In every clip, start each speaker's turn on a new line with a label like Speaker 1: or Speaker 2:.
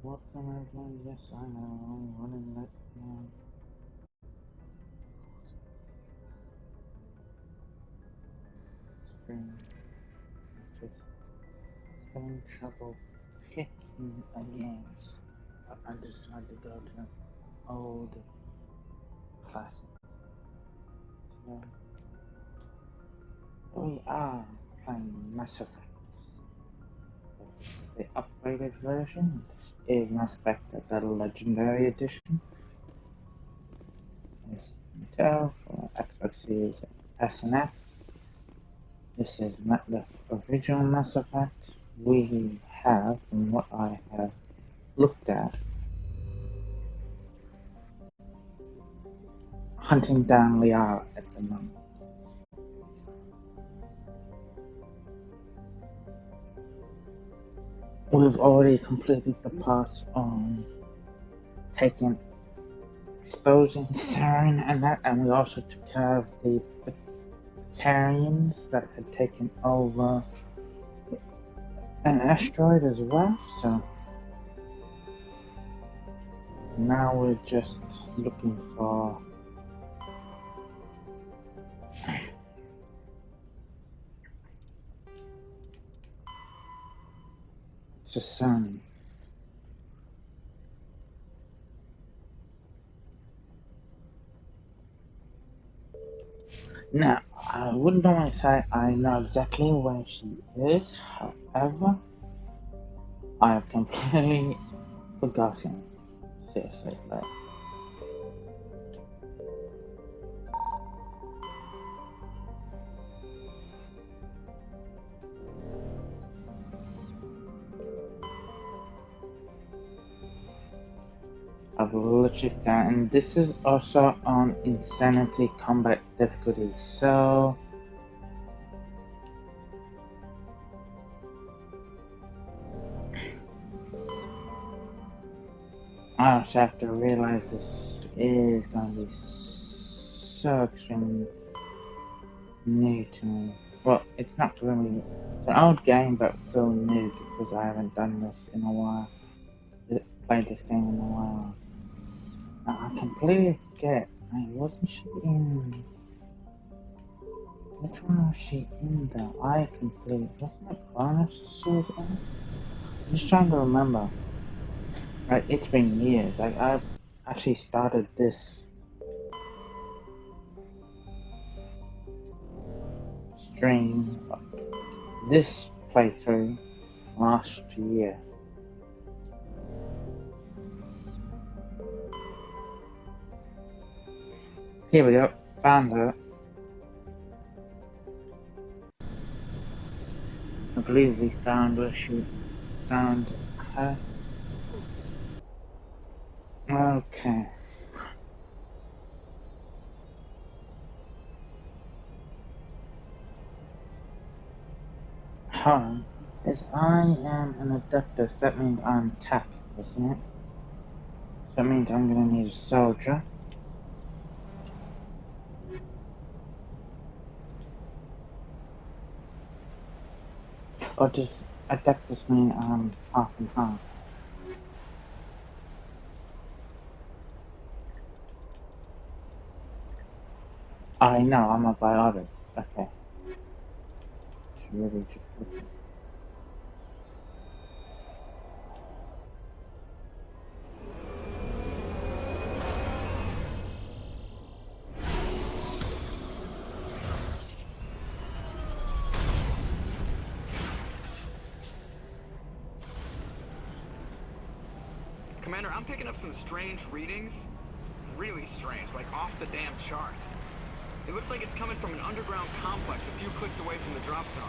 Speaker 1: Welcome everyone, yes I know, I'm running late now. Stream, just having trouble picking again. But I decided to go to old classic. So we are playing Mass Effect. The upgraded version. This is Mass Effect the Legendary Edition. As you can tell, for Xbox Series S and X. This is not the original Mass Effect. We have, from what I have looked at, hunting down Liara at the moment. We've already completed the parts on exposing Saren and that, and we also took care of the Batarians that had taken over an asteroid as well, so now we're just looking for Saren. Now, I wouldn't normally say I know exactly where she is, however, I have completely forgotten. Seriously, like. I've literally done, and this is also on Insanity Combat difficulty, so I also have to realize this is going to be so extremely new to me. Well, it's not really, it's an old game, but still new because I haven't done this in a while, played this game in a while. Now, I completely forget, wasn't she in, which one was she in though? Wasn't it Bonus she was in? I'm just trying to remember. Right, it's been years. Like, I've actually started this stream, this playthrough last year. Here we go, found her. I believe we found where she found her. Okay. Home is I am an adeptus. That means I'm tech, isn't it? So that means I'm gonna need a soldier. Or does adeptus mean I'm half and half? I know, I'm a biotic. Okay. Should really just look.
Speaker 2: Commander, I'm picking up some strange readings. Really strange, like off the damn charts. It looks like it's coming from an underground complex a few clicks away from the drop zone.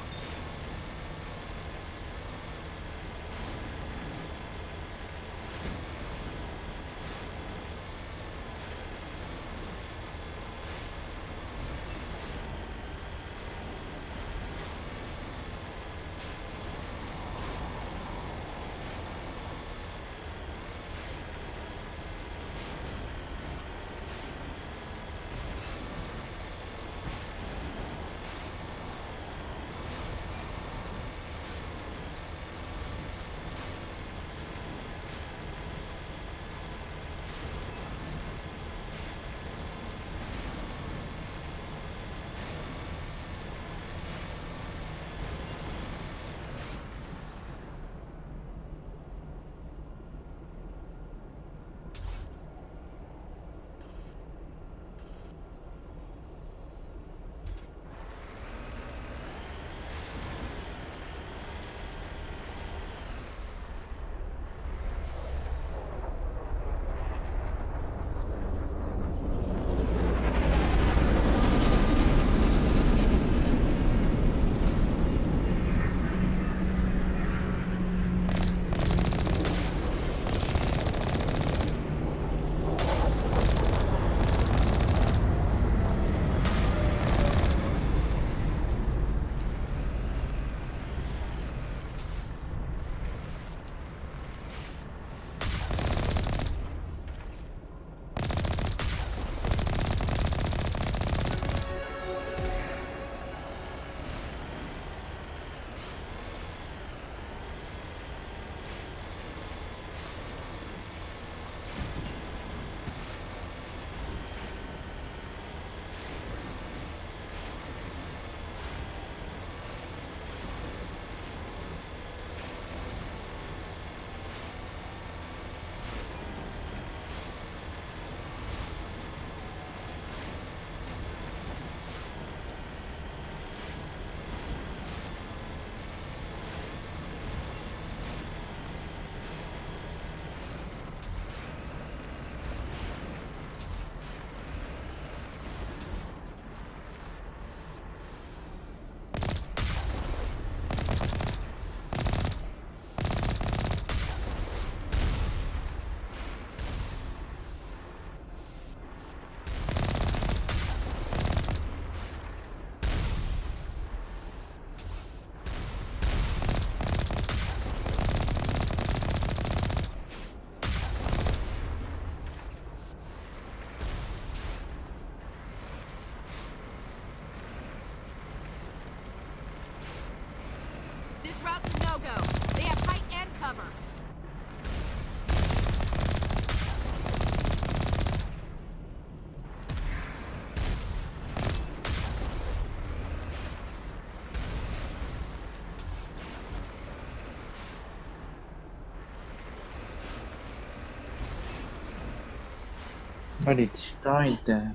Speaker 1: But it destroyed the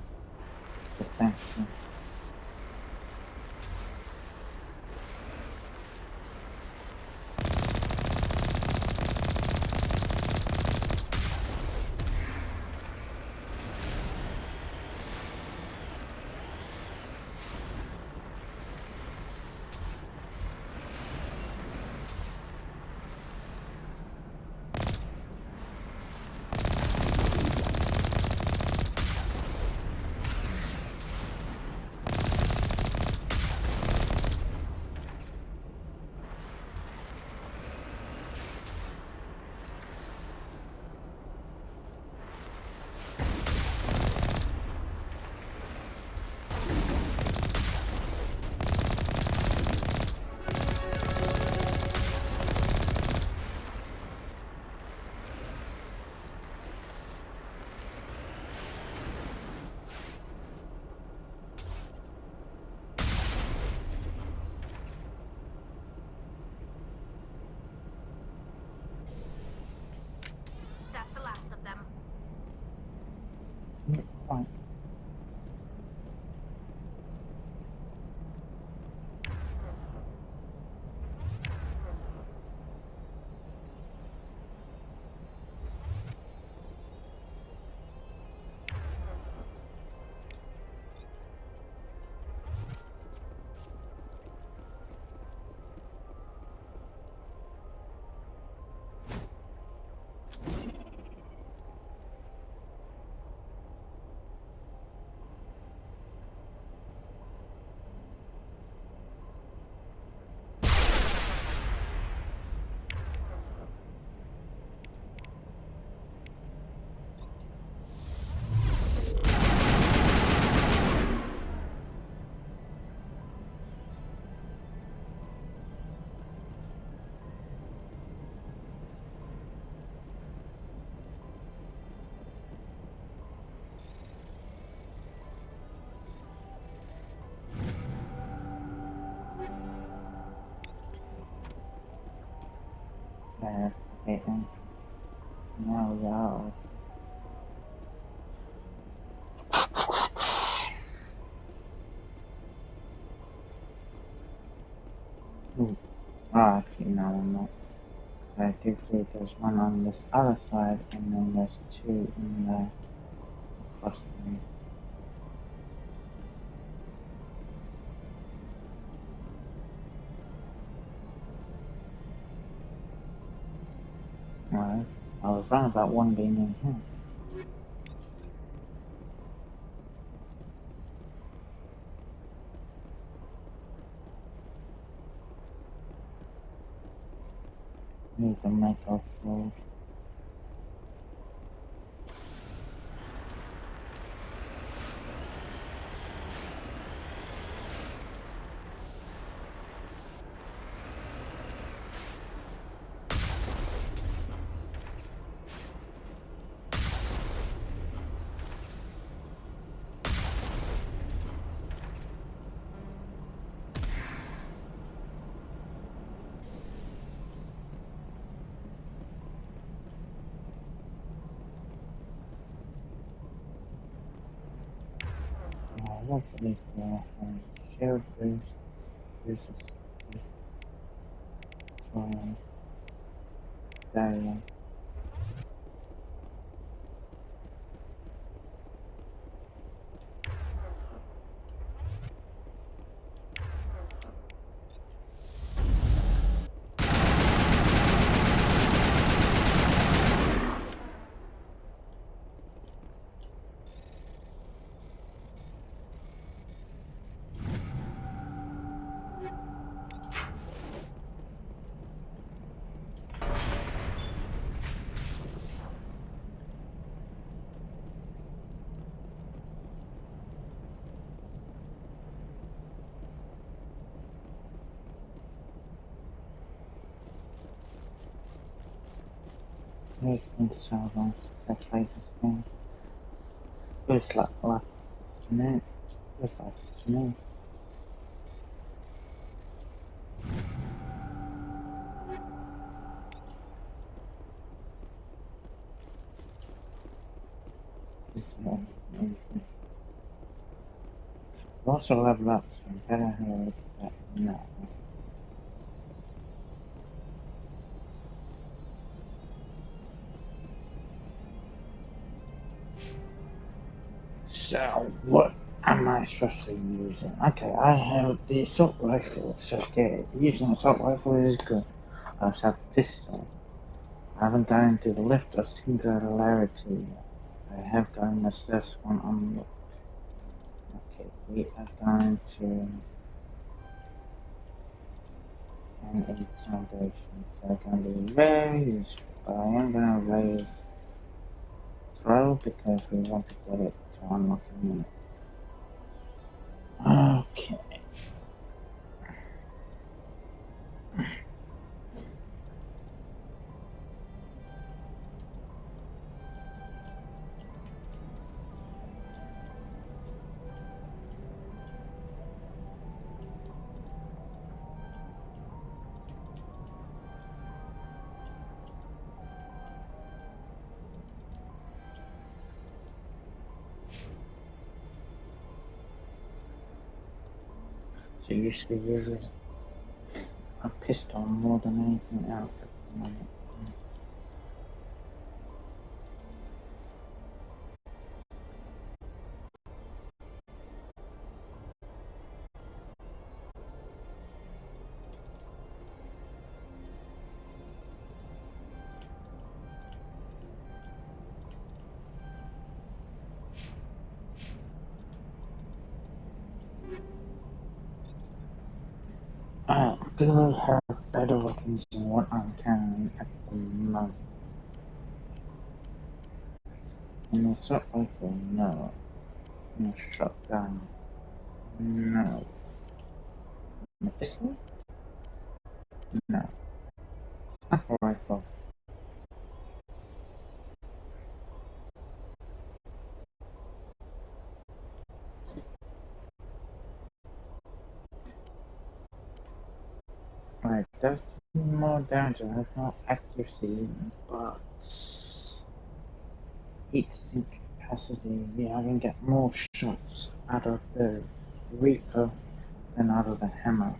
Speaker 1: defenses. Yeah, that's the gate entrance. Now we are. Ooh. Oh, actually, no, I'm not. I do believe there's one on this other side, and then there's two in there across me. Right. I was wrong about one being in here. Need to make off road. Hopefully for shield boost, boost for there. It's been so long since I played this game. Feels like it's new. Feels like it's new. It's anything. I've also leveled up, so I'm better heard that now. So, what am I supposed to be using? Okay, I have the assault rifle, so okay, using assault rifle is good. I also have a pistol. I haven't gone into the lift or singularity yet. I have gone this first one on the. Okay, we are going to an intimidation. So it's going to be very useful. But I am going to raise throw because we want to get it to unlock in a minute. Okay. So you used to be using a pistol more than anything else at the moment. Do I have better weapons than what I'm carrying at the moment? In the assault rifle, no. In the shotgun, no. In the pistol, no. Sniper rifle. Right, those more damage, I have more accuracy, but heat sink capacity, yeah, I can get more shots out of the Reaper than out of the hammer.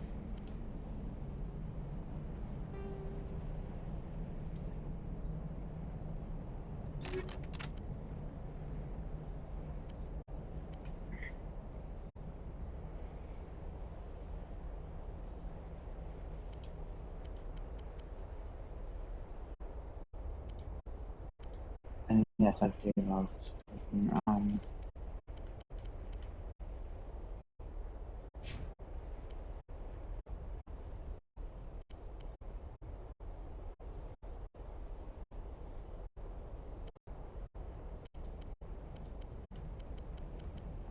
Speaker 1: And yes, I do love speaking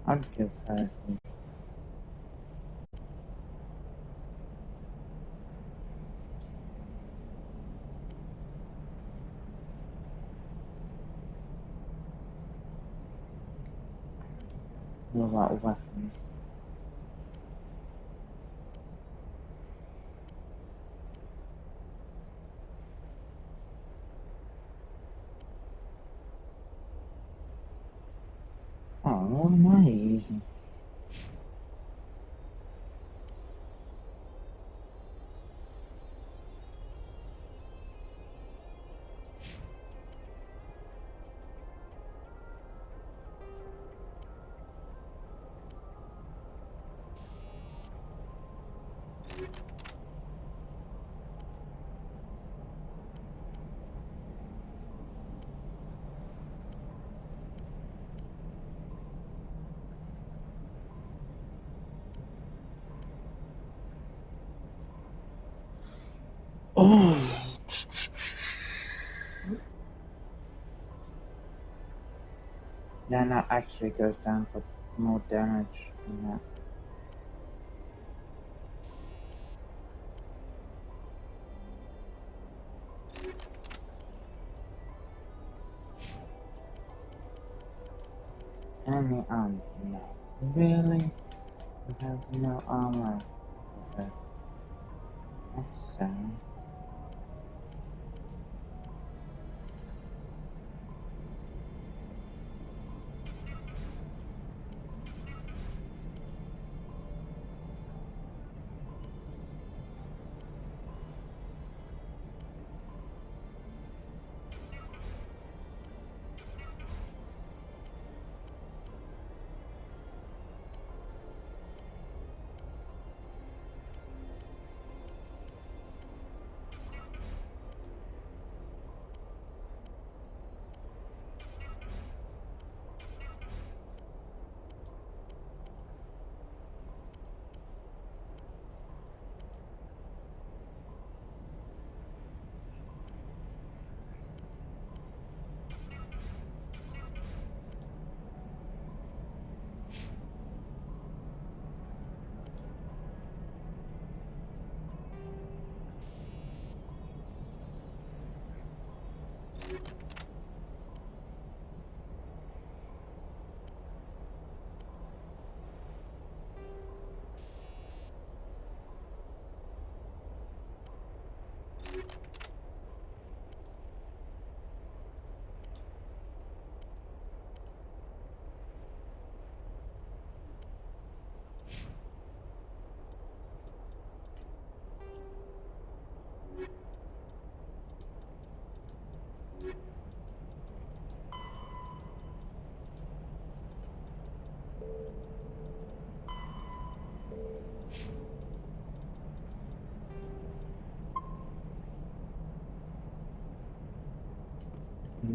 Speaker 1: I'd give her a lot of weapons. Oh, what am I using? Oh! Yeah, that actually goes down for more damage than that. Enemy armor, no. Really? You have no armor. Okay. That's sad.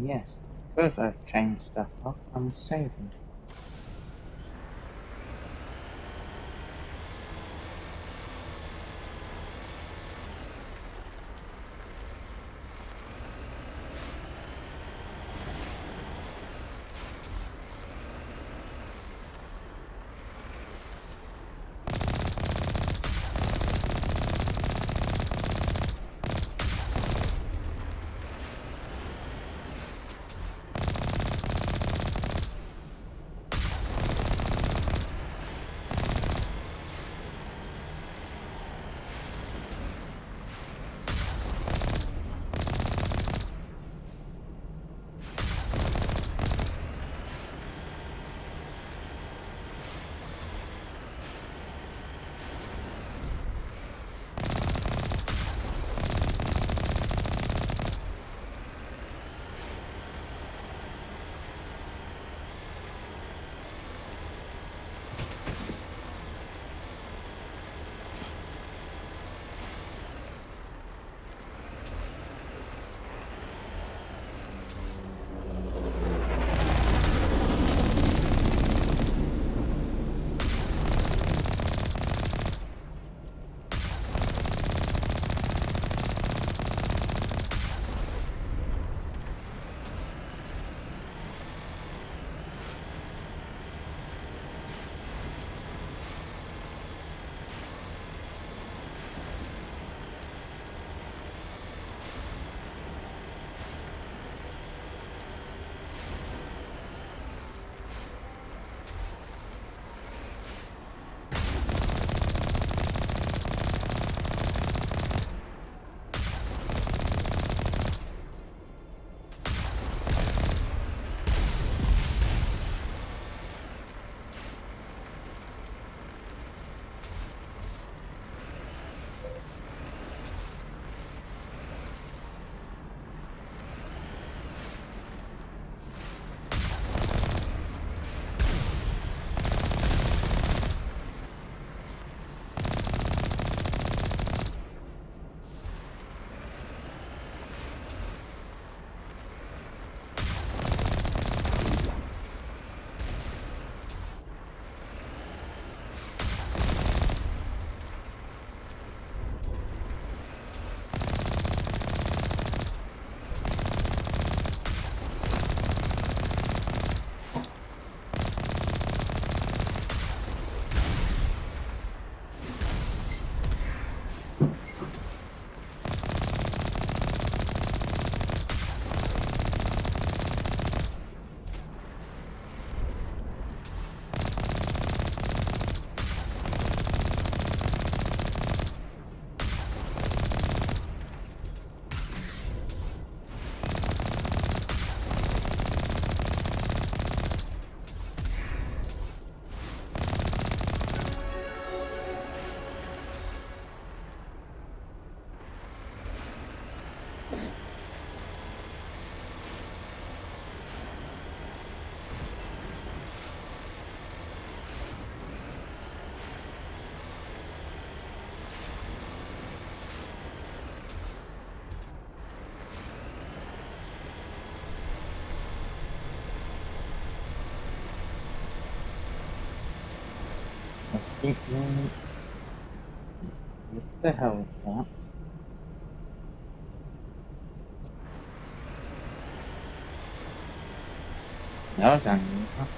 Speaker 1: Yes. First I've changed stuff up, I'm saving. What the hell is that? That was unusual.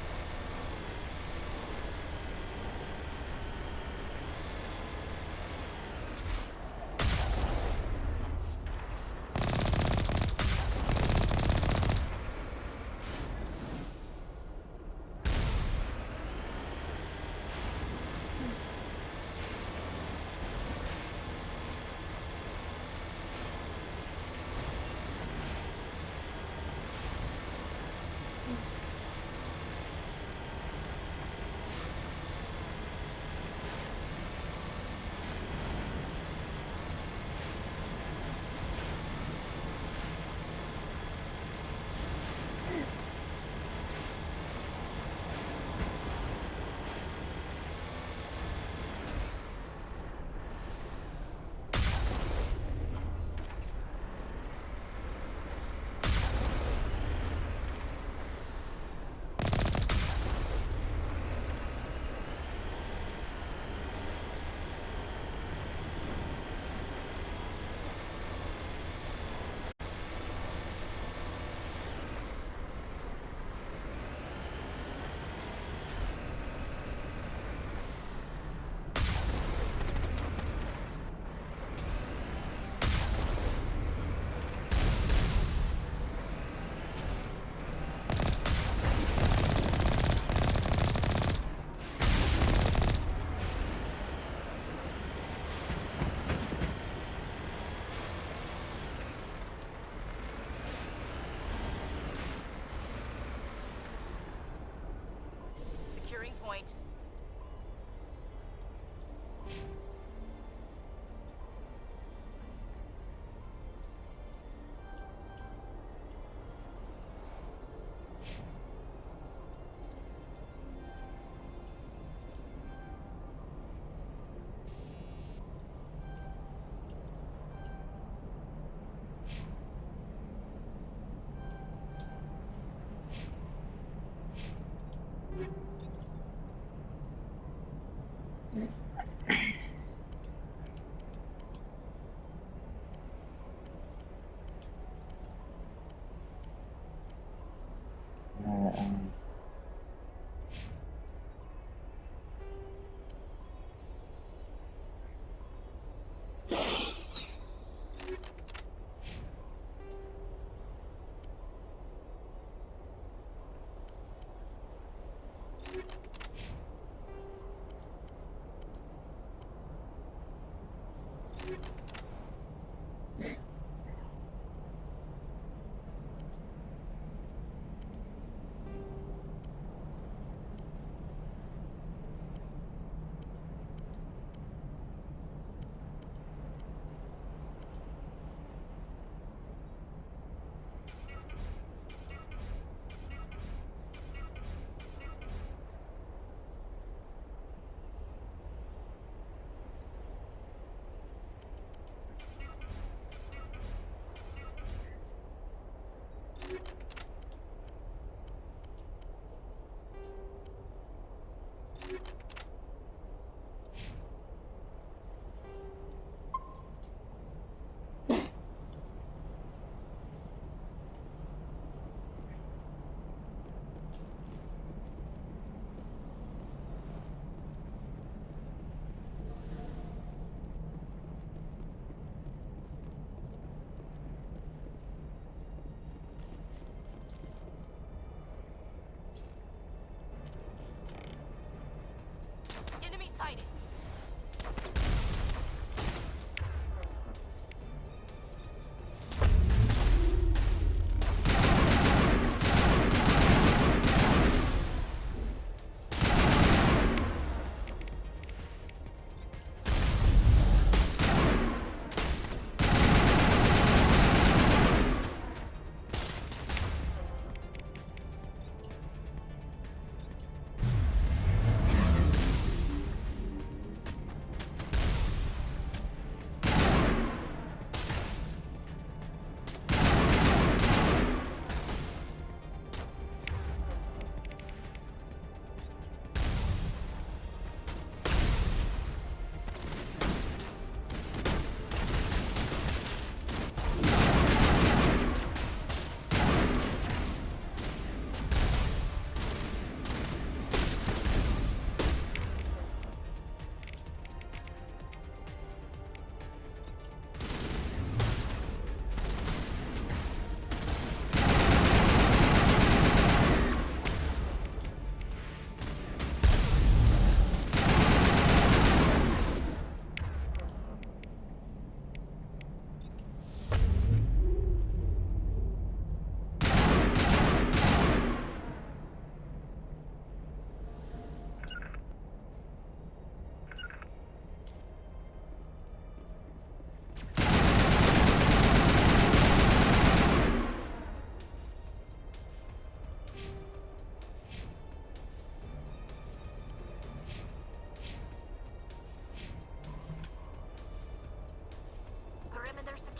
Speaker 3: Securing point.
Speaker 1: Um,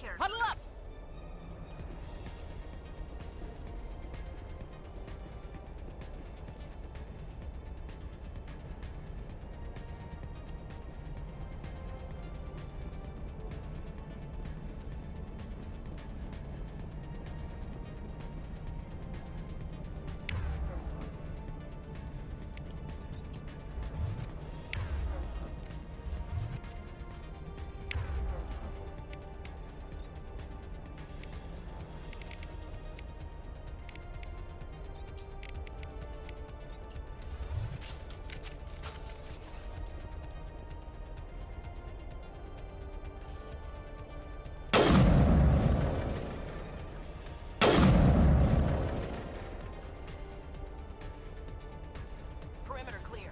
Speaker 3: here. Huddle up! Perimeter clear.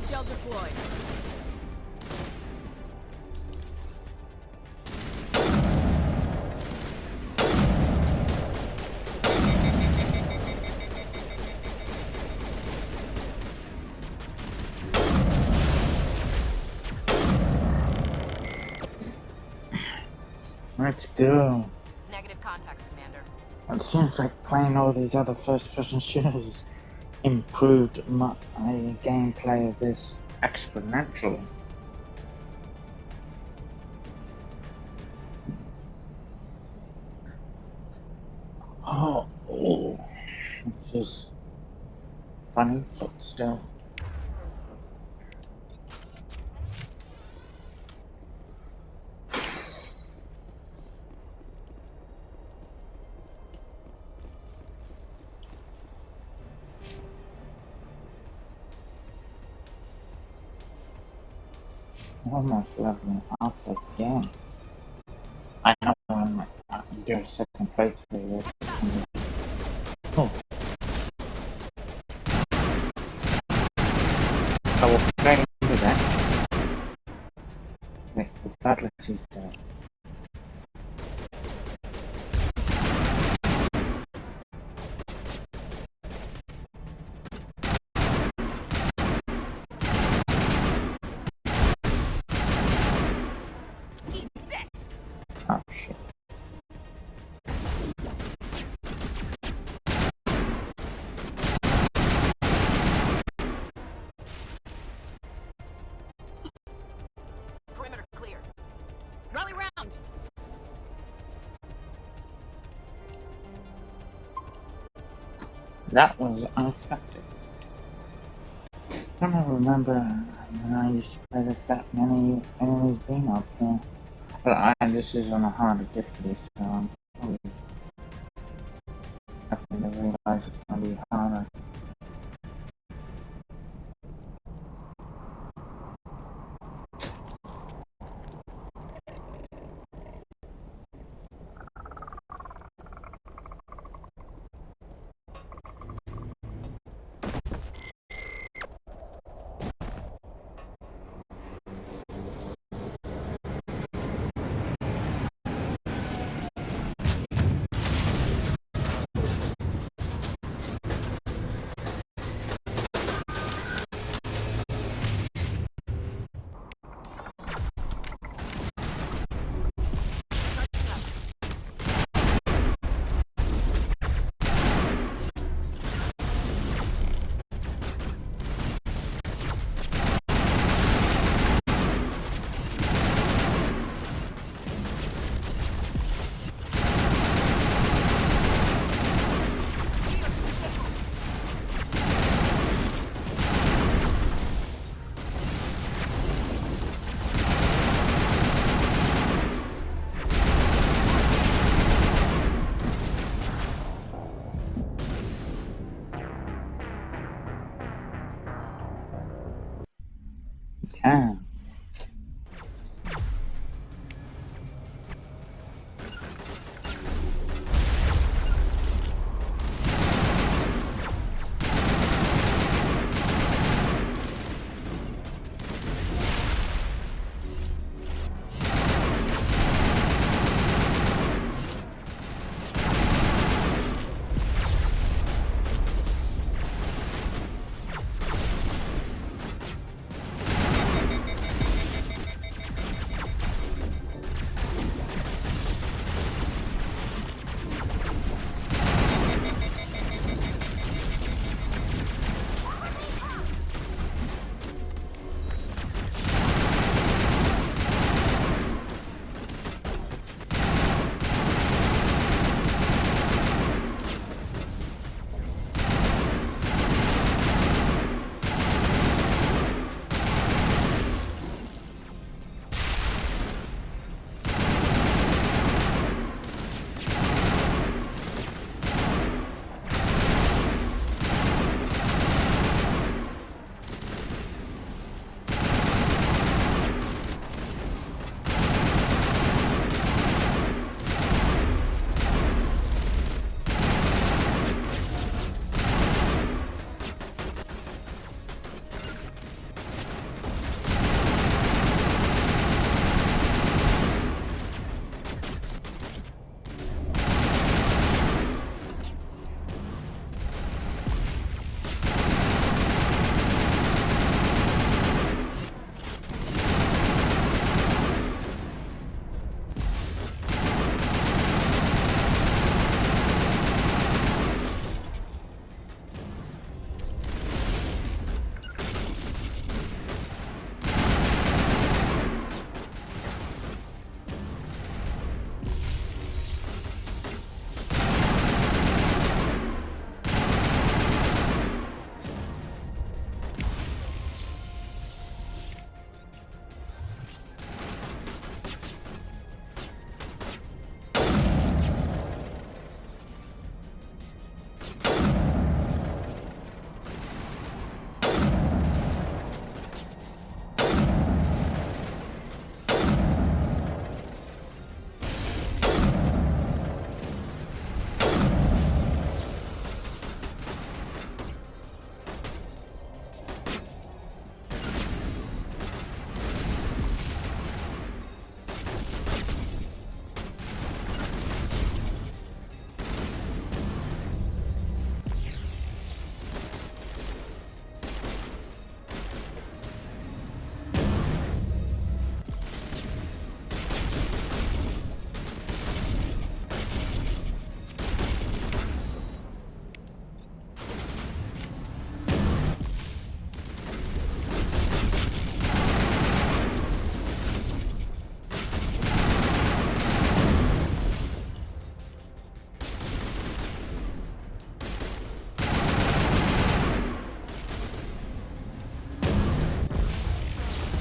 Speaker 3: Gel deployed.
Speaker 1: Let's go.
Speaker 3: Negative contacts, Commander.
Speaker 1: It seems like playing all these other first-person shooters improved my gameplay of this exponentially. Oh, this is funny, but still. Almost leveling up again. I know I'm doing second playthrough. Oh. I will straight into that. Wait, regardless is dead. Oh shit.
Speaker 3: Perimeter clear. Rally round!
Speaker 1: That was unexpected. I don't remember when I used to play this that many enemies being up there. But this is on a harder difficulty, so I'm probably definitely realize it's gonna be harder.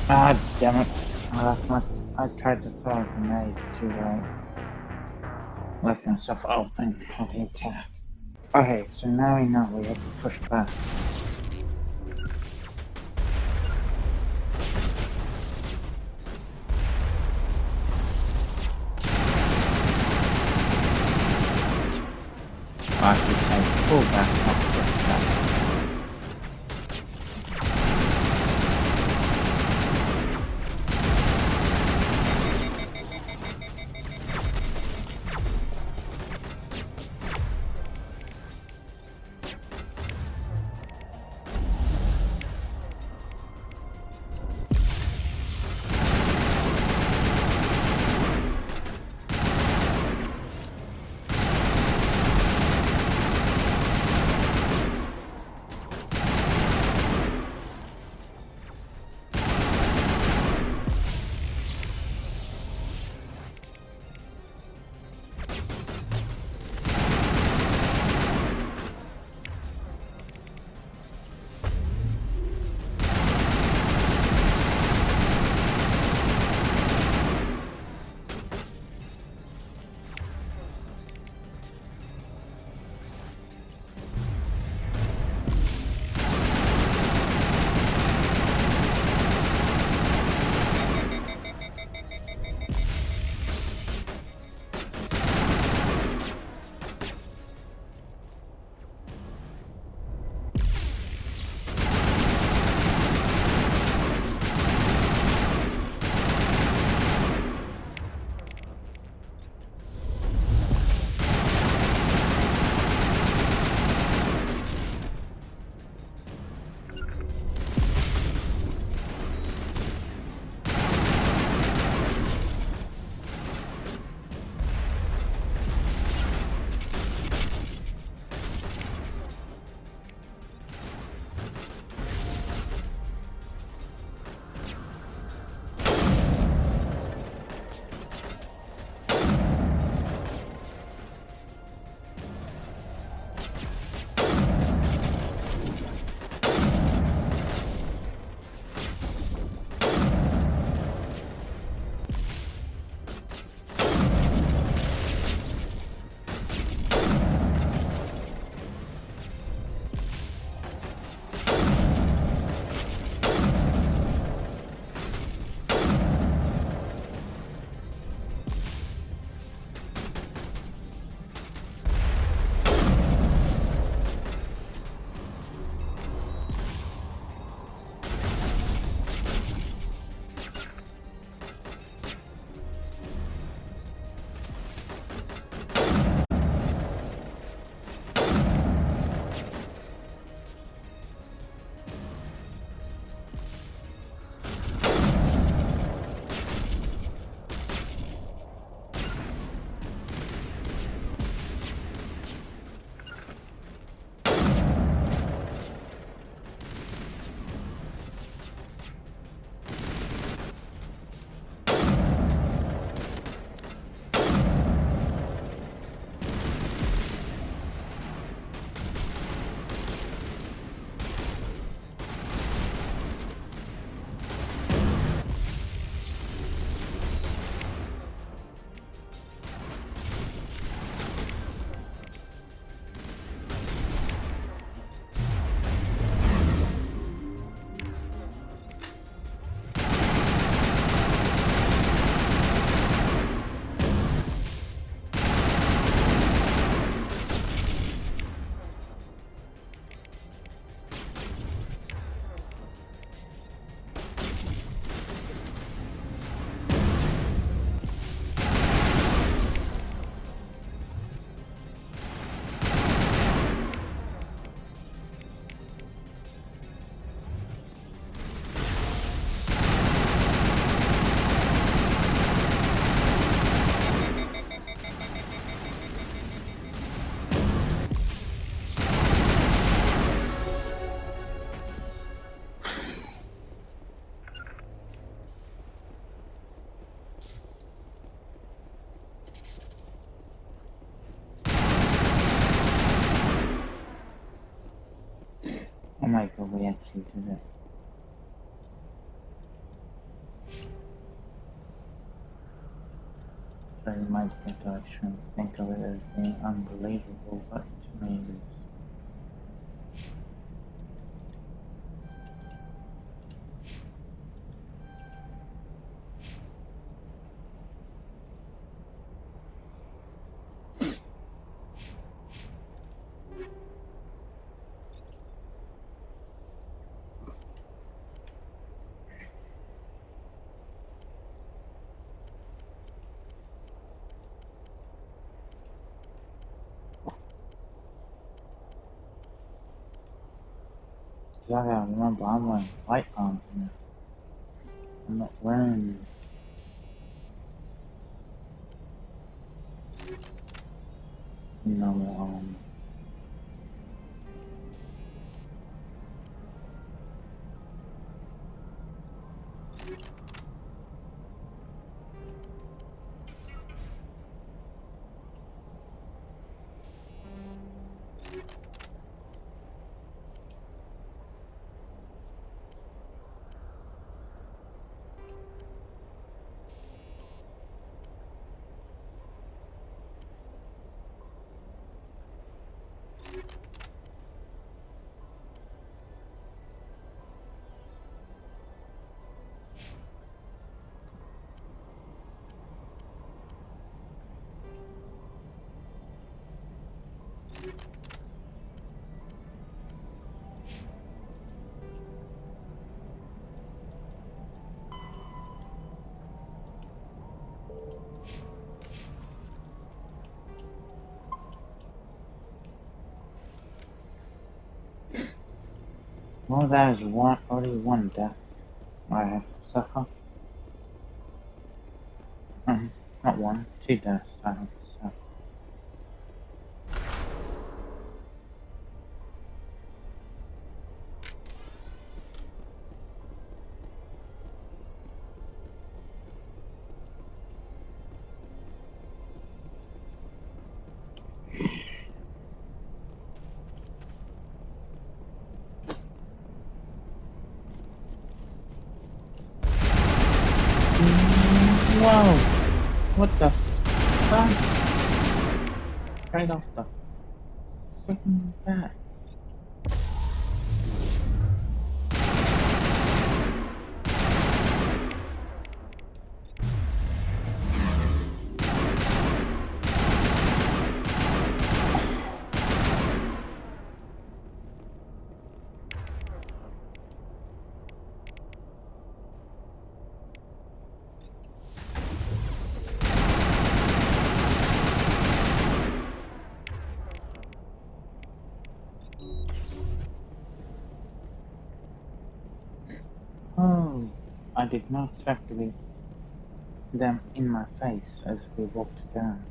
Speaker 1: Ah, damn it. I tried to throw a grenade too late. Left myself open for the attack. Okay, so now we know we have to push back. I should say pull back, not push back. Oh my god, we actually did it. very much that I shouldn't think of it as being unbelievable, but to me it is. Because I gotta remember, I'm wearing white arms now. I'm not wearing normal arms. Well, there's only one death I have to suffer. Not one, two deaths I have to suffer. Whoa! What the fuck? Straight off the freaking bat. Oh, I did not expect to be them in my face as we walked down.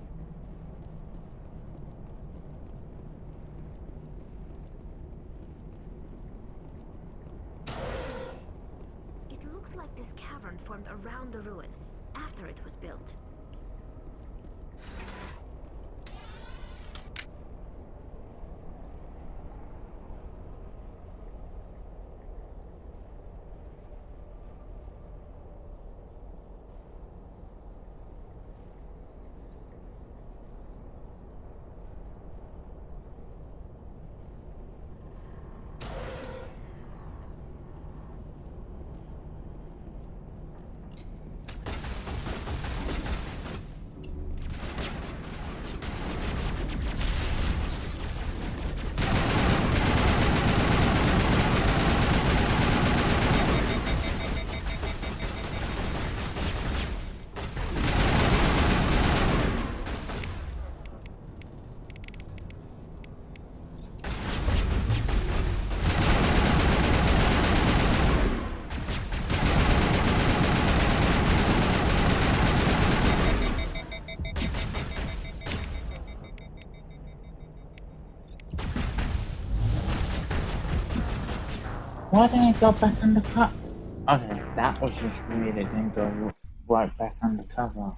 Speaker 4: It looks like this cavern formed around the ruin, after it was built. Why didn't it go back undercover? Okay, that was just weird. It didn't go right back undercover.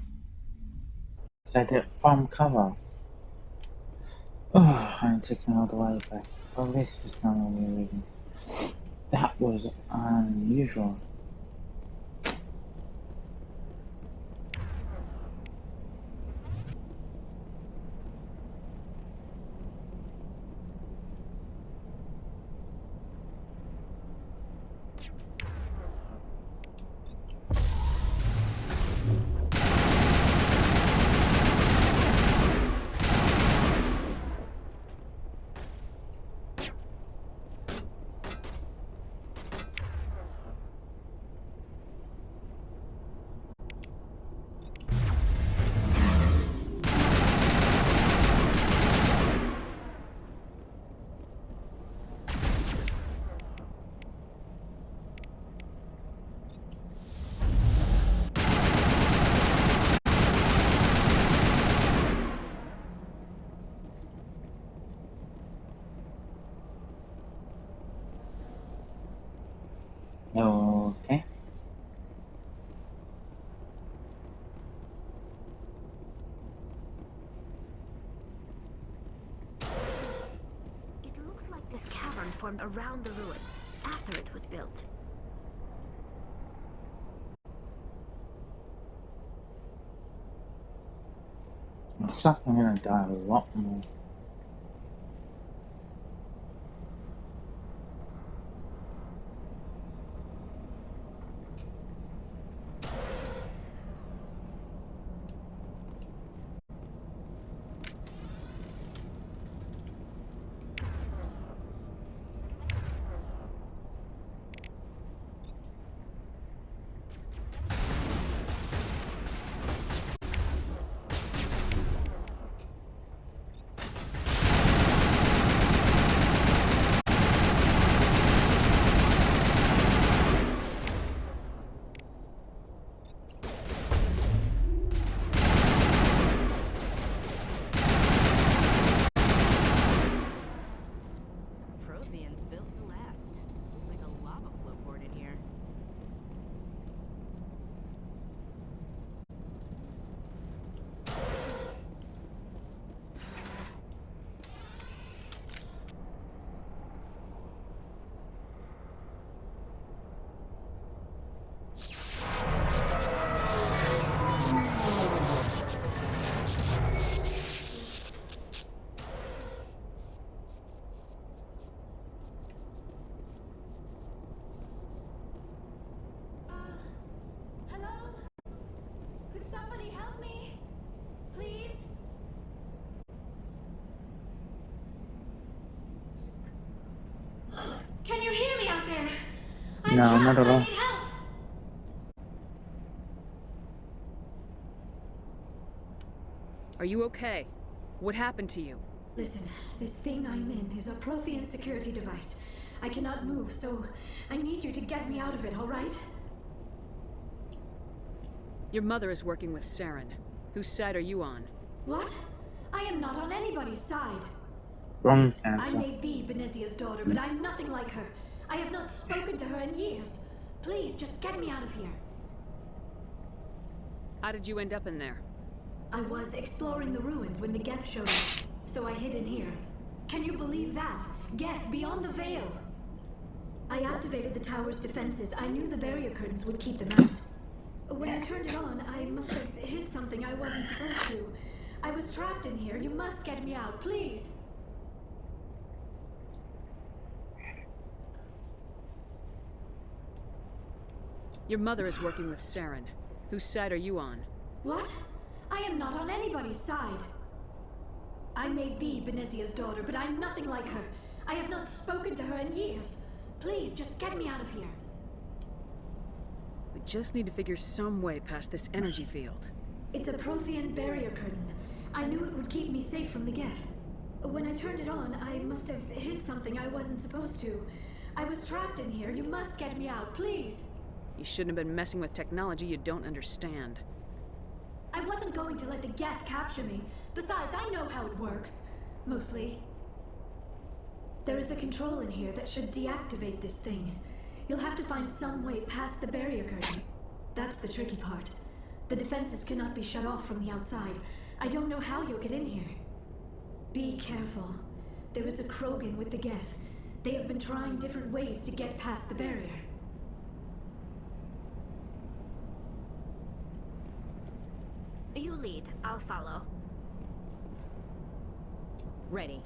Speaker 4: Because I did it from cover. Oh, I'm taking all the way back. Well, this is not what we're reading. That was unusual.
Speaker 1: Okay.
Speaker 5: It looks like this cavern formed around the ruin, after it was built.
Speaker 1: Looks like I'm gonna die a lot more.
Speaker 3: Prothean's built to last. Looks like a lava flow poured in here.
Speaker 5: Hello? Could somebody help me? Please? Can you hear me out there? I'm
Speaker 1: No,
Speaker 5: trapped.
Speaker 1: not at
Speaker 5: I
Speaker 1: all.
Speaker 5: need help.
Speaker 6: Are you okay? What happened to you?
Speaker 5: Listen, this thing I'm in is a Prothean security device. I cannot move, so I need you to get me out of it, all right?
Speaker 6: Your mother is working with Saren. Whose side are you on?
Speaker 5: What? I am not on anybody's side.
Speaker 1: Wrong
Speaker 5: I
Speaker 1: answer.
Speaker 5: may be Benezia's daughter, but I'm nothing like her. I have not spoken to her in years. Please, just get me out of here.
Speaker 6: How did you end up in there?
Speaker 5: I was exploring the ruins when the Geth showed up, so I hid in here. Can you believe that? Geth beyond the veil! I activated the tower's defenses. I knew the barrier curtains would keep them out. When I turned it on, I must have hit something I wasn't supposed to. I was trapped in here. You must get me out, please!
Speaker 6: Your mother is working with Saren. Whose side are you on?
Speaker 5: What? I am not on anybody's side. I may be Benezia's daughter, but I'm nothing like her. I have not spoken to her in years. Please, just get me out of here.
Speaker 6: We just need to figure some way past this energy field.
Speaker 5: It's a Prothean barrier curtain. I knew it would keep me safe from the Geth. When I turned it on, I must have hit something I wasn't supposed to. I was trapped in here. You must get me out, please.
Speaker 6: You shouldn't have been messing with technology you don't understand.
Speaker 5: I wasn't going to let the Geth capture me. Besides, I know how it works. Mostly. There is a control in here that should deactivate this thing. You'll have to find some way past the barrier curtain. That's the tricky part. The defenses cannot be shut off from the outside. I don't know how you'll get in here. Be careful. There is a Krogan with the Geth. They have been trying different ways to get past the barrier.
Speaker 7: You lead, I'll follow.
Speaker 3: Ready.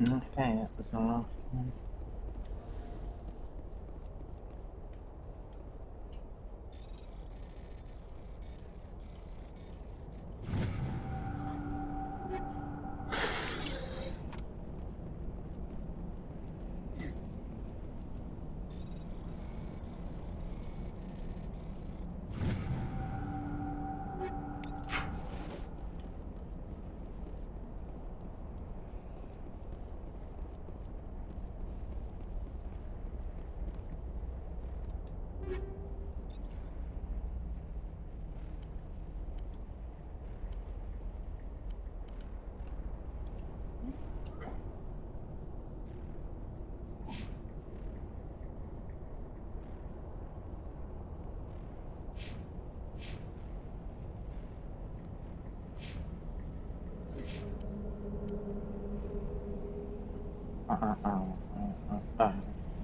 Speaker 1: Okay, that was the last one.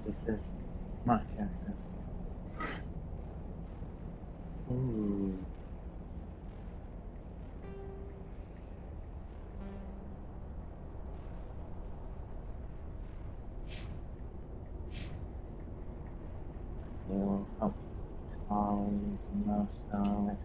Speaker 1: This is my character. Ooh. Will help calm myself.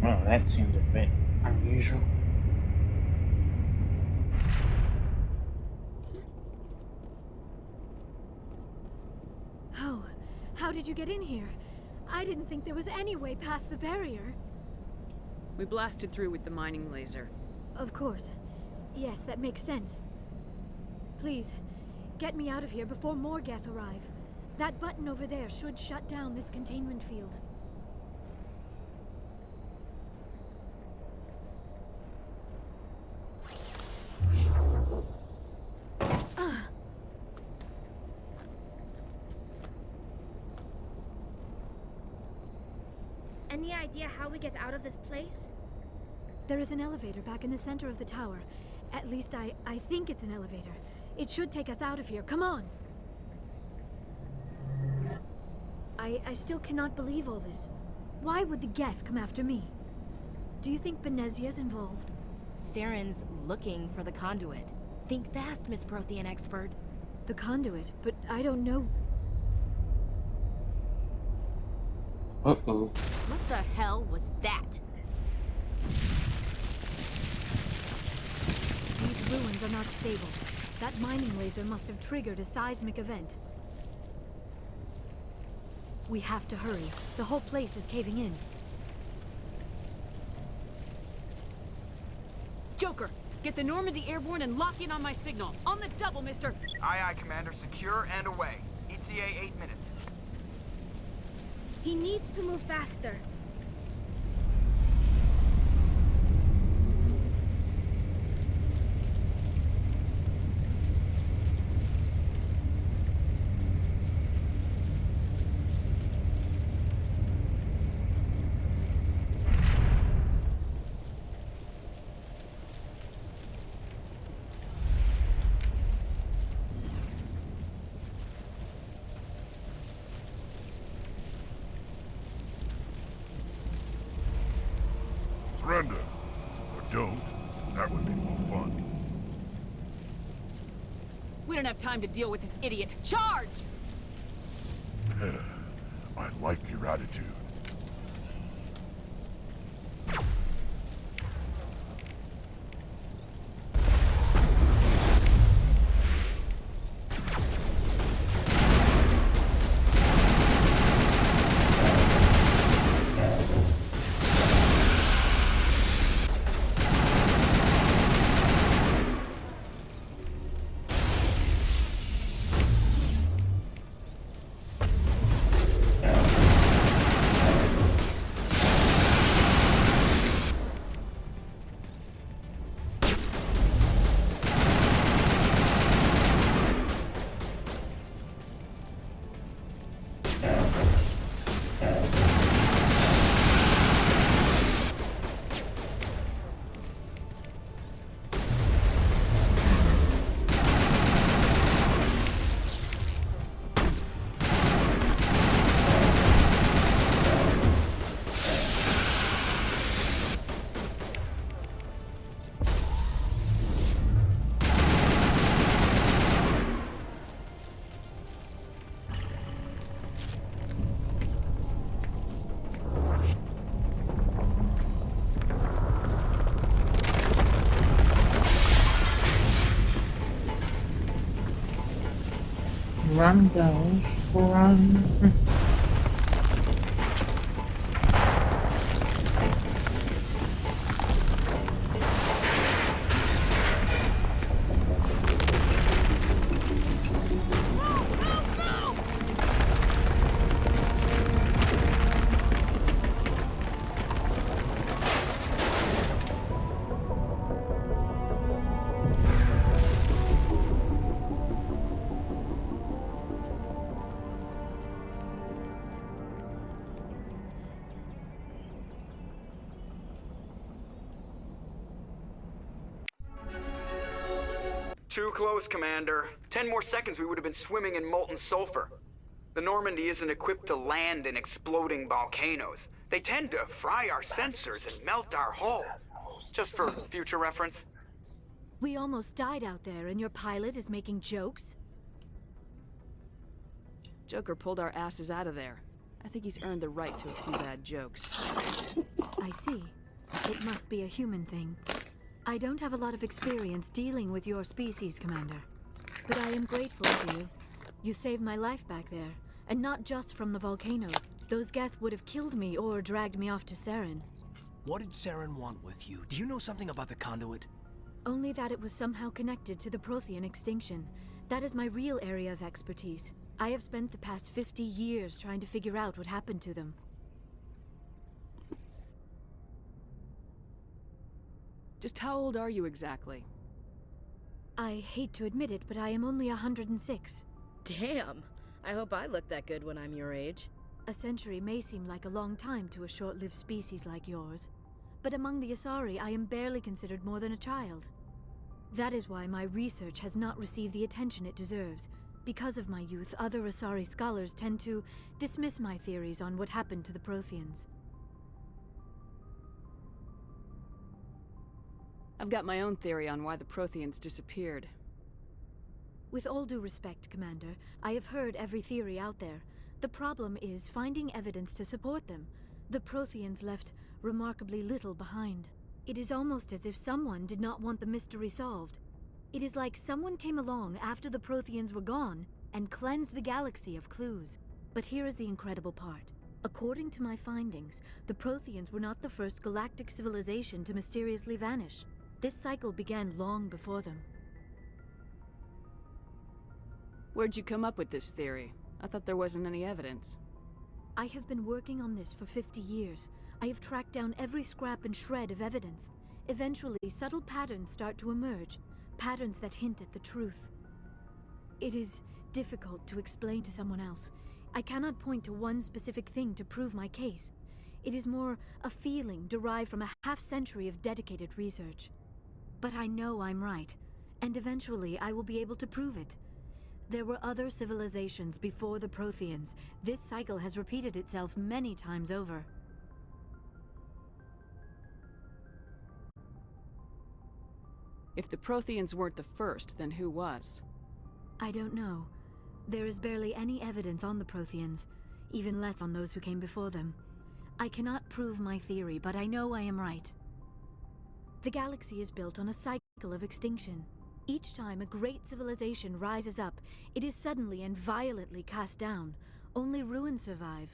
Speaker 1: Well, that seemed a bit unusual.
Speaker 5: Oh, how did you get in here? I didn't think there was any way past the barrier.
Speaker 6: We blasted through with the mining laser.
Speaker 5: Of course. Yes, that makes sense. Please, get me out of here before more Geth arrive. That button over there should shut down this containment field.
Speaker 7: Any idea how we get out of this place?
Speaker 5: There is an elevator back in the center of the tower. At least I think it's an elevator. It should take us out of here. Come on! I still cannot believe all this. Why would the Geth come after me? Do you think Benezia's involved?
Speaker 3: Saren's looking for the Conduit. Think fast, Miss Prothean expert.
Speaker 5: The Conduit, but I don't know.
Speaker 1: Uh-oh.
Speaker 3: What the hell was that?
Speaker 5: These ruins are not stable. That mining laser must have triggered a seismic event. We have to hurry. The whole place is caving in.
Speaker 6: Joker, get the Normandy airborne and lock in on my signal. On the double, mister!
Speaker 2: Aye, aye, Commander. Secure and away. ETA 8 minutes.
Speaker 7: He needs to move faster.
Speaker 8: Surrender. Or don't. That would be more fun.
Speaker 6: We don't have time to deal with this idiot. Charge!
Speaker 8: I like your attitude.
Speaker 4: Run, girls, run.
Speaker 2: Too close, Commander. 10 more seconds we would have been swimming in molten sulfur. The Normandy isn't equipped to land in exploding volcanoes. They tend to fry our sensors and melt our hull. Just for future reference.
Speaker 5: We almost died out there, and your pilot is making jokes?
Speaker 6: Joker pulled our asses out of there. I think he's earned the right to a few bad jokes.
Speaker 5: I see. It must be a human thing. I don't have a lot of experience dealing with your species, Commander. But I am grateful to you. You saved my life back there, and not just from the volcano. Those Geth would have killed me or dragged me off to Saren.
Speaker 9: What did Saren want with you? Do you know something about the Conduit?
Speaker 5: Only that it was somehow connected to the Prothean extinction. That is my real area of expertise. I have spent the past 50 years trying to figure out what happened to them.
Speaker 6: Just how old are you exactly?
Speaker 5: I hate to admit it, but I am only 106.
Speaker 3: Damn! I hope I look that good when I'm your age.
Speaker 5: A century may seem like a long time to a short-lived species like yours, but among the Asari, I am barely considered more than a child. That is why my research has not received the attention it deserves. Because of my youth, other Asari scholars tend to dismiss my theories on what happened to the Protheans.
Speaker 6: I've got my own theory on why the Protheans disappeared.
Speaker 5: With all due respect, Commander, I have heard every theory out there. The problem is finding evidence to support them. The Protheans left remarkably little behind. It is almost as if someone did not want the mystery solved. It is like someone came along after the Protheans were gone and cleansed the galaxy of clues. But here is the incredible part. According to my findings, the Protheans were not the first galactic civilization to mysteriously vanish. This cycle began long before them.
Speaker 6: Where'd you come up with this theory? I thought there wasn't any evidence.
Speaker 5: I have been working on this for 50 years. I have tracked down every scrap and shred of evidence. Eventually, subtle patterns start to emerge, patterns that hint at the truth. It is difficult to explain to someone else. I cannot point to one specific thing to prove my case. It is more a feeling derived from a half-century of dedicated research. But I know I'm right, and eventually I will be able to prove it. There were other civilizations before the Protheans. This cycle has repeated itself many times over.
Speaker 6: If the Protheans weren't the first, then who was?
Speaker 5: I don't know. There is barely any evidence on the Protheans, even less on those who came before them. I cannot prove my theory, but I know I am right. The galaxy is built on a cycle of extinction. Each time a great civilization rises up, it is suddenly and violently cast down. Only ruins survive.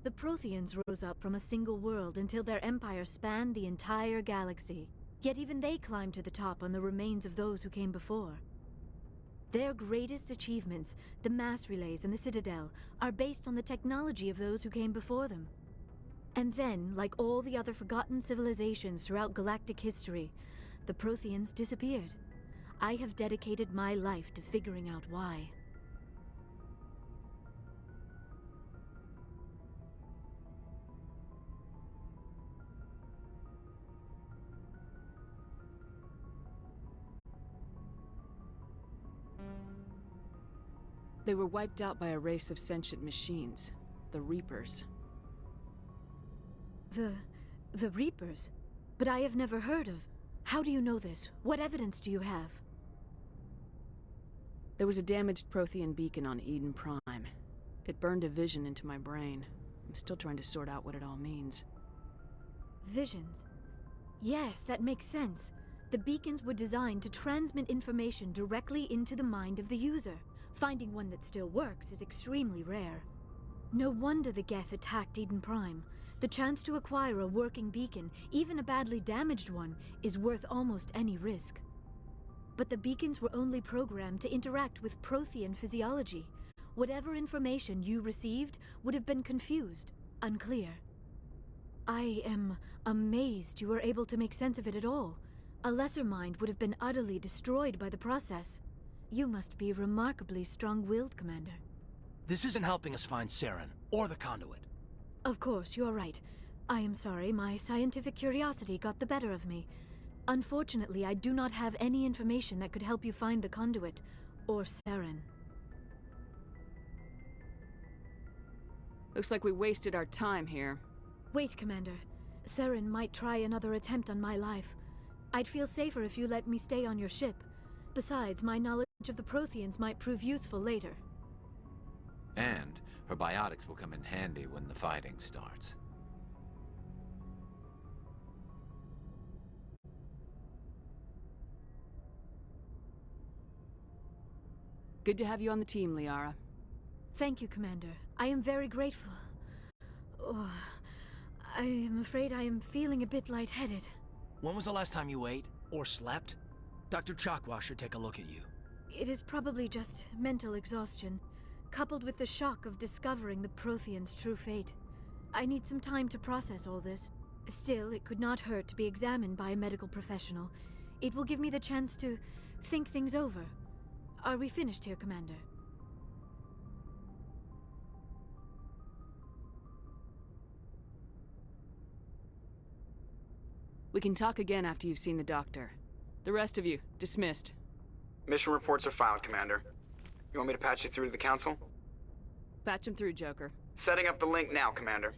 Speaker 5: The Protheans rose up from a single world until their empire spanned the entire galaxy. Yet even they climbed to the top on the remains of those who came before. Their greatest achievements, the mass relays and the Citadel, are based on the technology of those who came before them. And then, like all the other forgotten civilizations throughout galactic history, the Protheans disappeared. I have dedicated my life to figuring out why.
Speaker 6: They were wiped out by a race of sentient machines, the Reapers.
Speaker 5: The Reapers? But I have never heard of. How do you know this? What evidence do you have?
Speaker 6: There was a damaged Prothean beacon on Eden Prime. It burned a vision into my brain. I'm still trying to sort out what it all means.
Speaker 5: Visions? Yes, that makes sense. The beacons were designed to transmit information directly into the mind of the user. Finding one that still works is extremely rare. No wonder the Geth attacked Eden Prime. The chance to acquire a working beacon, even a badly damaged one, is worth almost any risk. But the beacons were only programmed to interact with Prothean physiology. Whatever information you received would have been confused, unclear. I am amazed you were able to make sense of it at all. A lesser mind would have been utterly destroyed by the process. You must be remarkably strong-willed, Commander.
Speaker 9: This isn't helping us find Saren, or the Conduit.
Speaker 5: Of course, you are right. I am sorry, my scientific curiosity got the better of me. Unfortunately, I do not have any information that could help you find the Conduit, or Saren.
Speaker 6: Looks like we wasted our time here.
Speaker 5: Wait, Commander. Saren might try another attempt on my life. I'd feel safer if you let me stay on your ship. Besides, my knowledge of the Protheans might prove useful later.
Speaker 10: And her biotics will come in handy when the fighting starts.
Speaker 6: Good to have you on the team, Liara.
Speaker 5: Thank you, Commander. I am very grateful. Oh, I am afraid I am feeling a bit lightheaded.
Speaker 9: When was the last time you ate, or slept? Dr. Chakwa should take a look at you.
Speaker 5: It is probably just mental exhaustion, coupled with the shock of discovering the Protheans' true fate. I need some time to process all this. Still, it could not hurt to be examined by a medical professional. It will give me the chance to think things over. Are we finished here, Commander?
Speaker 6: We can talk again after you've seen the doctor. The rest of you, dismissed.
Speaker 2: Mission reports are filed, Commander. You want me to patch you through to the Council?
Speaker 6: Patch him through, Joker.
Speaker 2: Setting up the link now, Commander.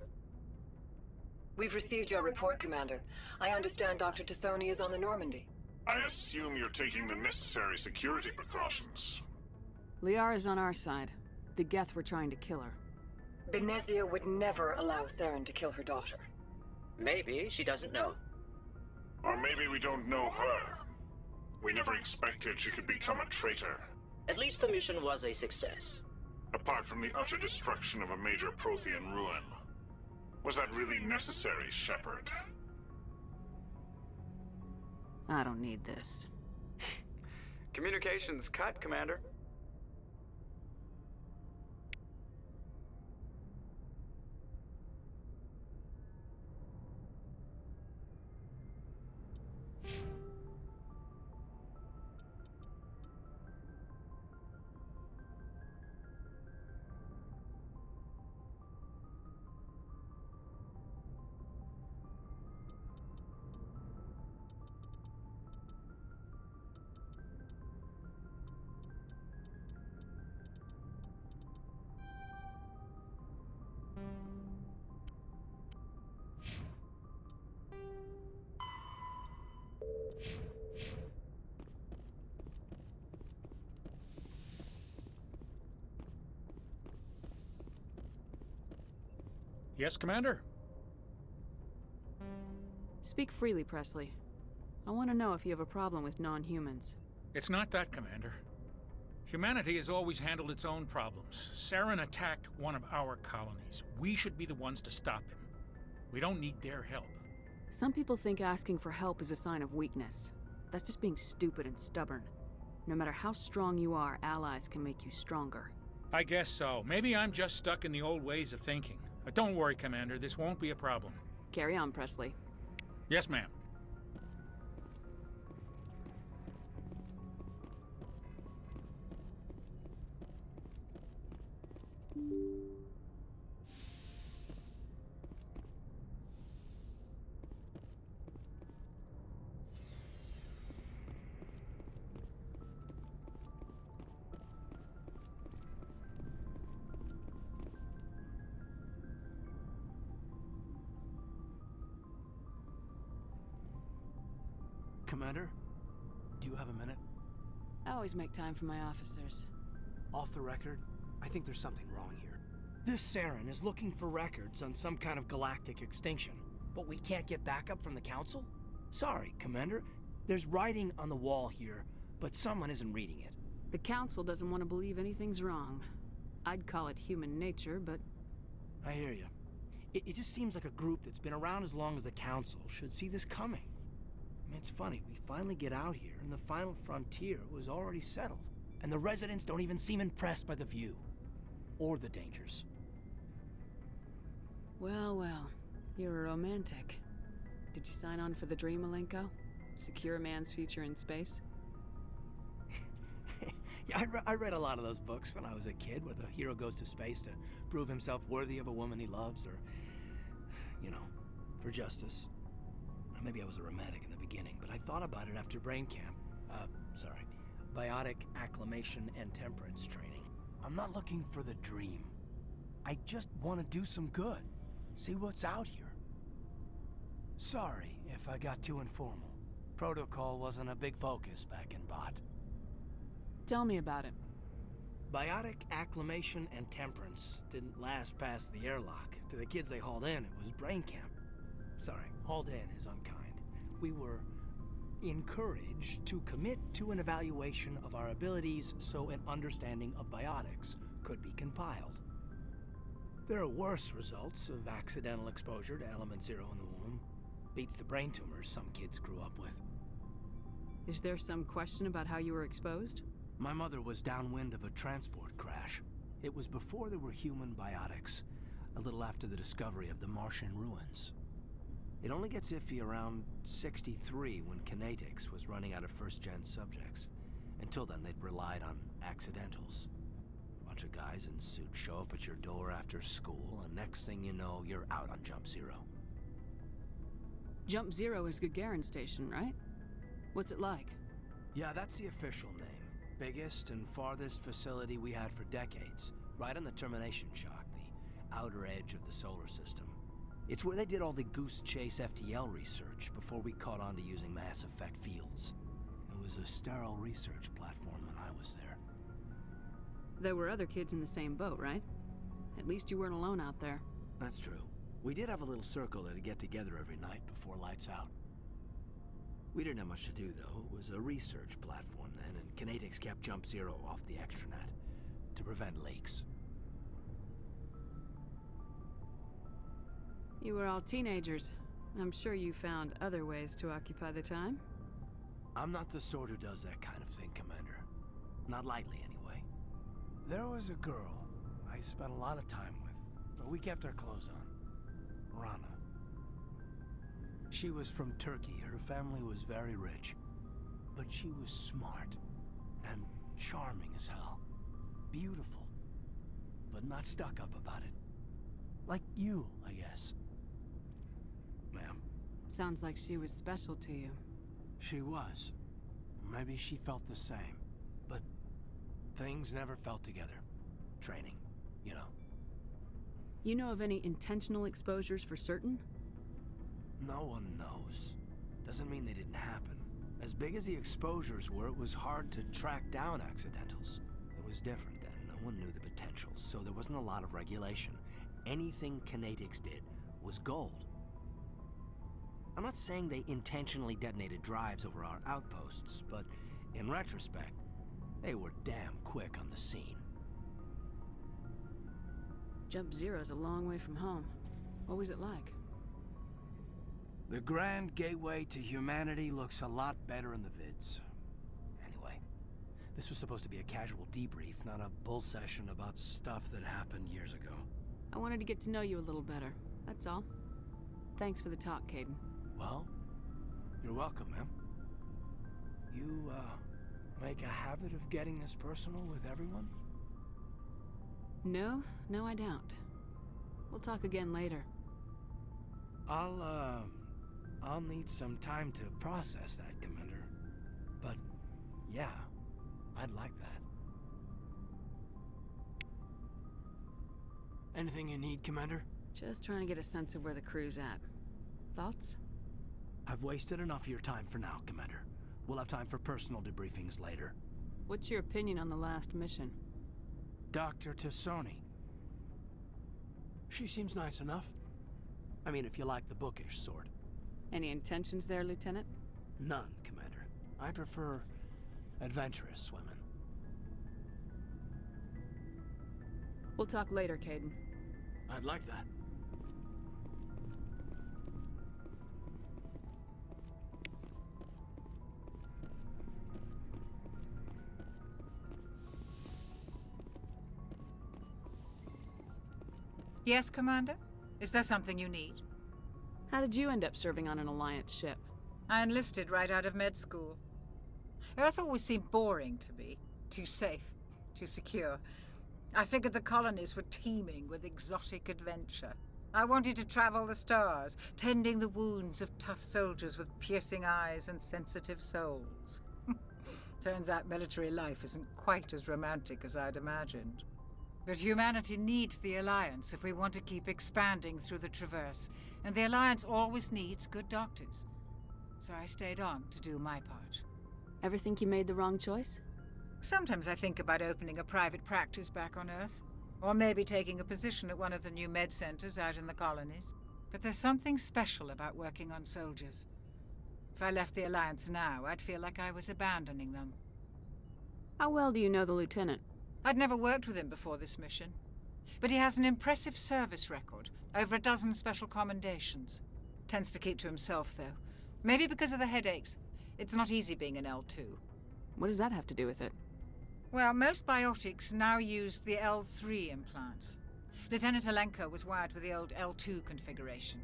Speaker 11: We've received your report, Commander. I understand Dr. Tassoni is on the Normandy.
Speaker 8: I assume you're taking the necessary security precautions.
Speaker 6: Liara's on our side. The Geth were trying to kill her.
Speaker 11: Benezia would never allow Saren to kill her daughter.
Speaker 12: Maybe she doesn't know.
Speaker 8: Or maybe we don't know her. We never expected she could become a traitor.
Speaker 12: At least the mission was a success.
Speaker 8: Apart from the utter destruction of a major Prothean ruin. Was that really necessary, Shepard?
Speaker 6: I don't need this.
Speaker 2: Communications cut, Commander.
Speaker 13: Yes, Commander?
Speaker 6: Speak freely, Presley. I want to know if you have a problem with non-humans.
Speaker 13: It's not that, Commander. Humanity has always handled its own problems. Saren attacked one of our colonies. We should be the ones to stop him. We don't need their help.
Speaker 6: Some people think asking for help is a sign of weakness. That's just being stupid and stubborn. No matter how strong you are, allies can make you stronger.
Speaker 13: I guess so. Maybe I'm just stuck in the old ways of thinking. But don't worry, Commander. This won't be a problem.
Speaker 6: Carry on, Presley.
Speaker 13: Yes, ma'am.
Speaker 9: Commander, do you have a minute?
Speaker 6: I always make time for my officers.
Speaker 9: Off the record, I think there's something wrong here. This Saren is looking for records on some kind of galactic extinction, but we can't get backup from the Council? Sorry, Commander. There's writing on the wall here, but someone isn't reading it.
Speaker 6: The Council doesn't want to believe anything's wrong. I'd call it human nature, but...
Speaker 9: I hear you. It just seems like a group that's been around as long as the Council should see this coming. I mean, it's funny, we finally get out here, and the final frontier was already settled. And the residents don't even seem impressed by the view. Or the dangers.
Speaker 6: Well, well. You're a romantic. Did you sign on for the dream, Malenko? Secure a man's future in space?
Speaker 9: Yeah, I read a lot of those books when I was a kid, where the hero goes to space to prove himself worthy of a woman he loves, or... you know, for justice. Maybe I was a romantic in the beginning, but I thought about it after brain camp. Biotic acclimation and temperance training. I'm not looking for the dream. I just want to do some good. See what's out here. Sorry if I got too informal. Protocol wasn't a big focus back in Bot.
Speaker 6: Tell me about it.
Speaker 9: Biotic acclimation and temperance didn't last past the airlock. To the kids they hauled in, it was brain camp. Sorry, hauled in is unkind. We were encouraged to commit to an evaluation of our abilities so an understanding of biotics could be compiled. There are worse results of accidental exposure to element 0 in the womb. Beats the brain tumors some kids grew up with.
Speaker 6: Is there some question about how you were exposed?
Speaker 9: My mother was downwind of a transport crash. It was before there were human biotics, a little after the discovery of the Martian ruins. It only gets iffy around 63 when Kinetics was running out of first-gen subjects. Until then, they'd relied on accidentals. A bunch of guys in suits show up at your door after school, and next thing you know, you're out on Jump Zero.
Speaker 6: Jump Zero is Gagarin Station, right? What's it like?
Speaker 9: Yeah, that's the official name. Biggest and farthest facility we had for decades. Right on the termination shock, the outer edge of the solar system. It's where they did all the Goose Chase FTL research before we caught on to using mass effect fields. It was a sterile research platform when I was there.
Speaker 6: There were other kids in the same boat, right? At least you weren't alone out there.
Speaker 9: That's true. We did have a little circle that'd get together every night before lights out. We didn't have much to do, though. It was a research platform then, and Kinetics kept Jump Zero off the extranet to prevent leaks.
Speaker 6: You were all teenagers. I'm sure you found other ways to occupy the time.
Speaker 9: I'm not the sort who does that kind of thing, Commander. Not lightly, anyway. There was a girl I spent a lot of time with, but we kept our clothes on. Rana. She was from Turkey. Her family was very rich. But she was smart and charming as hell. Beautiful, but not stuck up about it. Like you, I guess. Ma'am.
Speaker 6: Sounds like she was special to you.
Speaker 9: She was. Maybe she felt the same. But things never felt together. Training, you know.
Speaker 6: You know of any intentional exposures for certain?
Speaker 9: No one knows. Doesn't mean they didn't happen. As big as the exposures were, it was hard to track down accidentals. It was different then. No one knew the potential, so there wasn't a lot of regulation. anything Kinetics did was gold. I'm not saying they intentionally detonated drives over our outposts, but in retrospect, they were damn quick on the scene.
Speaker 6: Jump Zero's a long way from home. What was it like?
Speaker 9: The grand gateway to humanity looks a lot better in the vids. Anyway, this was supposed to be a casual debrief, not a bull session about stuff that happened years ago.
Speaker 6: I wanted to get to know you a little better, that's all. Thanks for the talk, Caden.
Speaker 9: Well, you're welcome, ma'am. You, make a habit of getting this personal with everyone?
Speaker 6: No, I don't. We'll talk again later.
Speaker 9: I'll need some time to process that, Commander. But, yeah, I'd like that. Anything you need, Commander?
Speaker 6: Just trying to get a sense of where the crew's at. Thoughts?
Speaker 9: I've wasted enough of your time for now, Commander. We'll have time for personal debriefings later.
Speaker 6: What's your opinion on the last mission?
Speaker 9: Dr. Tassoni. She seems nice enough. I mean, if you like the bookish sort.
Speaker 6: Any intentions there, Lieutenant?
Speaker 9: None, Commander. I prefer adventurous women.
Speaker 6: We'll talk later, Caden.
Speaker 9: I'd like that.
Speaker 14: Yes, Commander? Is there something you need?
Speaker 6: How did you end up serving on an Alliance ship?
Speaker 14: I enlisted right out of med school. Earth always seemed boring to me. Too safe, too secure. I figured the colonies were teeming with exotic adventure. I wanted to travel the stars, tending the wounds of tough soldiers with piercing eyes and sensitive souls. Turns out military life isn't quite as romantic as I'd imagined. But humanity needs the Alliance if we want to keep expanding through the Traverse, and the Alliance always needs good doctors. So I stayed on to do my part.
Speaker 6: Ever think you made the wrong choice?
Speaker 14: Sometimes I think about opening a private practice back on Earth, or maybe taking a position at one of the new med centers out in the colonies. But there's something special about working on soldiers. If I left the Alliance now, I'd feel like I was abandoning them.
Speaker 6: How well do you know the Lieutenant?
Speaker 14: I'd never worked with him before this mission, but he has an impressive service record, over 12 special commendations. Tends to keep to himself, though. Maybe because of the headaches. It's not easy being an L2.
Speaker 6: What does that have to do with it?
Speaker 14: Well, most biotics now use the L3 implants. Lieutenant Alenko was wired with the old L2 configuration.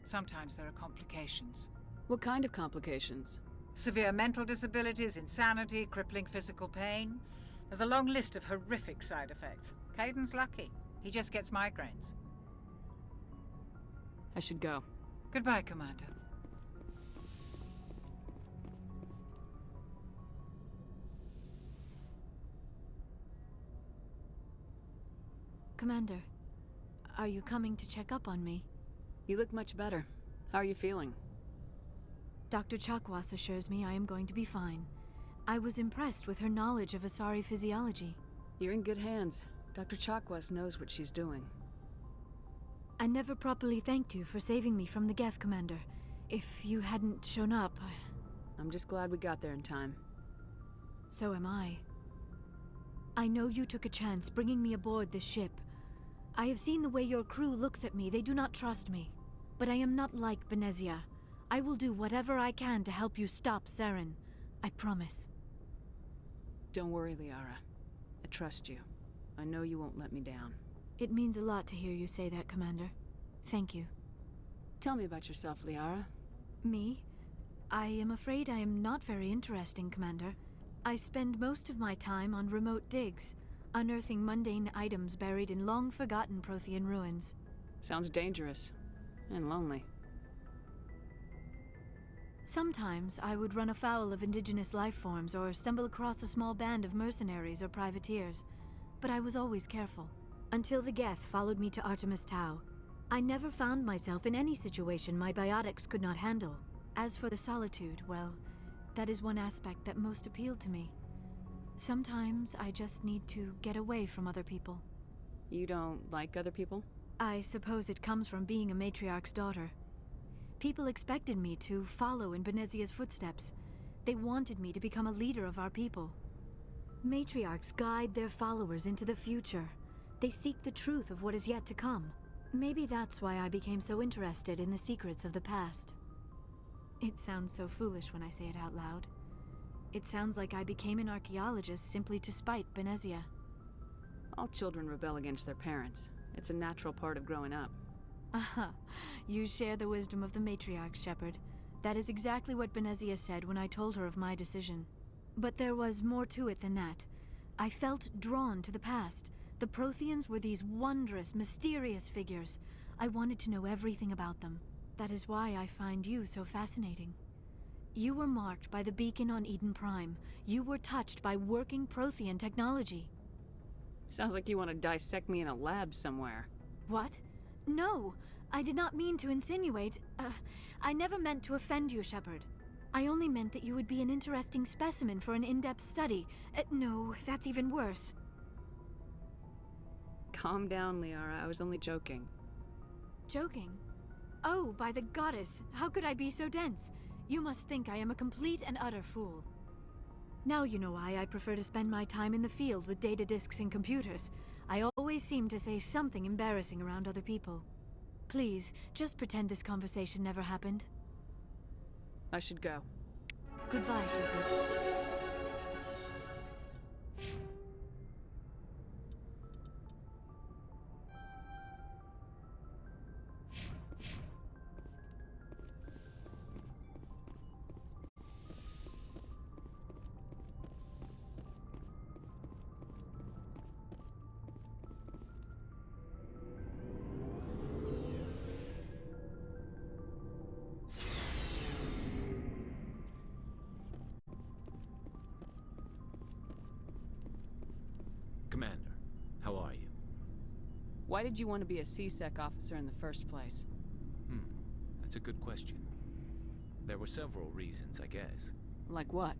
Speaker 14: Sometimes there are complications.
Speaker 6: What kind of complications?
Speaker 14: Severe mental disabilities, insanity, crippling physical pain. There's a long list of horrific side effects. Caden's lucky. He just gets migraines.
Speaker 6: I should go.
Speaker 14: Goodbye, Commander.
Speaker 5: Commander, are you coming to check up on me?
Speaker 6: You look much better. How are you feeling?
Speaker 5: Dr. Chakwas assures me I am going to be fine. I was impressed with her knowledge of Asari physiology.
Speaker 6: You're in good hands. Dr. Chakwas knows what she's doing.
Speaker 5: I never properly thanked you for saving me from the Geth, Commander. If you hadn't shown up,
Speaker 6: I'm just glad we got there in time.
Speaker 5: So am I. I know you took a chance bringing me aboard this ship. I have seen the way your crew looks at me. They do not trust me. But I am not like Benezia. I will do whatever I can to help you stop Saren. I promise.
Speaker 6: Don't worry, Liara. I trust you. I know you won't let me down.
Speaker 5: It means a lot to hear you say that, Commander. Thank you.
Speaker 6: Tell me about yourself, Liara.
Speaker 5: Me? I am afraid I am not very interesting, Commander. I spend most of my time on remote digs, unearthing mundane items buried in long-forgotten Prothean ruins.
Speaker 6: Sounds dangerous. And lonely.
Speaker 5: Sometimes I would run afoul of indigenous life forms or stumble across a small band of mercenaries or privateers, but I was always careful. Until the Geth followed me to Artemis Tau, I never found myself in any situation my biotics could not handle. As for the solitude, well, that is one aspect that most appealed to me. Sometimes I just need to get away from other people.
Speaker 6: You don't like other people?
Speaker 15: I suppose it comes from being a matriarch's daughter. People expected me to follow in Benezia's footsteps. They wanted me to become a leader of our people. Matriarchs guide their followers into the future. They seek the truth of what is yet to come. Maybe that's why I became so interested in the secrets of the past. It sounds so foolish when I say it out loud. It sounds like I became an archaeologist simply to spite Benezia.
Speaker 6: All children rebel against their parents. It's a natural part of growing up.
Speaker 15: Aha, you share the wisdom of the matriarch, Shepard. That is exactly what Benezia said when I told her of my decision. But there was more to it than that. I felt drawn to the past. The Protheans were these wondrous, mysterious figures. I wanted to know everything about them. That is why I find you so fascinating. You were marked by the beacon on Eden Prime. You were touched by working Prothean technology.
Speaker 6: Sounds like you want to dissect me in a lab somewhere.
Speaker 15: What? No, I did not mean to insinuate. I never meant to offend you, Shepard. I only meant that you would be an interesting specimen for an in-depth study. No, that's even worse.
Speaker 6: Calm down, Liara. I was only joking.
Speaker 15: Joking? Oh, by the goddess, how could I be so dense? You must think I am a complete and utter fool. Now you know why I prefer to spend my time in the field with data disks and computers. I always seem to say something embarrassing around other people. Please, just pretend this conversation never happened.
Speaker 6: I should go.
Speaker 15: Goodbye, Shepard.
Speaker 10: Commander, how are you?
Speaker 6: Why did you want to be a CSEC officer in the first place?
Speaker 10: That's a good question. There were several reasons, I guess.
Speaker 6: Like what?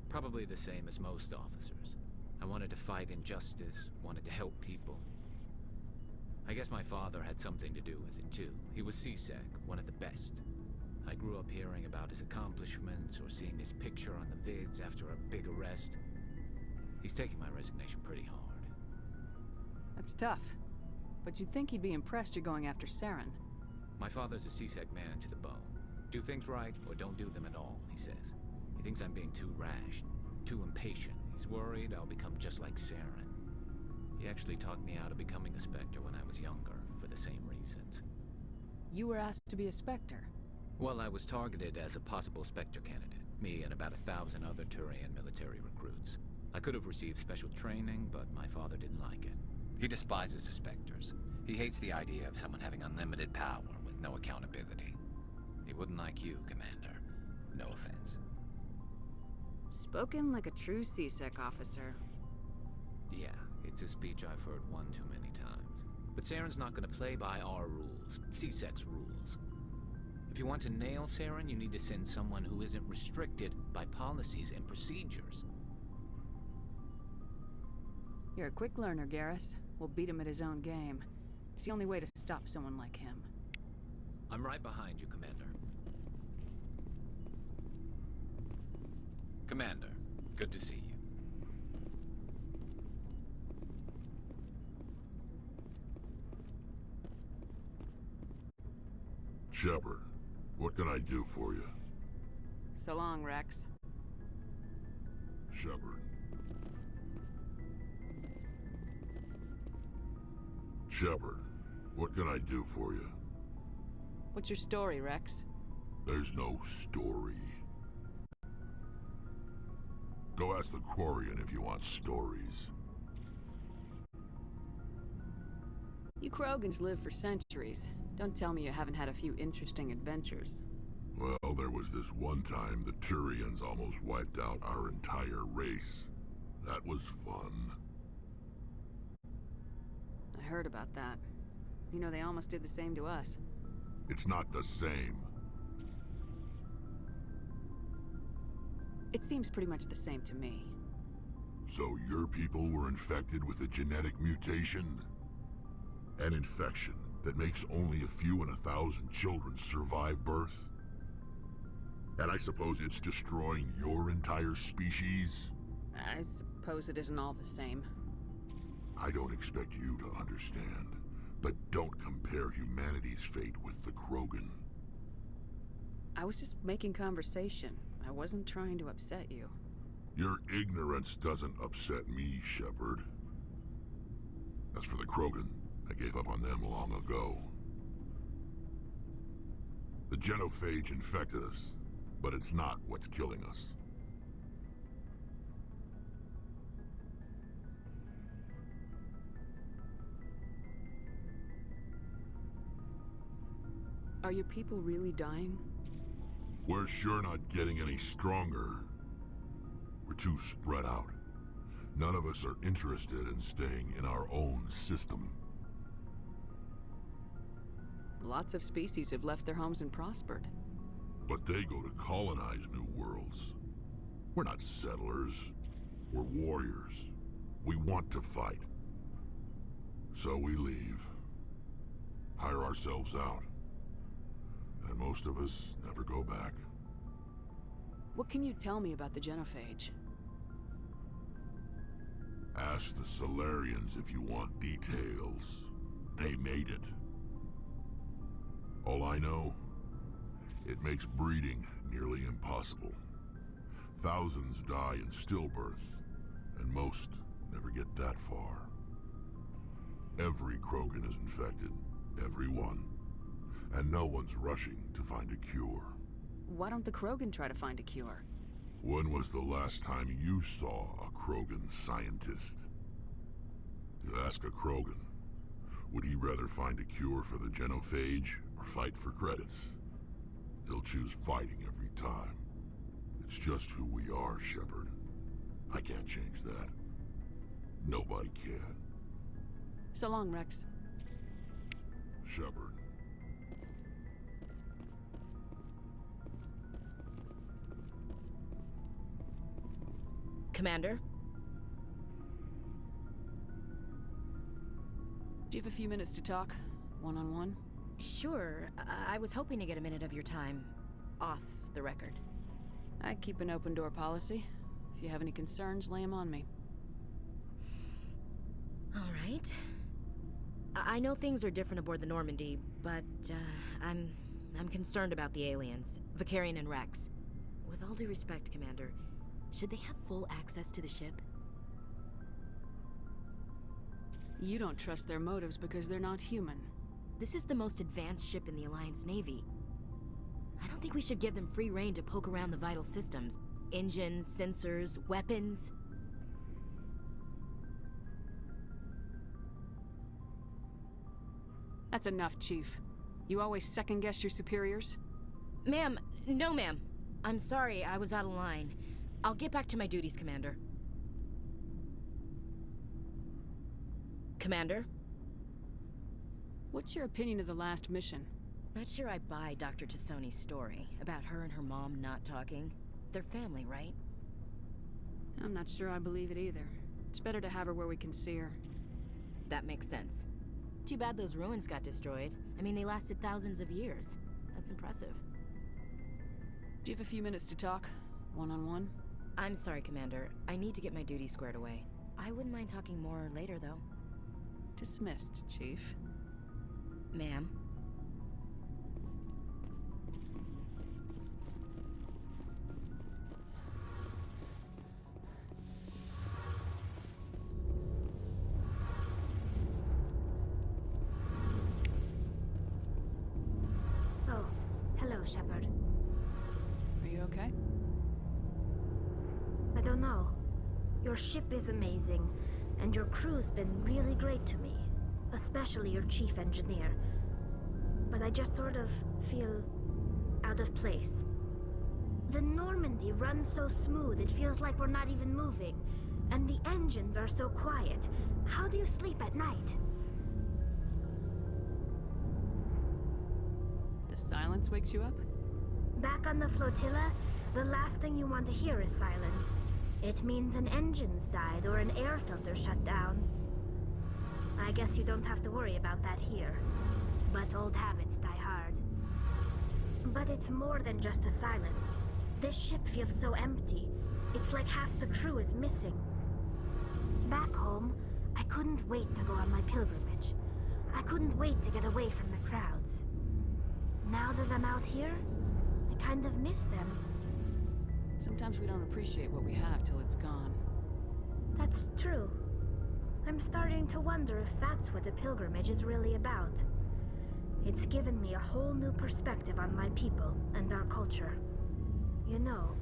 Speaker 10: Probably the same as most officers. I wanted to fight injustice, wanted to help people. I guess my father had something to do with it too. He was CSEC, one of the best. I grew up hearing about his accomplishments or seeing his picture on the vids after a big arrest. He's taking my resignation pretty hard.
Speaker 6: That's tough. But you'd think he'd be impressed you're going after Saren.
Speaker 10: My father's a CSEC man to the bone. Do things right, or don't do them at all, he says. He thinks I'm being too rash, too impatient. He's worried I'll become just like Saren. He actually talked me out of becoming a Spectre when I was younger, for the same reasons.
Speaker 6: You were asked to be a Spectre?
Speaker 10: Well, I was targeted as a possible Spectre candidate. Me and about 1,000 other Turian military recruits. I could have received special training, but my father didn't like it. He despises the Spectres. He hates the idea of someone having unlimited power with no accountability. He wouldn't like you, Commander. No offense.
Speaker 6: Spoken like a true CSEC officer.
Speaker 10: Yeah, it's a speech I've heard one too many times. But Saren's not going to play by our rules, CSEC's rules. If you want to nail Saren, you need to send someone who isn't restricted by policies and procedures.
Speaker 6: You're a quick learner, Garrus. We'll beat him at his own game. It's the only way to stop someone like him.
Speaker 10: I'm right behind you, Commander. Commander, good to see you.
Speaker 16: Shepard, what can I do for you?
Speaker 6: So long, Rex.
Speaker 16: Shepard. Shepard, what can I do for you?
Speaker 6: What's your story, Rex?
Speaker 16: There's no story. Go ask the Quarian if you want stories.
Speaker 6: You Krogans live for centuries. Don't tell me you haven't had a few interesting adventures.
Speaker 16: Well, there was this one time the Turians almost wiped out our entire race. That was fun.
Speaker 6: I heard about that. You know, they almost did the same to us.
Speaker 16: It's not the same.
Speaker 6: It seems pretty much the same to me.
Speaker 16: So your people were infected with a genetic mutation? An infection that makes only a few in 1,000 children survive birth? And I suppose it's destroying your entire species?
Speaker 6: I suppose it isn't all the same.
Speaker 16: I don't expect you to understand, but don't compare humanity's fate with the Krogan.
Speaker 6: I was just making conversation. I wasn't trying to upset you.
Speaker 16: Your ignorance doesn't upset me, Shepard. As for the Krogan, I gave up on them long ago. The genophage infected us, but it's not what's killing us.
Speaker 6: Are your people really dying?
Speaker 16: We're sure not getting any stronger. We're too spread out. None of us are interested in staying in our own system.
Speaker 6: Lots of species have left their homes and prospered.
Speaker 16: But they go to colonize new worlds. We're not settlers. We're warriors. We want to fight. So we leave. Hire ourselves out. And most of us never go back.
Speaker 6: What can you tell me about the genophage?
Speaker 16: Ask the Solarians if you want details. They made it. All I know, it makes breeding nearly impossible. Thousands die in stillbirth, and most never get that far. Every Krogan is infected, every one. And no one's rushing to find a cure.
Speaker 6: Why don't the Krogan try to find a cure?
Speaker 16: When was the last time you saw a Krogan scientist? You ask a Krogan, would he rather find a cure for the genophage or fight for credits? He'll choose fighting every time. It's just who we are, Shepard. I can't change that. Nobody can.
Speaker 6: So long, Rex.
Speaker 16: Shepard.
Speaker 3: Commander?
Speaker 6: Do you have a few minutes to talk? One-on-one?
Speaker 3: Sure. I was hoping to get a minute of your time off the record.
Speaker 6: I keep an open door policy. If you have any concerns, lay them on me.
Speaker 3: All right. I know things are different aboard the Normandy, but I'm concerned about the aliens, Vicarian and Rex. With all due respect, Commander, should they have full access to the ship?
Speaker 6: You don't trust their motives because they're not human.
Speaker 3: This is the most advanced ship in the Alliance Navy. I don't think we should give them free rein to poke around the vital systems. Engines, sensors, weapons.
Speaker 6: That's enough, Chief. You always second-guess your superiors?
Speaker 3: Ma'am, no ma'am. I'm sorry, I was out of line. I'll get back to my duties, Commander. Commander?
Speaker 6: What's your opinion of the last mission?
Speaker 3: Not sure I buy Dr. Tassoni's story about her and her mom not talking. They're family, right?
Speaker 6: I'm not sure I believe it either. It's better to have her where we can see her.
Speaker 3: That makes sense. Too bad those ruins got destroyed. I mean, they lasted thousands of years. That's impressive.
Speaker 6: Do you have a few minutes to talk? One-on-one?
Speaker 3: I'm sorry, Commander. I need to get my duties squared away. I wouldn't mind talking more later, though.
Speaker 6: Dismissed, Chief.
Speaker 3: Ma'am.
Speaker 5: Oh, hello, Shepard.
Speaker 6: Are you okay?
Speaker 5: I don't know. Your ship is amazing, and your crew's been really great to me. Especially your chief engineer. But I just sort of feel out of place. The Normandy runs so smooth it feels like we're not even moving. And the engines are so quiet. How do you sleep at night?
Speaker 6: The silence wakes you up?
Speaker 5: Back on the flotilla, the last thing you want to hear is silence. It means an engine's died or an air filter shut down.
Speaker 7: I guess you don't have to worry about that here. But old habits die hard. But it's more than just the silence. This ship feels so empty. It's like half the crew is missing. Back home, I couldn't wait to go on my pilgrimage. I couldn't wait to get away from the crowds. Now that I'm out here, I kind of miss them.
Speaker 6: Sometimes we don't appreciate what we have till it's gone.
Speaker 7: That's true. I'm starting to wonder if that's what the pilgrimage is really about. It's given me a whole new perspective on my people and our culture. You know,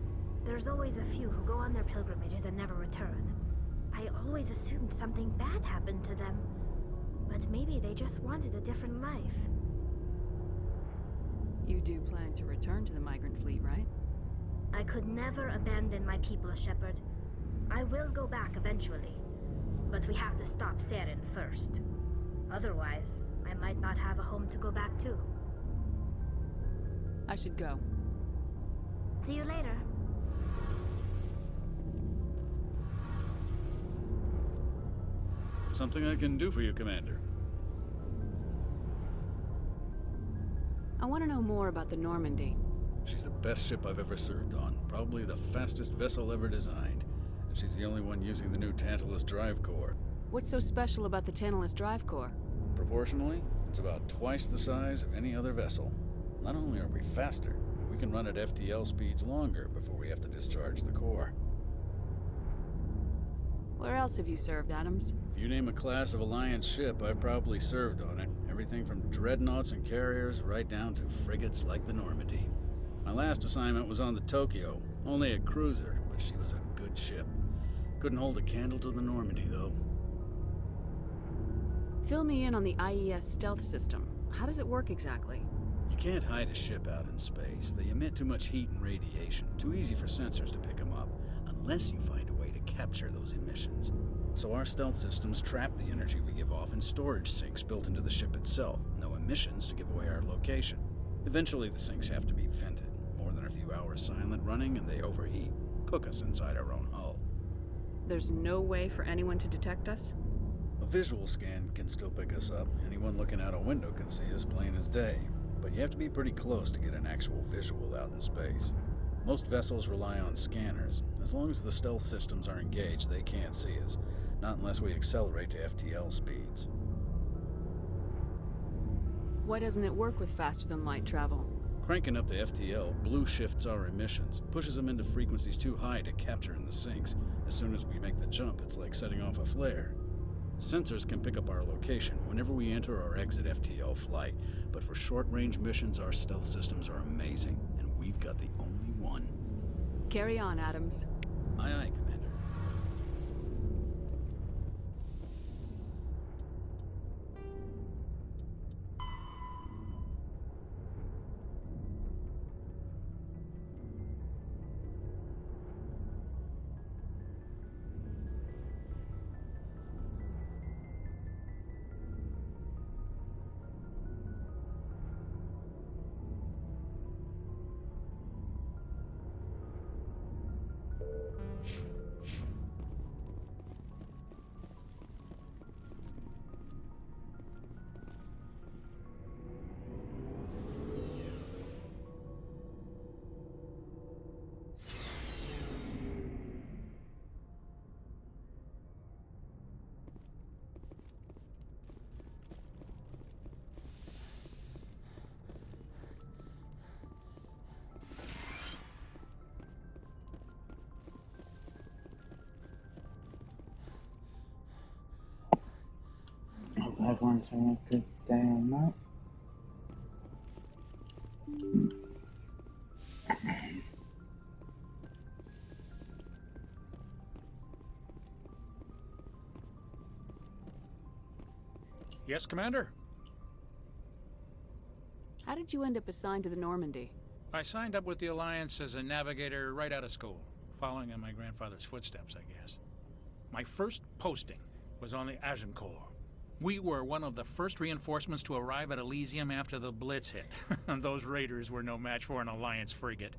Speaker 7: there's always a few who go on their pilgrimages and never return. I always assumed something bad happened to them. But maybe they just wanted a different life.
Speaker 6: You do plan to return to the migrant fleet, right?
Speaker 7: I could never abandon my people, Shepard. I will go back eventually. But we have to stop Saren first. Otherwise, I might not have a home to go back to.
Speaker 6: I should go.
Speaker 7: See you later.
Speaker 17: Something I can do for you, Commander.
Speaker 6: I want to know more about the Normandy.
Speaker 17: She's the best ship I've ever served on. Probably the fastest vessel ever designed. And she's the only one using the new Tantalus drive core.
Speaker 6: What's so special about the Tantalus drive core?
Speaker 17: Proportionally, it's about twice the size of any other vessel. Not only are we faster, but we can run at FTL speeds longer before we have to discharge the core.
Speaker 6: Where else have you served, Adams?
Speaker 17: If you name a class of Alliance ship, I've probably served on it. Everything from dreadnoughts and carriers right down to frigates like the Normandy. My last assignment was on the Tokyo, only a cruiser, but she was a good ship. Couldn't hold a candle to the Normandy, though.
Speaker 6: Fill me in on the IES stealth system. How does it work exactly?
Speaker 17: You can't hide a ship out in space. They emit too much heat and radiation. Too easy for sensors to pick them up, unless you find a way to capture those emissions. So our stealth systems trap the energy we give off in storage sinks built into the ship itself. No emissions to give away our location. Eventually the sinks have to be vented. More than a few hours silent running and they overheat. Cook us inside our own hull.
Speaker 6: There's no way for anyone to detect us?
Speaker 17: A visual scan can still pick us up. Anyone looking out a window can see us plain as day. But you have to be pretty close to get an actual visual out in space. Most vessels rely on scanners. As long as the stealth systems are engaged, they can't see us. Not unless we accelerate to FTL speeds.
Speaker 6: Why doesn't it work with faster-than-light travel?
Speaker 17: Cranking up to FTL blue shifts our emissions, pushes them into frequencies too high to capture in the sinks. As soon as we make the jump, it's like setting off a flare. Sensors can pick up our location whenever we enter or exit FTL flight, but for short-range missions, our stealth systems are amazing, and we've got the only one.
Speaker 6: Carry on, Adams.
Speaker 17: Aye, aye, Commander.
Speaker 1: Hope everyone's having a good day or night.
Speaker 13: Yes, Commander?
Speaker 6: How did you end up assigned to the Normandy?
Speaker 13: I signed up with the Alliance as a navigator right out of school, following in my grandfather's footsteps, I guess. My first posting was on the Agincourt. We were one of the first reinforcements to arrive at Elysium after the Blitz hit, and those raiders were no match for an Alliance frigate.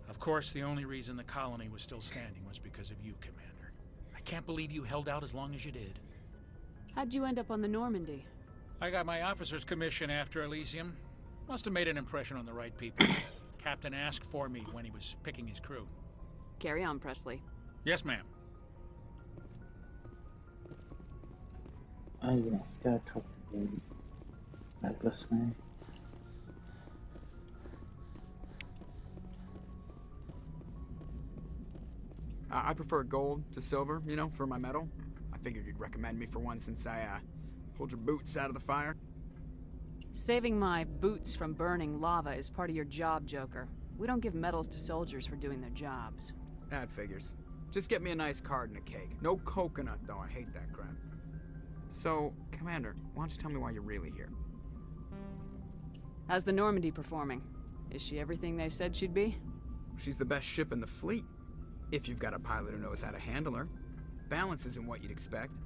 Speaker 13: Of course, the only reason the colony was still standing was because of you, Commander. I can't believe you held out as long as you did.
Speaker 6: How'd you end up on the Normandy?
Speaker 13: I got my officer's commission after Elysium. Must have made an impression on the right people. Captain asked for me when he was picking his crew.
Speaker 6: Carry on, Presley.
Speaker 13: Yes, ma'am.
Speaker 4: Oh yes, go talk to the Douglas man.
Speaker 2: I prefer gold to silver, you know, for my medal. I figured you'd recommend me for one since I, pulled your boots out of the fire.
Speaker 6: Saving my boots from burning lava is part of your job, Joker. We don't give medals to soldiers for doing their jobs.
Speaker 2: That figures. Just get me a nice card and a cake. No coconut, though. I hate that crap. So, Commander, why don't you tell me why you're really here?
Speaker 6: How's the Normandy performing? Is she everything they said she'd be?
Speaker 2: She's the best ship in the fleet. If you've got a pilot who knows how to handle her. Balance isn't what you'd expect.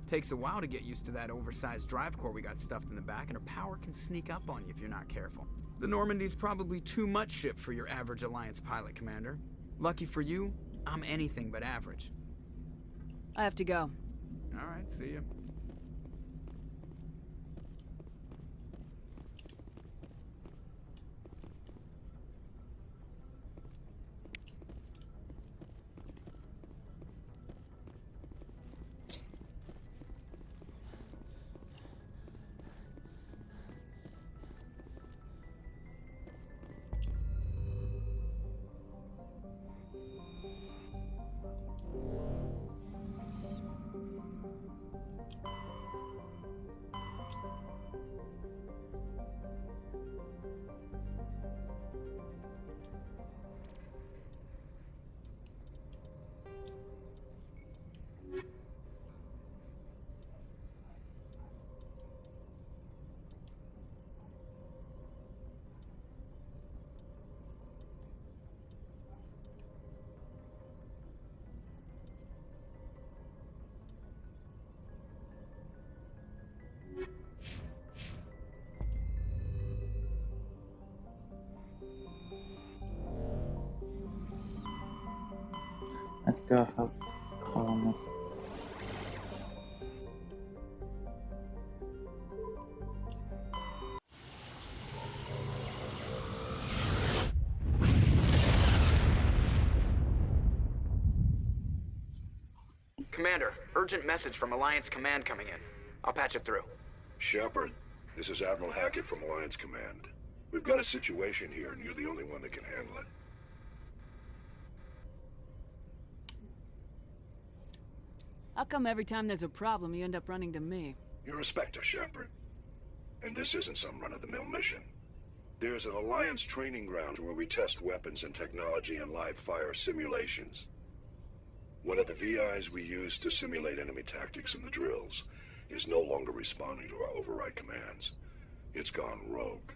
Speaker 2: Takes a while to get used to that oversized drive core we got stuffed in the back, and her power can sneak up on you if you're not careful. The Normandy's probably too much ship for your average Alliance pilot, Commander. Lucky for you, I'm anything but average.
Speaker 6: I have to go.
Speaker 2: Alright, see ya.
Speaker 4: Let's go help colonists.
Speaker 2: Commander, urgent message from Alliance Command coming in. I'll patch it through.
Speaker 18: Shepard, this is Admiral Hackett from Alliance Command. We've got a situation here, and you're the only one that can handle it.
Speaker 6: How come every time there's a problem, you end up running to me?
Speaker 18: You're a Spectre, Shepard. And this isn't some run-of-the-mill mission. There's an Alliance training ground where we test weapons and technology in live-fire simulations. One of the VIs we use to simulate enemy tactics in the drills is no longer responding to our override commands. It's gone rogue.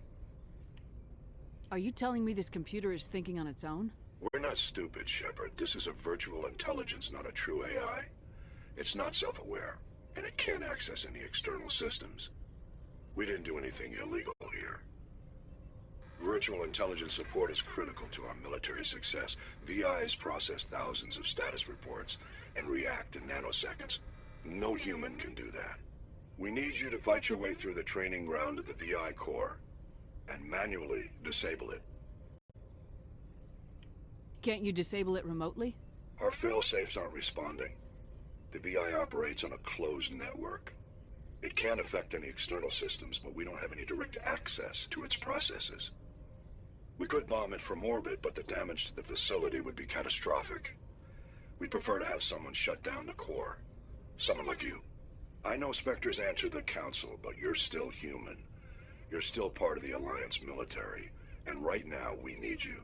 Speaker 6: Are you telling me this computer is thinking on its own?
Speaker 18: We're not stupid, Shepard. This is a virtual intelligence, not a true AI. It's not self-aware, and it can't access any external systems. We didn't do anything illegal here. Virtual intelligence support is critical to our military success. VIs process thousands of status reports and react in nanoseconds. No human can do that. We need you to fight your way through the training ground of the VI core and manually disable it.
Speaker 6: Can't you disable it remotely?
Speaker 18: Our fail-safes aren't responding. The VI operates on a closed network. It can't affect any external systems, but we don't have any direct access to its processes. We could bomb it from orbit, but the damage to the facility would be catastrophic. We'd prefer to have someone shut down the core. Someone like you. I know Spectres answer the Council, but you're still human. You're still part of the Alliance military, and right now we need you.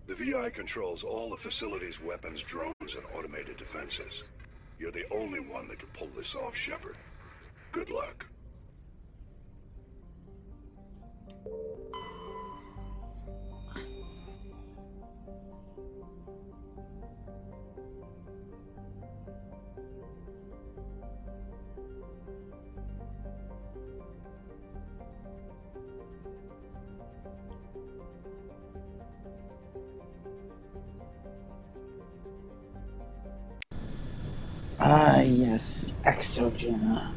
Speaker 18: The VI controls all the facility's weapons, drones, and automated defenses. You're the only one that can pull this off, Shepard. Good luck.
Speaker 4: Ah, yes, Exogena.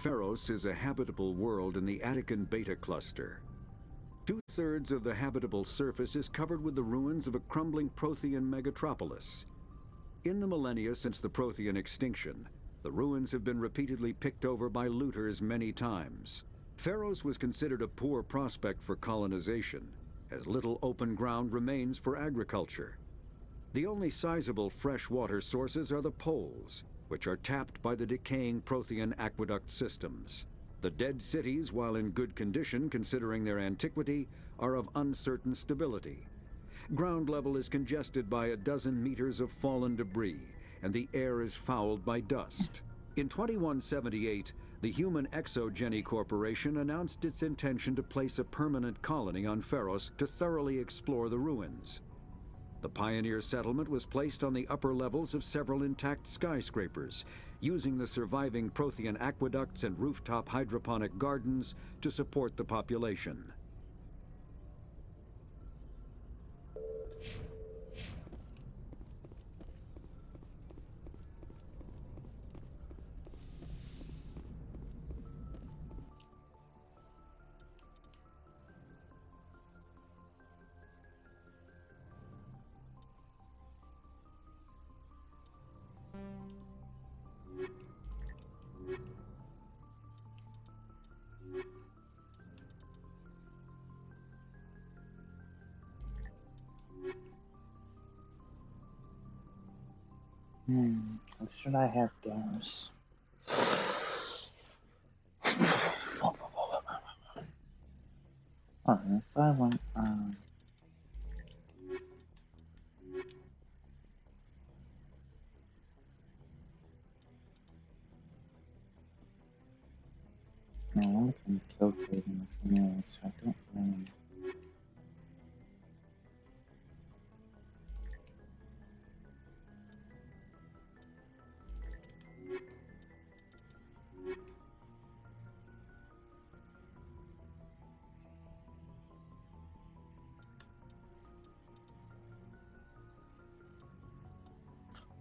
Speaker 19: Pharos is a habitable world in the Attican Beta cluster. 2/3 of the habitable surface is covered with the ruins of a crumbling Prothean megatropolis. In the millennia since the Prothean extinction, the ruins have been repeatedly picked over by looters many times. Pharos was considered a poor prospect for colonization, as little open ground remains for agriculture. The only sizable freshwater sources are the poles, which are tapped by the decaying Prothean aqueduct systems. The dead cities, while in good condition considering their antiquity, are of uncertain stability. Ground level is congested by a dozen meters of fallen debris, and the air is fouled by dust. In 2178, the Human Exogeny Corporation announced its intention to place a permanent colony on Pharos to thoroughly explore the ruins. The pioneer settlement was placed on the upper levels of several intact skyscrapers, using the surviving Prothean aqueducts and rooftop hydroponic gardens to support the population.
Speaker 4: Should I have gas? Alright, if I want, no, I'm tilting the mirror, so I don't really.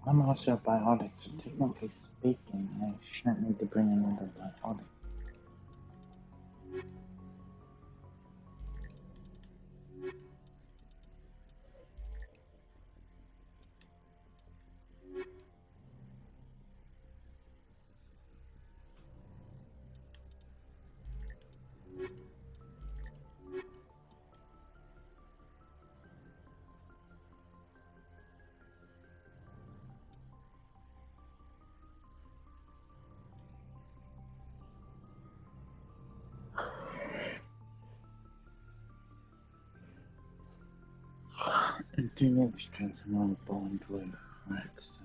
Speaker 4: I'm also biotic, so technically speaking, I shouldn't need to bring another biotic. And do extras and on bond with Rex.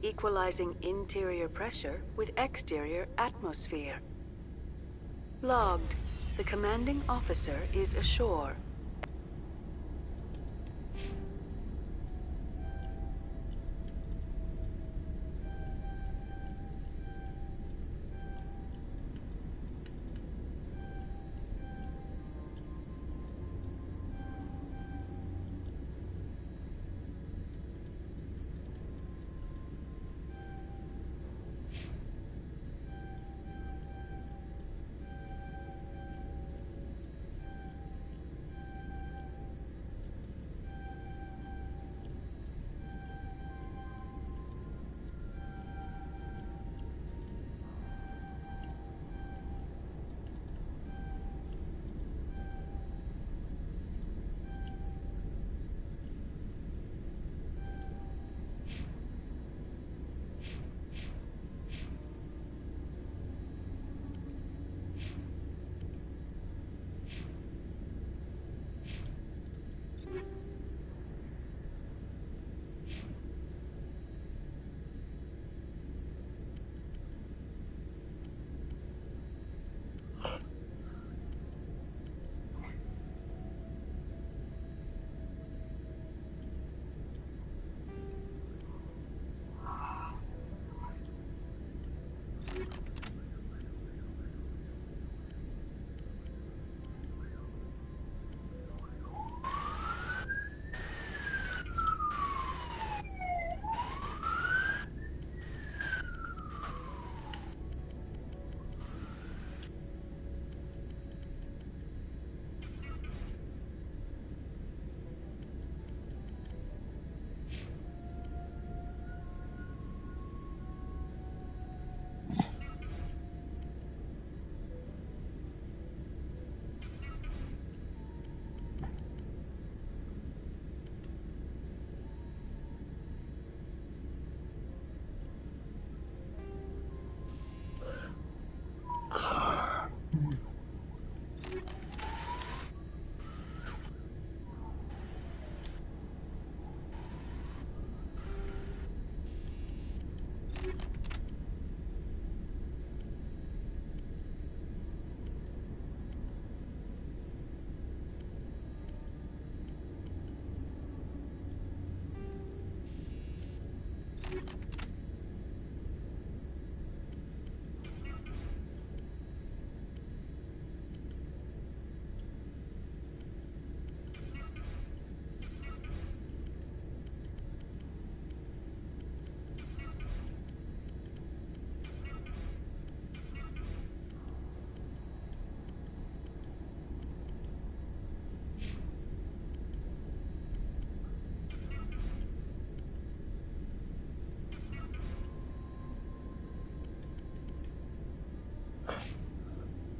Speaker 6: Equalizing interior pressure with exterior atmosphere. Logged. The commanding officer is ashore.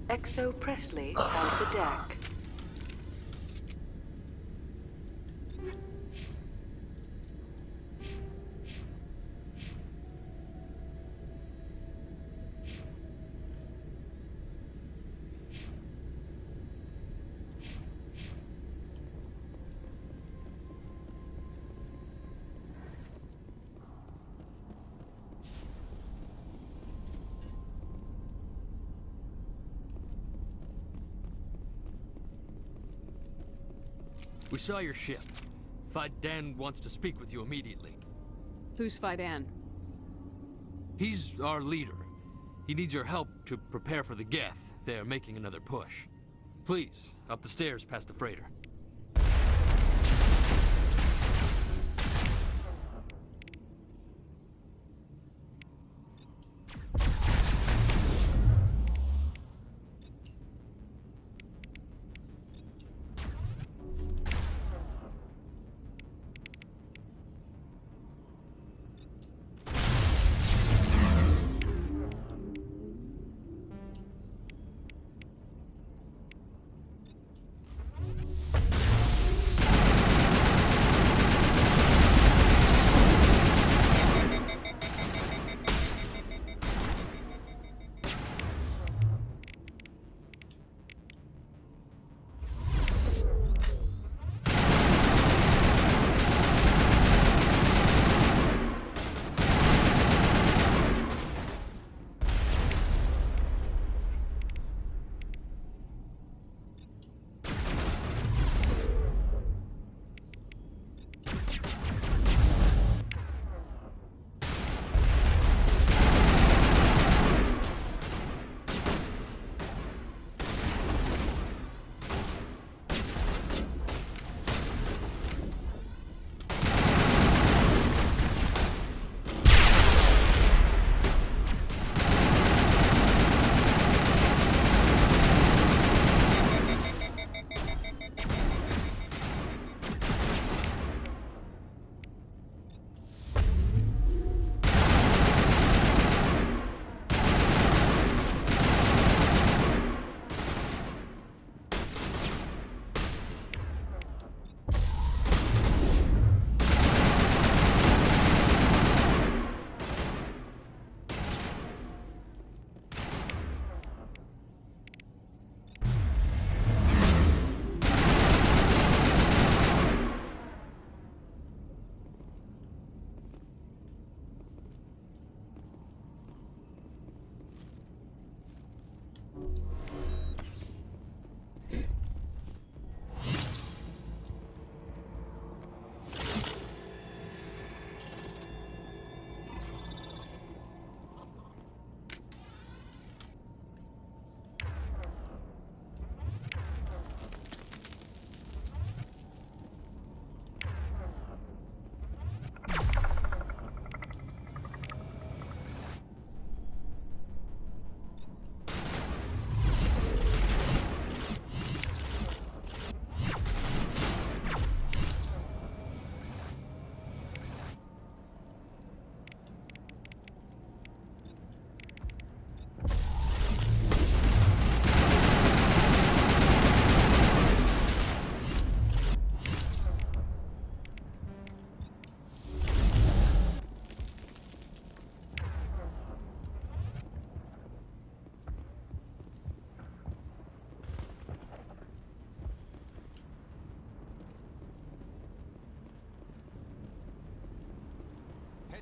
Speaker 11: Exo Presley has the deck.
Speaker 20: We saw your ship. Dan wants to speak with you immediately.
Speaker 6: Who's Dan?
Speaker 20: He's our leader. He needs your help to prepare for the Geth. They're making another push. Please, up the stairs past the freighter.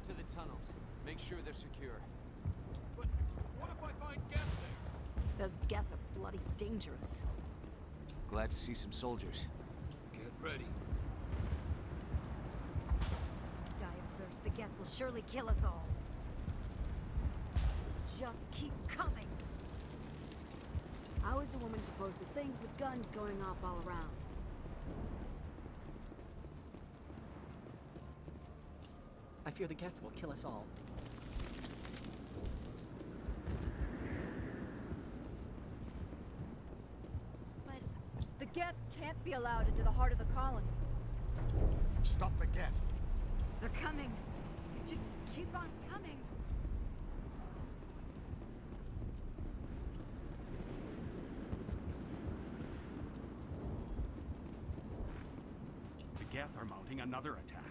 Speaker 20: To the tunnels. Make sure they're secure. But what if I find Geth there?
Speaker 3: Those Geth are bloody dangerous.
Speaker 20: Glad to see some soldiers. Get ready.
Speaker 15: Die of thirst, the Geth will surely kill us all. Just keep coming.
Speaker 3: How is a woman supposed to think with guns going off all around?
Speaker 21: I fear the Geth will kill us all.
Speaker 15: But the Geth can't be allowed into the heart of the colony.
Speaker 22: Stop the Geth.
Speaker 15: They're coming. They just keep on coming.
Speaker 22: Geth are mounting another attack.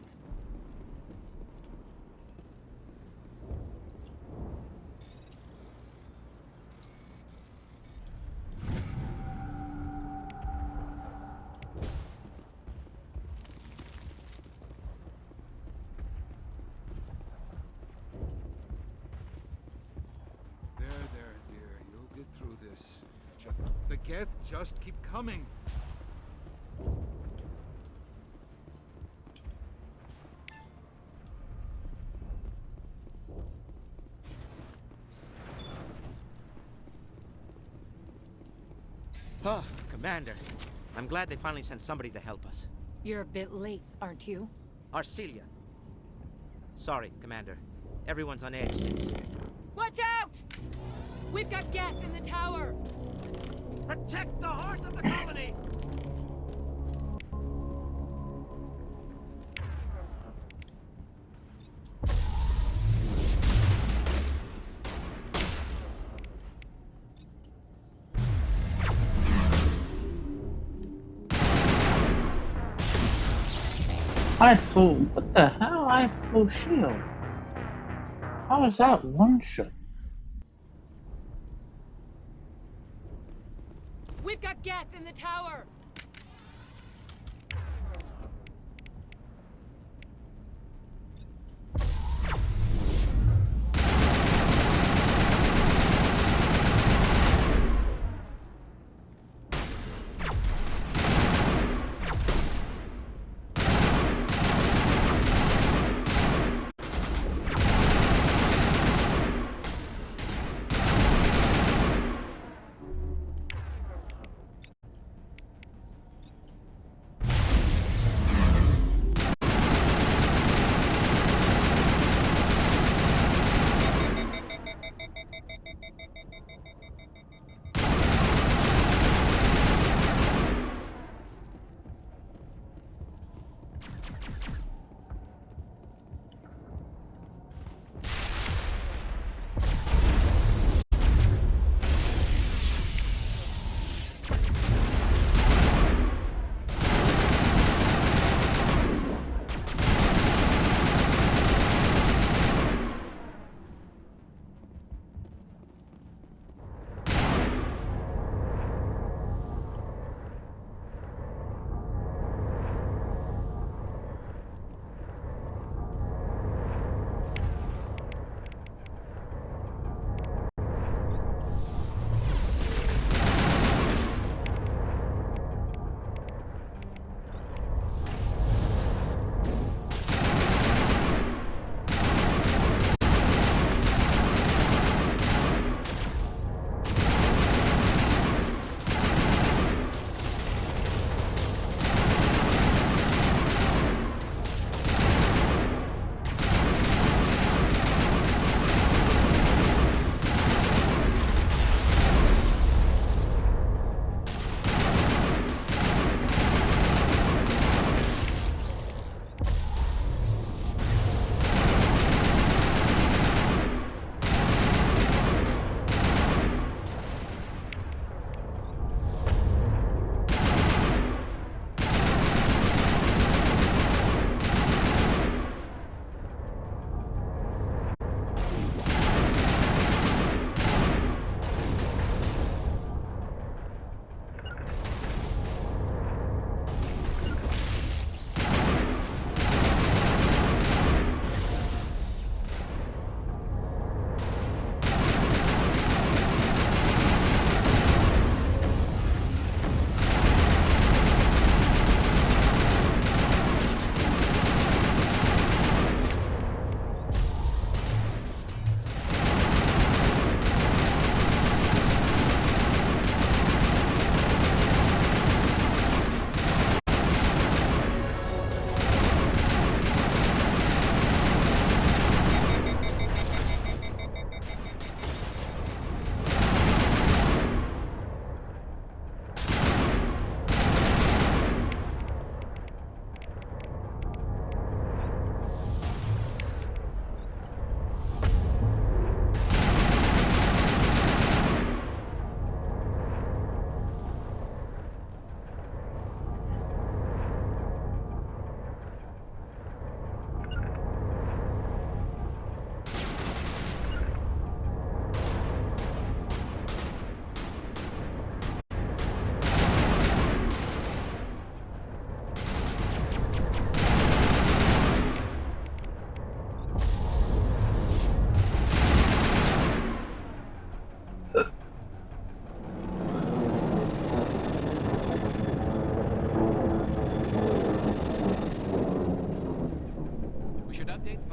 Speaker 22: There, dear. You'll get through this. The Geth just keep coming.
Speaker 8: Oh, Commander. I'm glad they finally sent somebody to help us.
Speaker 12: You're a bit late, aren't you?
Speaker 8: Arcelia. Sorry, Commander. Everyone's on edge since...
Speaker 12: Watch out! We've got Geth in the tower!
Speaker 8: Protect the heart of the colony!
Speaker 4: I had full. What the hell? I had full shield. How is that one shot?
Speaker 12: We've got Geth in the tower!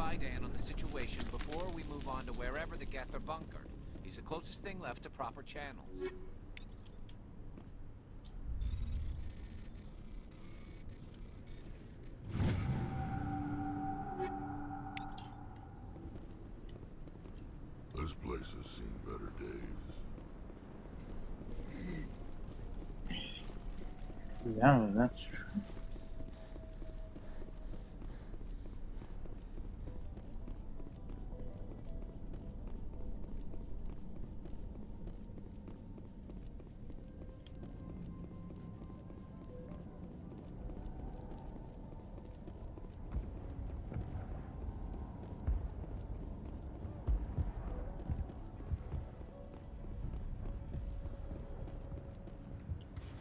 Speaker 10: eye Dan on the situation before we move on to wherever the Geth are bunkered. He's the closest thing left to proper channels.
Speaker 16: This place has seen better days.
Speaker 4: Yeah, that's true.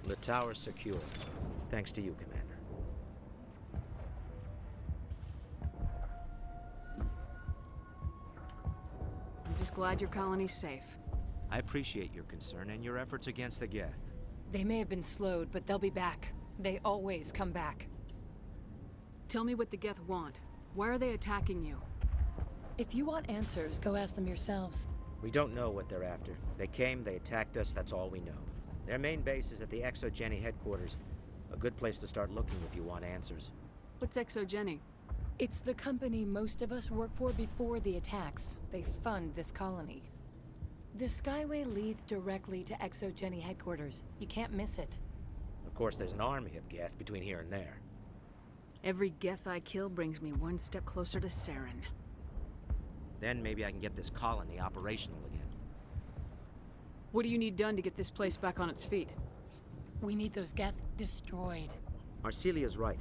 Speaker 8: The tower's secure. Thanks to you, Commander.
Speaker 6: I'm just glad your colony's safe.
Speaker 8: I appreciate your concern and your efforts against the Geth.
Speaker 12: They may have been slowed, but they'll be back. They always come back.
Speaker 6: Tell me what the Geth want. Why are they attacking you?
Speaker 12: If you want answers, go ask them yourselves.
Speaker 8: We don't know what they're after. They came, they attacked us, that's all we know. Their main base is at the XOGeni headquarters. A good place to start looking if you want answers.
Speaker 6: What's XOGeni?
Speaker 12: It's the company most of us work for before the attacks. They fund this colony. The Skyway leads directly to XOGeni headquarters. You can't miss it.
Speaker 8: Of course, there's an army of Geth between here and there.
Speaker 6: Every Geth I kill brings me one step closer to Saren.
Speaker 8: Then maybe I can get this colony operational again.
Speaker 6: What do you need done to get this place back on its feet?
Speaker 12: We need those Geth destroyed.
Speaker 8: Arcelia's right.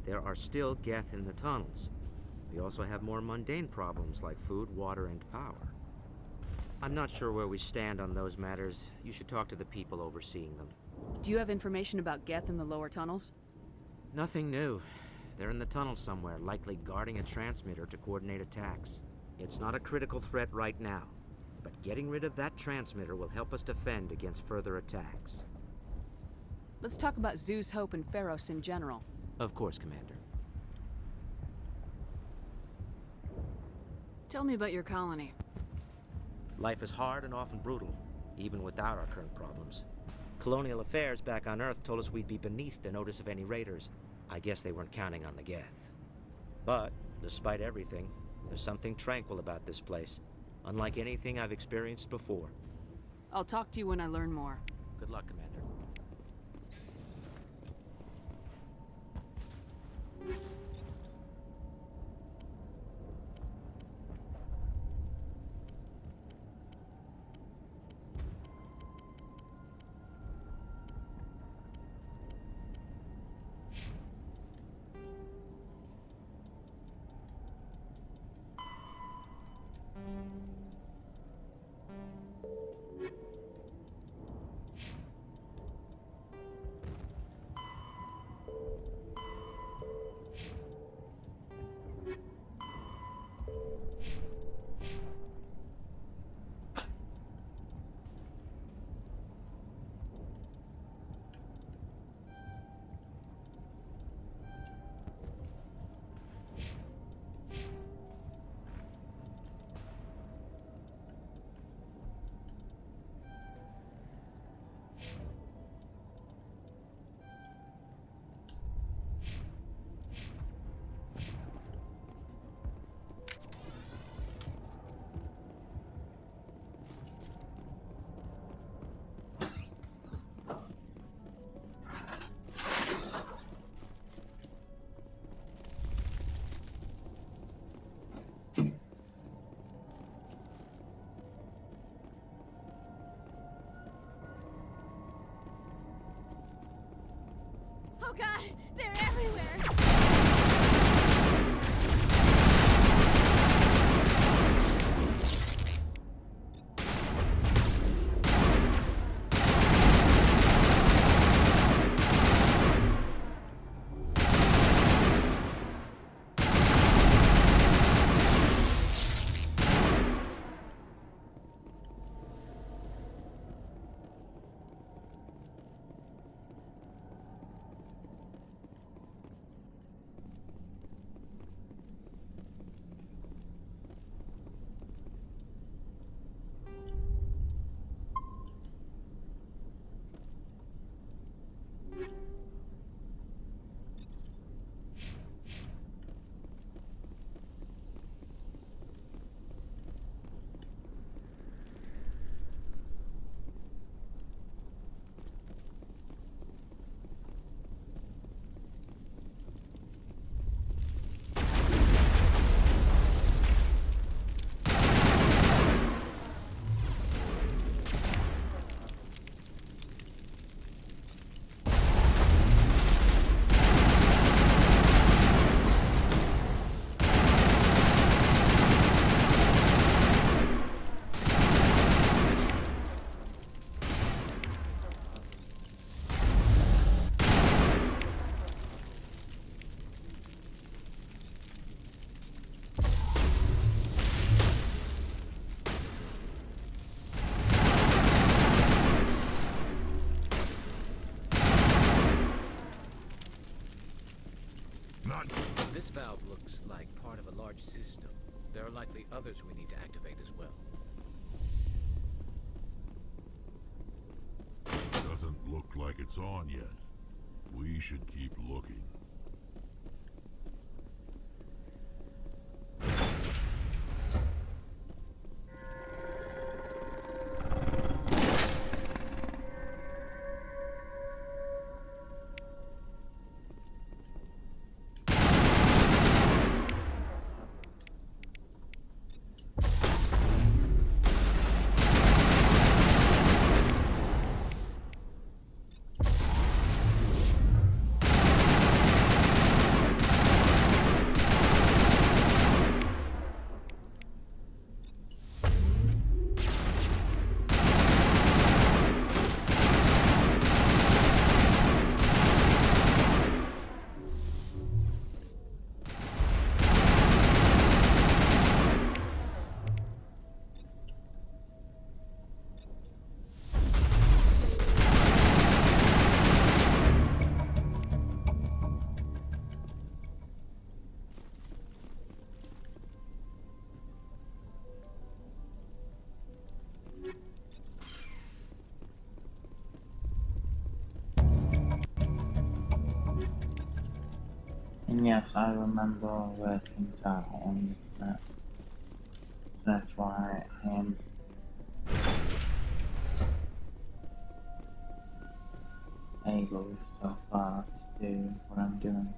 Speaker 8: There are still Geth in the tunnels. We also have more mundane problems like food, water, and power. I'm not sure where we stand on those matters. You should talk to the people overseeing them.
Speaker 6: Do you have information about Geth in the lower tunnels?
Speaker 8: Nothing new. They're in the tunnel somewhere, likely guarding a transmitter to coordinate attacks. It's not a critical threat right now, but getting rid of that transmitter will help us defend against further attacks.
Speaker 6: Let's talk about Zeus, Hope, and Pharos in general.
Speaker 8: Of course, Commander.
Speaker 6: Tell me about your colony.
Speaker 8: Life is hard and often brutal, even without our current problems. Colonial affairs back on Earth told us we'd be beneath the notice of any raiders. I guess they weren't counting on the Geth. But, despite everything, there's something tranquil about this place, unlike anything I've experienced before.
Speaker 6: I'll talk to you when I learn more.
Speaker 8: Good luck, Commander.
Speaker 5: Oh god, they're everywhere!
Speaker 10: valve looks like part of a large system. There are likely others we need to activate as well.
Speaker 16: Doesn't look like it's on yet. We should keep looking.
Speaker 4: And yes, I remember working out on that. That's why I am able so far to do what I'm doing.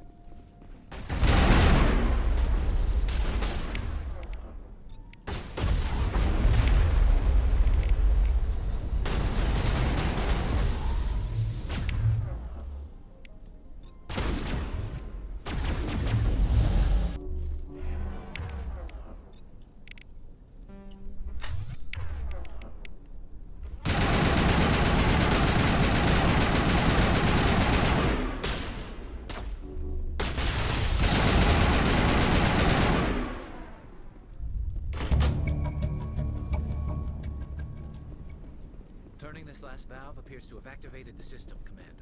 Speaker 10: Turning this last valve appears to have activated the system, Commander.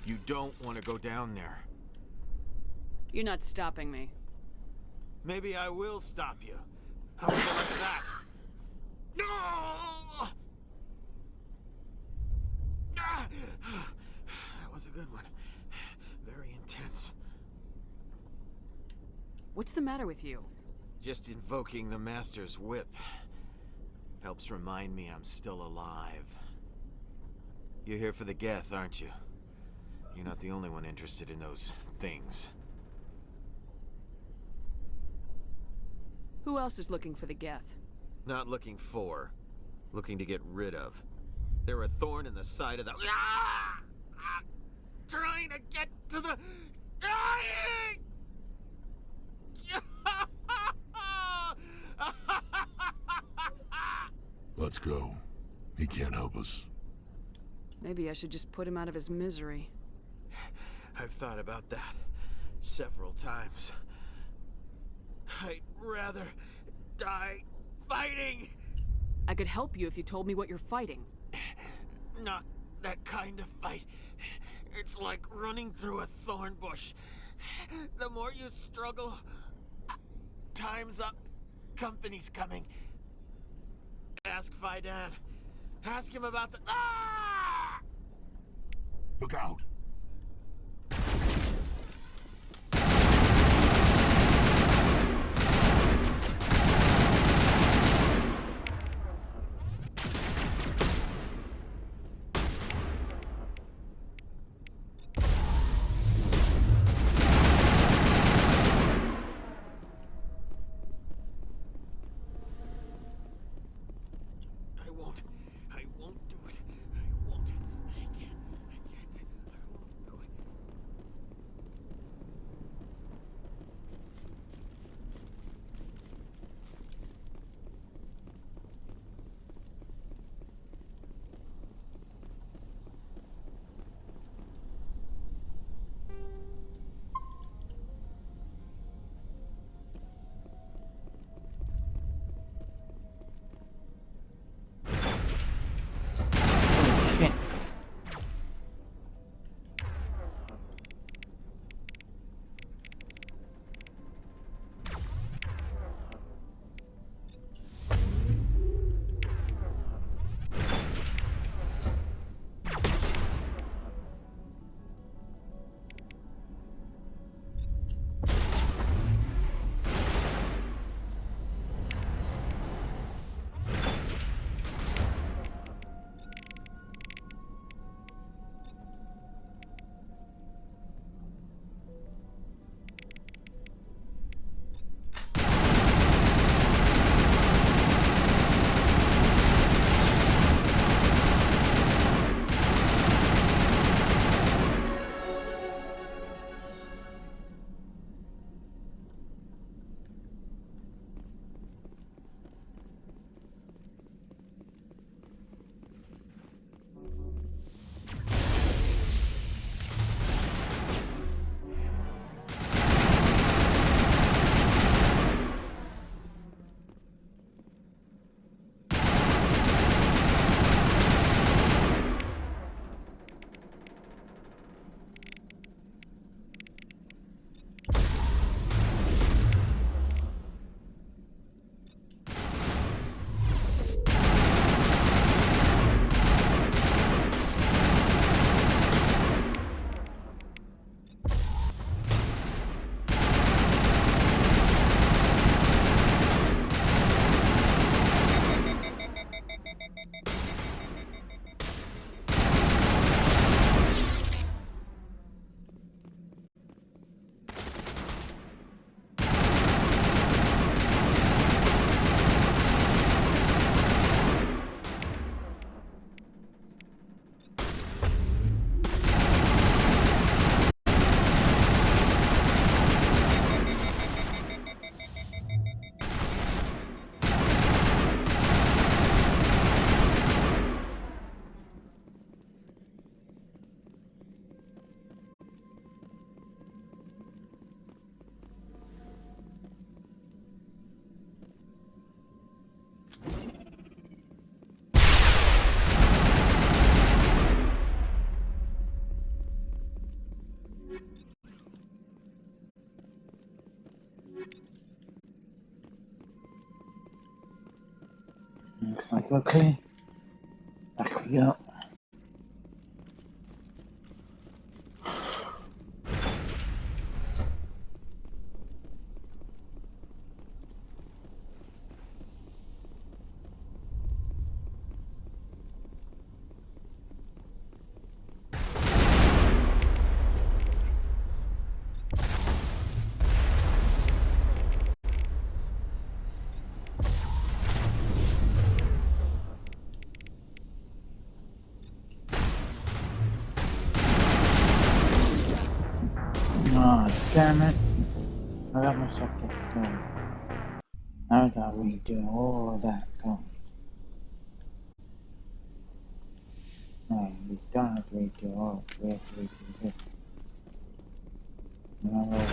Speaker 9: You don't want to go down there.
Speaker 6: You're not stopping me.
Speaker 9: Maybe I will stop you. How would you like that? No! That was a good one. Very intense.
Speaker 6: What's the matter with you?
Speaker 9: Just invoking the Master's whip helps remind me I'm still alive. You're here for the Geth, aren't you? You're not the only one interested in those things.
Speaker 6: Who else is looking for the Geth?
Speaker 9: Not looking for. Looking to get rid of. They're a thorn in the side of the... Trying to get to the...
Speaker 16: Let's go. He can't help us.
Speaker 6: Maybe I should just put him out of his misery.
Speaker 9: I've thought about that several times. I'd rather die fighting.
Speaker 6: I could help you if you told me what you're fighting.
Speaker 9: Not that kind of fight. It's like running through a thorn bush. The more you struggle, time's up. Company's coming. Ask Fidan. Ask him about the...
Speaker 16: Look out!
Speaker 4: Looks like okay. Back we go. Oh, damn it. I got myself kicked out. Now I gotta redo all of that code. No, we don't have to redo all of it. We have to redo this. No.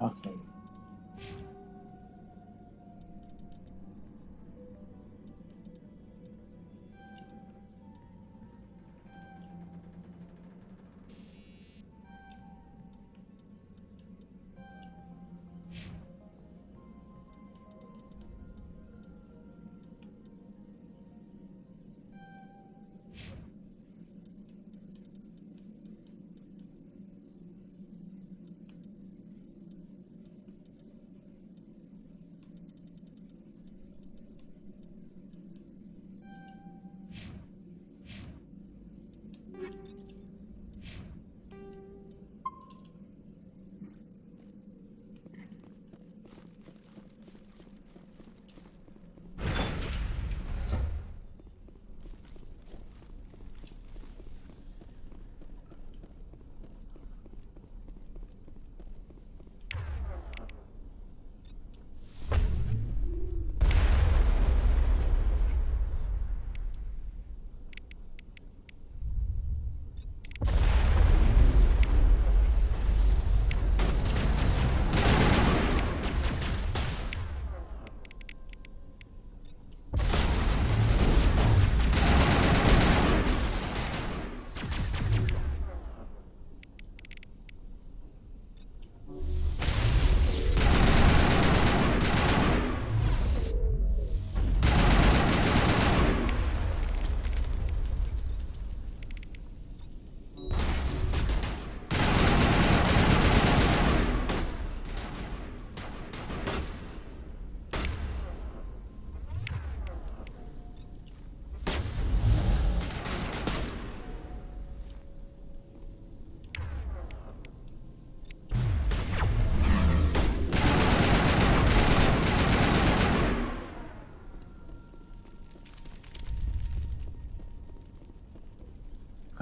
Speaker 4: Okay.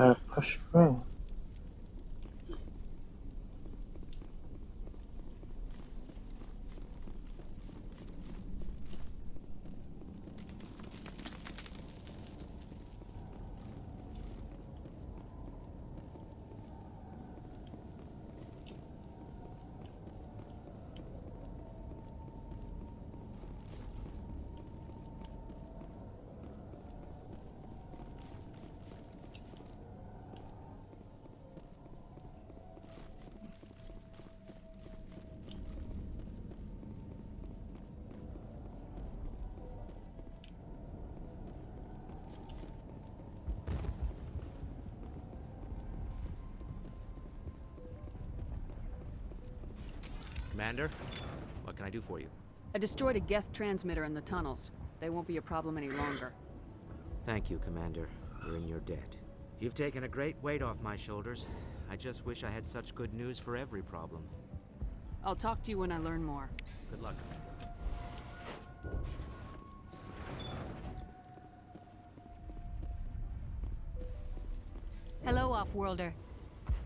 Speaker 1: gotta push through.
Speaker 8: Commander, what can I do for you?
Speaker 6: I destroyed a Geth transmitter in the tunnels. They won't be a problem any longer.
Speaker 8: Thank you, Commander. You're in your debt. You've taken a great weight off my shoulders. I just wish I had such good news for every problem.
Speaker 6: I'll talk to you when I learn more.
Speaker 8: Good luck, Commander.
Speaker 7: Hello, Off-Worlder.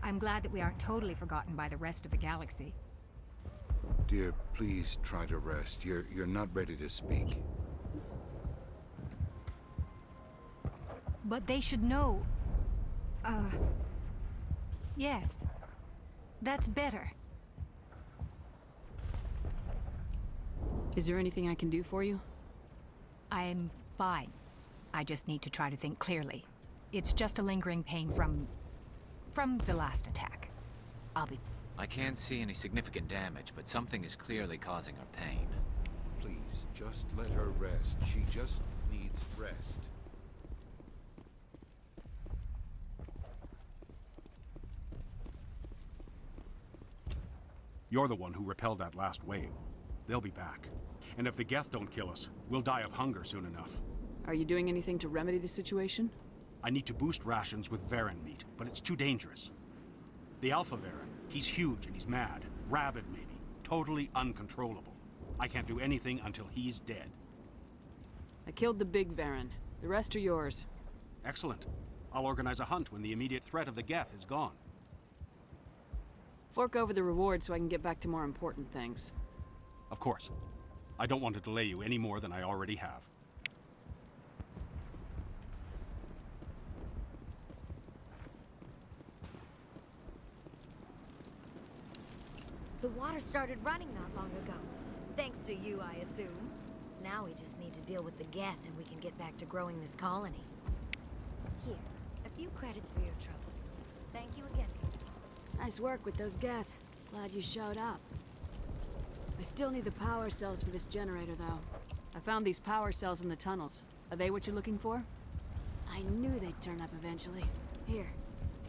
Speaker 7: I'm glad that we aren't totally forgotten by the rest of the galaxy.
Speaker 22: Dear, please try to rest. You're not ready to speak.
Speaker 7: But they should know... Yes. That's better.
Speaker 6: Is there anything I can do for you?
Speaker 7: I'm fine. I just need to try to think clearly. It's just a lingering pain from the last attack. I'll be...
Speaker 10: I can't see any significant damage, but something is clearly causing her pain.
Speaker 22: Please, just let her rest. She just needs rest.
Speaker 14: You're the one who repelled that last wave. They'll be back. And if the Geth don't kill us, we'll die of hunger soon enough.
Speaker 6: Are you doing anything to remedy the situation?
Speaker 14: I need to boost rations with Varen meat, but it's too dangerous. The Alpha Varen, he's huge and he's mad. Rabid, maybe. Totally uncontrollable. I can't do anything until he's dead.
Speaker 6: I killed the big Varen. The rest are yours.
Speaker 14: Excellent. I'll organize a hunt when the immediate threat of the Geth is gone.
Speaker 6: Fork over the reward so I can get back to more important things.
Speaker 14: Of course. I don't want to delay you any more than I already have.
Speaker 3: The water started running not long ago. Thanks to you, I assume. Now we just need to deal with the Geth and we can get back to growing this colony. Here, a few credits for your trouble. Thank you again.
Speaker 6: Nice work with those Geth. Glad you showed up. I still need the power cells for this generator, though. I found these power cells in the tunnels. Are they what you're looking for? I knew they'd turn up eventually. Here,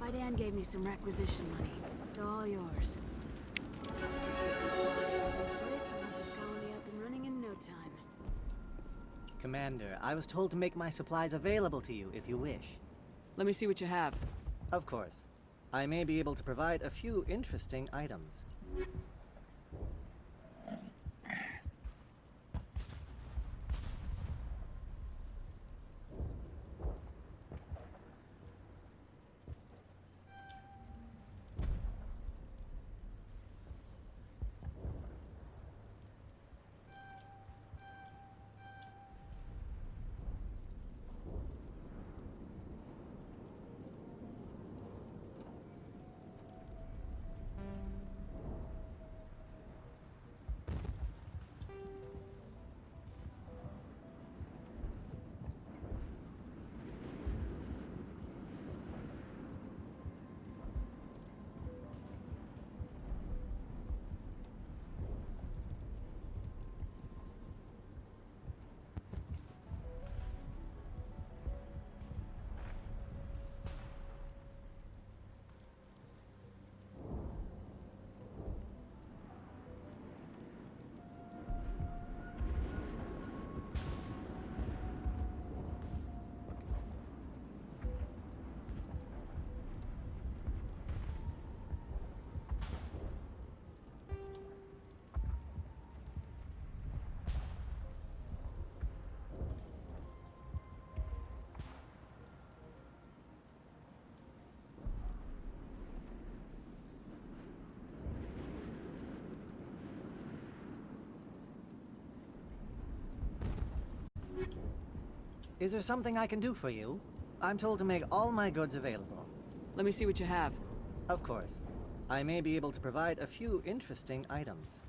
Speaker 6: Fidan gave me some requisition money. It's all yours. These power cells in place, I'll have this colony up and running in no time.
Speaker 21: Commander, I was told to make my supplies available to you if you wish.
Speaker 6: Let me see what you have.
Speaker 21: Of course. I may be able to provide a few interesting items. Is there something I can do for you? I'm told to make all my goods available.
Speaker 6: Let me see what you have.
Speaker 21: Of course. I may be able to provide a few interesting items.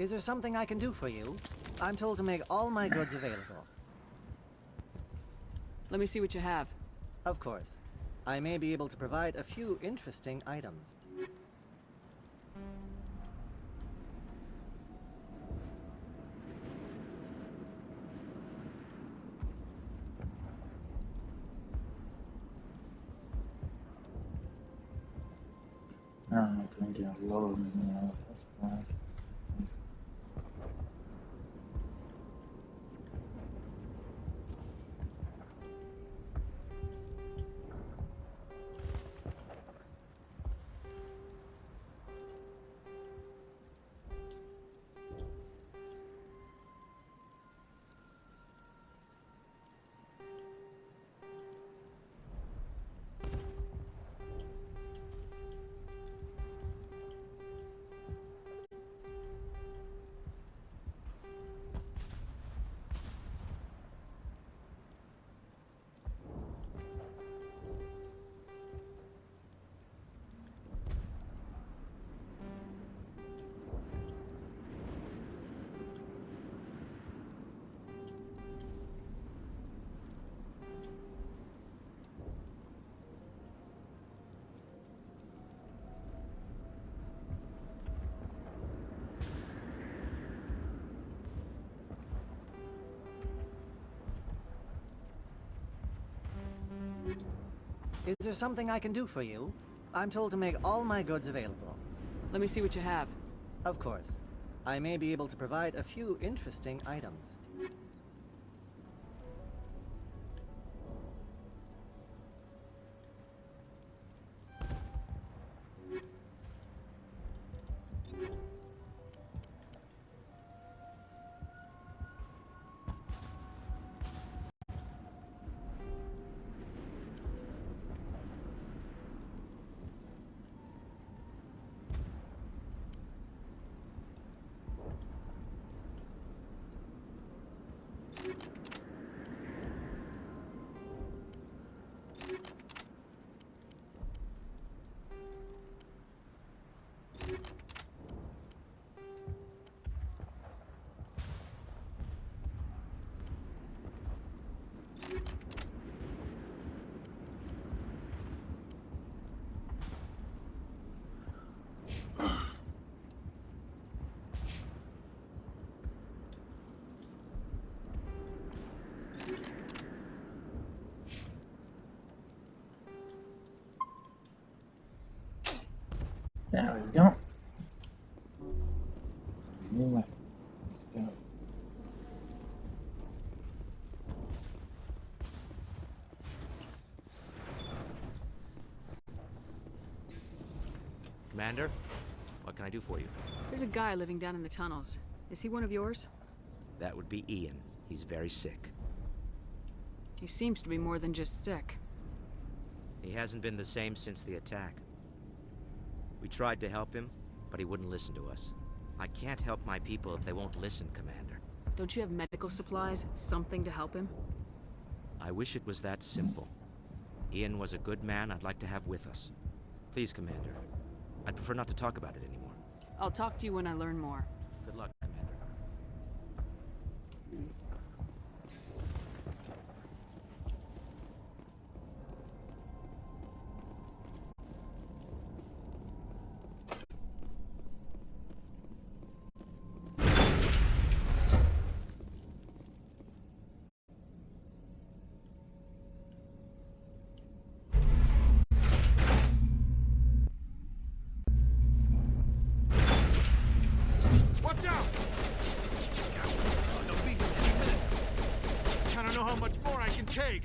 Speaker 21: Is there something I can do for you? I'm told to make all my goods available.
Speaker 6: Let me see what you have.
Speaker 21: Of course. I may be able to provide a few interesting items.
Speaker 4: I'm not going to get a load now. That's fine.
Speaker 21: Is there something I can do for you? I'm told to make all my goods available.
Speaker 6: Let me see what you have.
Speaker 21: Of course. I may be able to provide a few interesting items.
Speaker 4: There we go. Anyway, let's go.
Speaker 8: Commander, what can I do for you?
Speaker 6: There's a guy living down in the tunnels. Is he one of yours?
Speaker 8: That would be Ian. He's very sick.
Speaker 6: He seems to be more than just sick.
Speaker 8: He hasn't been the same since the attack. We tried to help him, but he wouldn't listen to us. I can't help my people if they won't listen, Commander.
Speaker 6: Don't you have medical supplies? Something to help him?
Speaker 8: I wish it was that simple. Ian was a good man I'd like to have with us. Please, Commander. I'd prefer not to talk about it anymore.
Speaker 6: I'll talk to you when I learn more.
Speaker 8: Good luck, Commander.
Speaker 9: Watch out! They'll be here any minute. I don't know how much more I can take.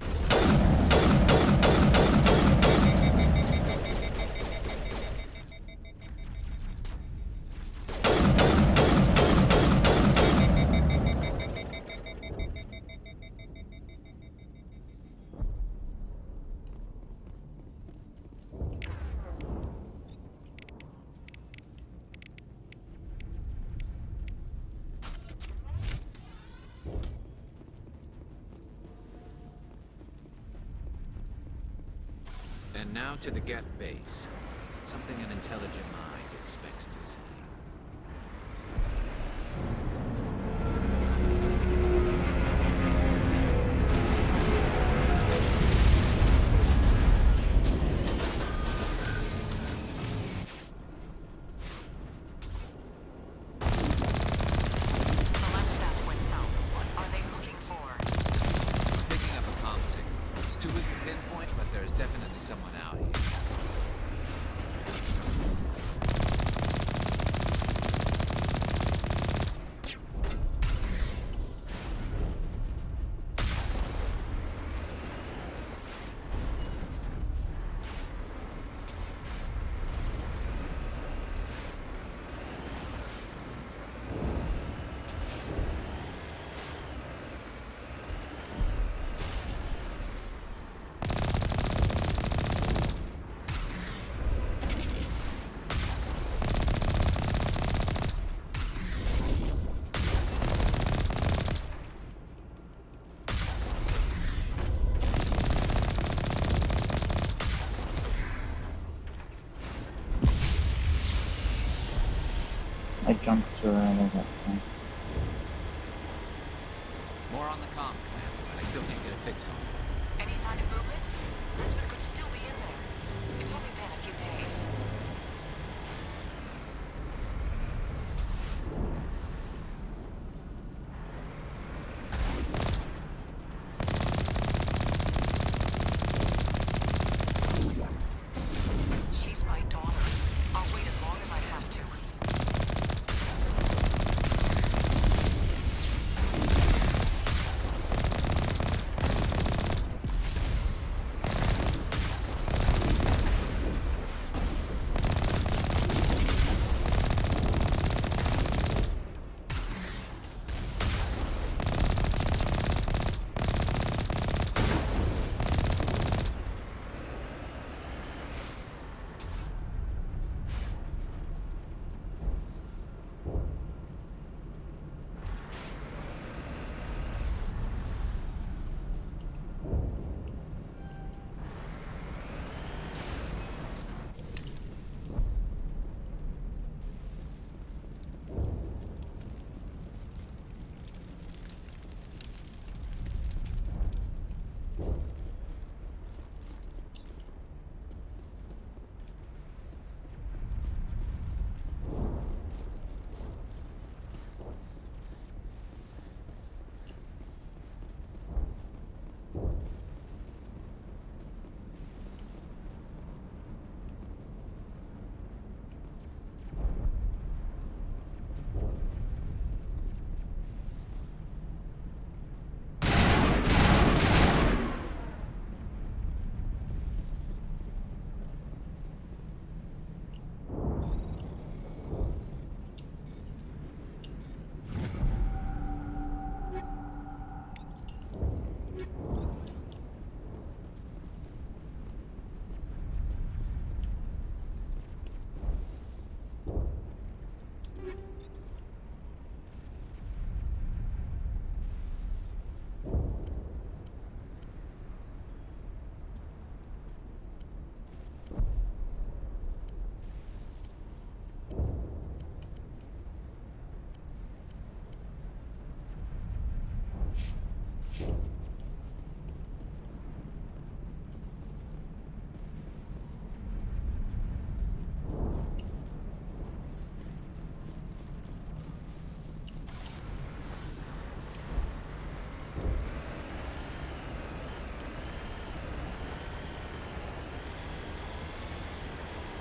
Speaker 10: And now to the Geth base. Something an intelligent mind expects to see.
Speaker 13: The last batch went south. What are they looking for?
Speaker 10: Picking up a comm signal. It's too weak to pinpoint, but there's definitely someone out here.
Speaker 4: I jumped too early that time.
Speaker 10: More on the comm, Commander, but I still can't get a fix on it.
Speaker 13: Any sign of movement? Lisbeth could still be in there. It's only been a few days.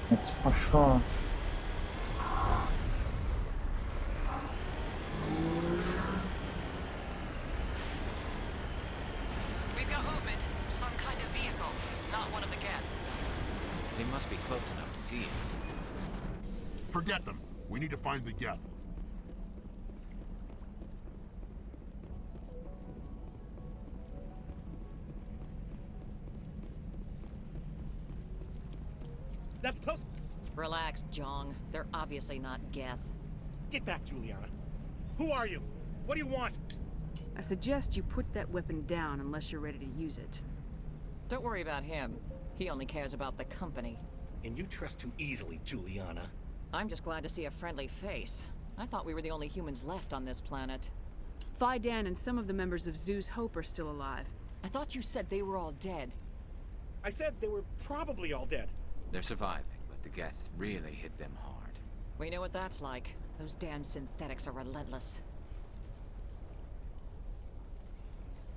Speaker 1: Let's push forward.
Speaker 13: We've got movement. Some kind of vehicle. Not one of the Geth.
Speaker 10: They must be close enough to see us.
Speaker 16: Forget them. We need to find the Geth.
Speaker 2: That's close.
Speaker 11: Relax, Jong. They're obviously not Geth.
Speaker 2: Get back, Juliana. Who are you? What do you want?
Speaker 6: I suggest you put that weapon down unless you're ready to use it.
Speaker 11: Don't worry about him. He only cares about the company.
Speaker 2: And you trust too easily, Juliana.
Speaker 11: I'm just glad to see a friendly face. I thought we were the only humans left on this planet.
Speaker 6: Fidan and some of the members of Zoo's Hope are still alive.
Speaker 11: I thought you said they were all dead.
Speaker 2: I said they were probably all dead.
Speaker 10: They're surviving, but the Geth really hit them hard.
Speaker 11: We know what that's like. Those damn synthetics are relentless.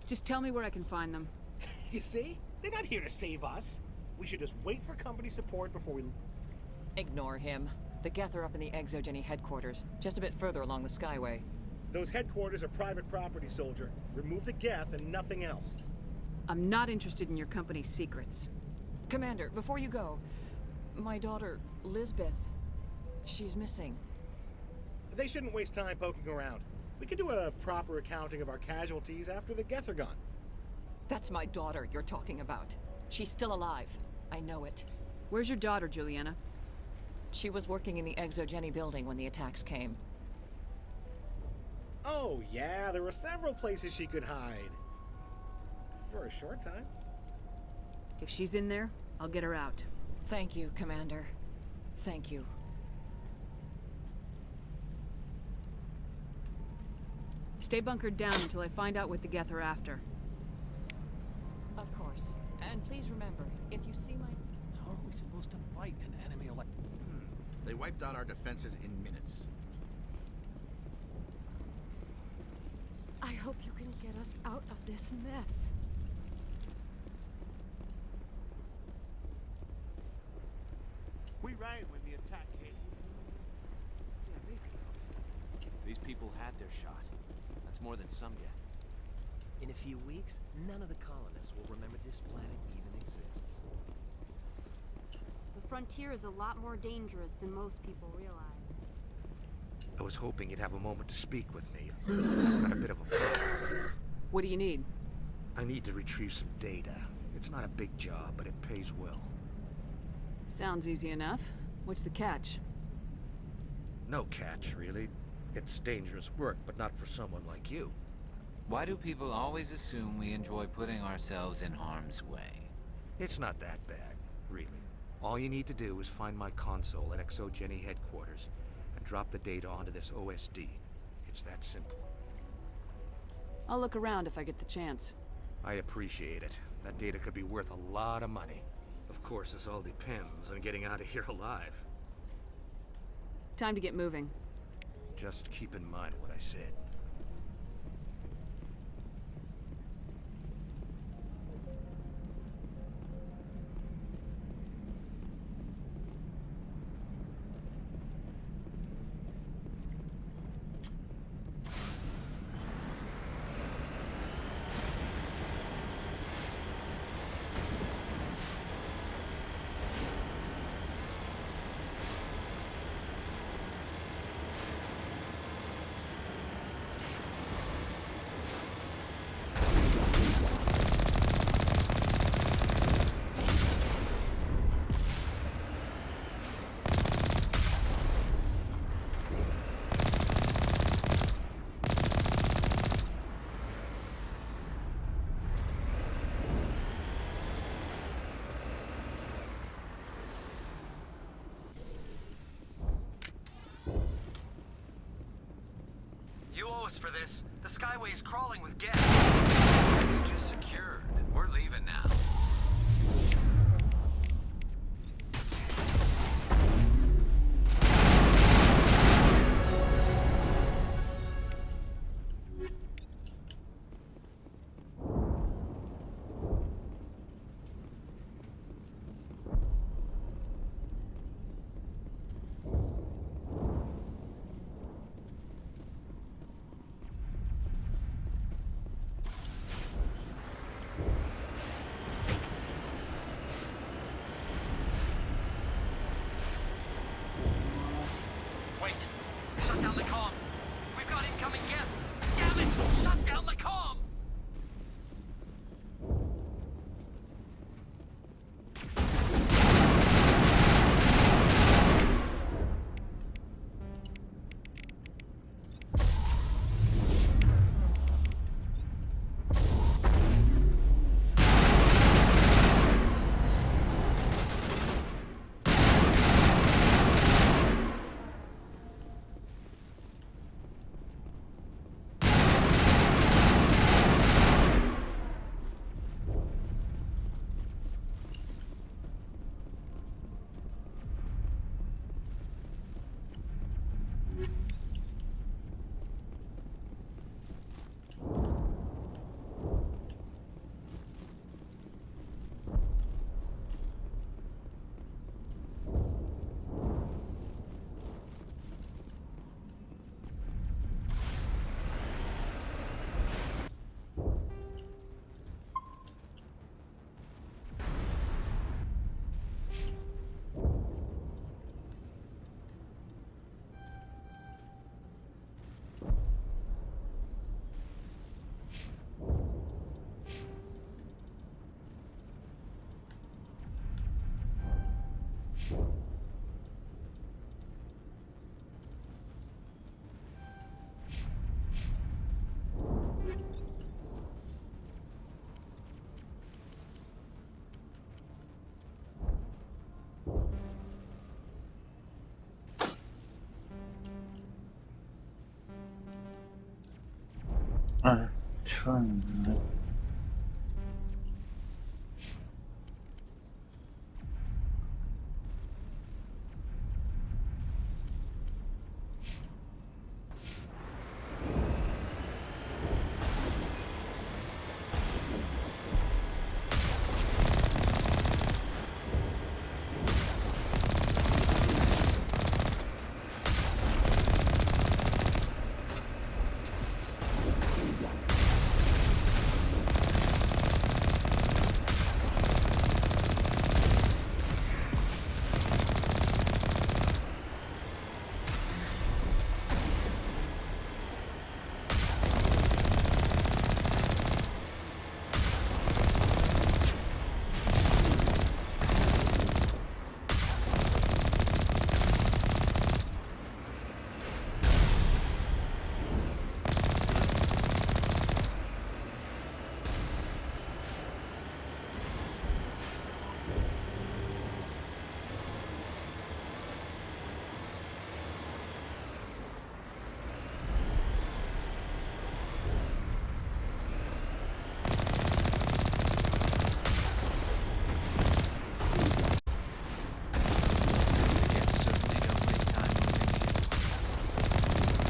Speaker 6: Just tell me where I can find them.
Speaker 2: You see? They're not here to save us. We should just wait for company support before we...
Speaker 11: Ignore him. The Geth are up in the Exogeny headquarters, just a bit further along the Skyway.
Speaker 2: Those headquarters are private property, soldier. Remove the Geth and nothing else.
Speaker 6: I'm not interested in your company's secrets.
Speaker 11: Commander, before you go, my daughter, Lisbeth, she's missing.
Speaker 2: They shouldn't waste time poking around. We can do a proper accounting of our casualties after the Geth are gone.
Speaker 11: That's my daughter you're talking about. She's still alive. I know it.
Speaker 6: Where's your daughter, Juliana?
Speaker 11: She was working in the Exogeny building when the attacks came.
Speaker 2: Oh, yeah, there were several places she could hide. For a short time.
Speaker 6: If she's in there, I'll get her out.
Speaker 11: Thank you, Commander. Thank you.
Speaker 6: Stay bunkered down until I find out what the Geth are after.
Speaker 11: Of course. And please remember, if you see my...
Speaker 17: How are we supposed to fight an enemy like...
Speaker 23: They wiped out our defenses in minutes.
Speaker 15: I hope you can get us out of this mess.
Speaker 22: We ran when the attack came.
Speaker 17: These people had their shot. That's more than some get.
Speaker 24: In a few weeks, none of the colonists will remember this planet even exists.
Speaker 25: The frontier is a lot more dangerous than most people realize.
Speaker 8: I was hoping you'd have a moment to speak with me. I've got a bit of a problem.
Speaker 6: What do you need?
Speaker 8: I need to retrieve some data. It's not a big job, but it pays well.
Speaker 6: Sounds easy enough. What's the catch?
Speaker 8: No catch, really. It's dangerous work, but not for someone like you.
Speaker 10: Why do people always assume we enjoy putting ourselves in harm's way?
Speaker 8: It's not that bad, really. All you need to do is find my console at Exogeny headquarters and drop the data onto this OSD. It's that simple.
Speaker 6: I'll look around if I get the chance.
Speaker 8: I appreciate it. That data could be worth a lot of money. Of course, this all depends on getting out of here alive.
Speaker 6: Time to get moving.
Speaker 8: Just keep in mind what I said.
Speaker 17: You owe us for this. The Skyway is crawling with Geth.
Speaker 10: We just secured. We're leaving now.
Speaker 1: Train.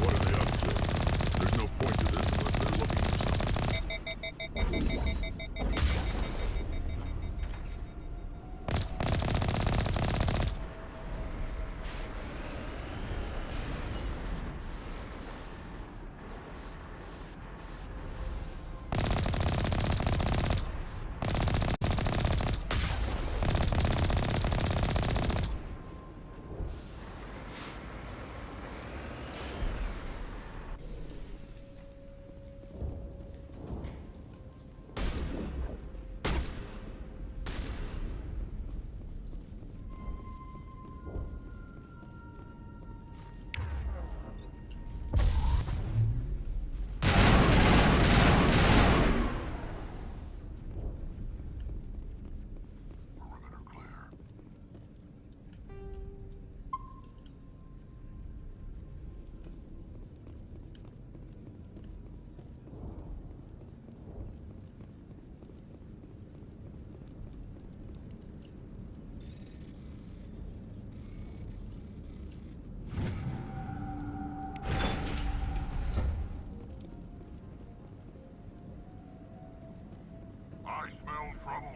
Speaker 16: What are they up to? There's no point to this unless they're looking for something. I smell trouble.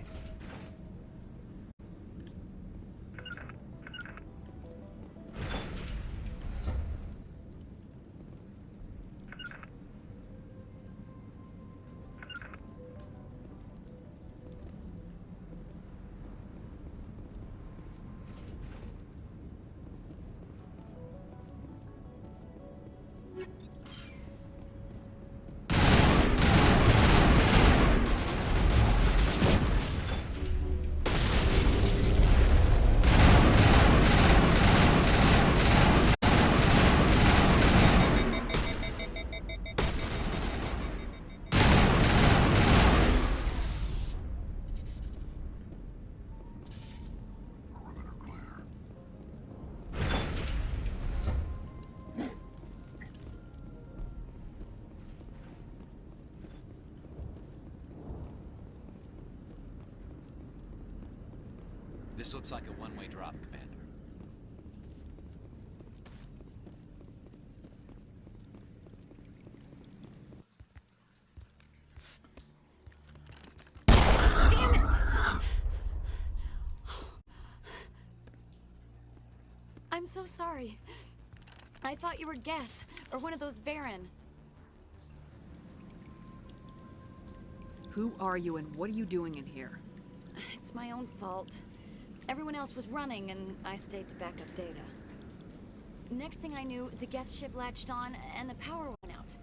Speaker 10: This looks like a one-way drop, Commander.
Speaker 15: Damn it! I'm so sorry. I thought you were Geth, or one of those Varen.
Speaker 6: Who are you and what are you doing in here?
Speaker 15: It's my own fault. Everyone else was running, and I stayed to back up data. Next thing I knew, the Geth ship latched on, and the power went out.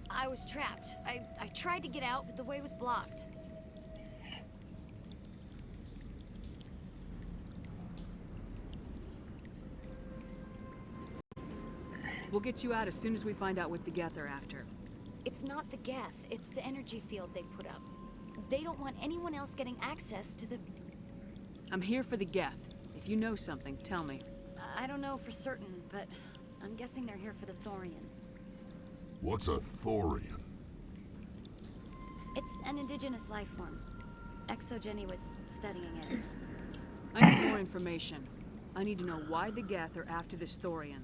Speaker 15: I was trapped. I tried to get out, but the way was blocked.
Speaker 6: We'll get you out as soon as we find out what the Geth are after.
Speaker 5: It's not the Geth, it's the energy field they put up. They don't want anyone else getting access to the...
Speaker 6: I'm here for the Geth. If you know something, tell me.
Speaker 5: I don't know for certain, but I'm guessing they're here for the Thorian.
Speaker 16: What's a Thorian?
Speaker 5: It's an indigenous life form. Exogeny was studying it.
Speaker 6: I need more information. I need to know why the Geth are after this Thorian.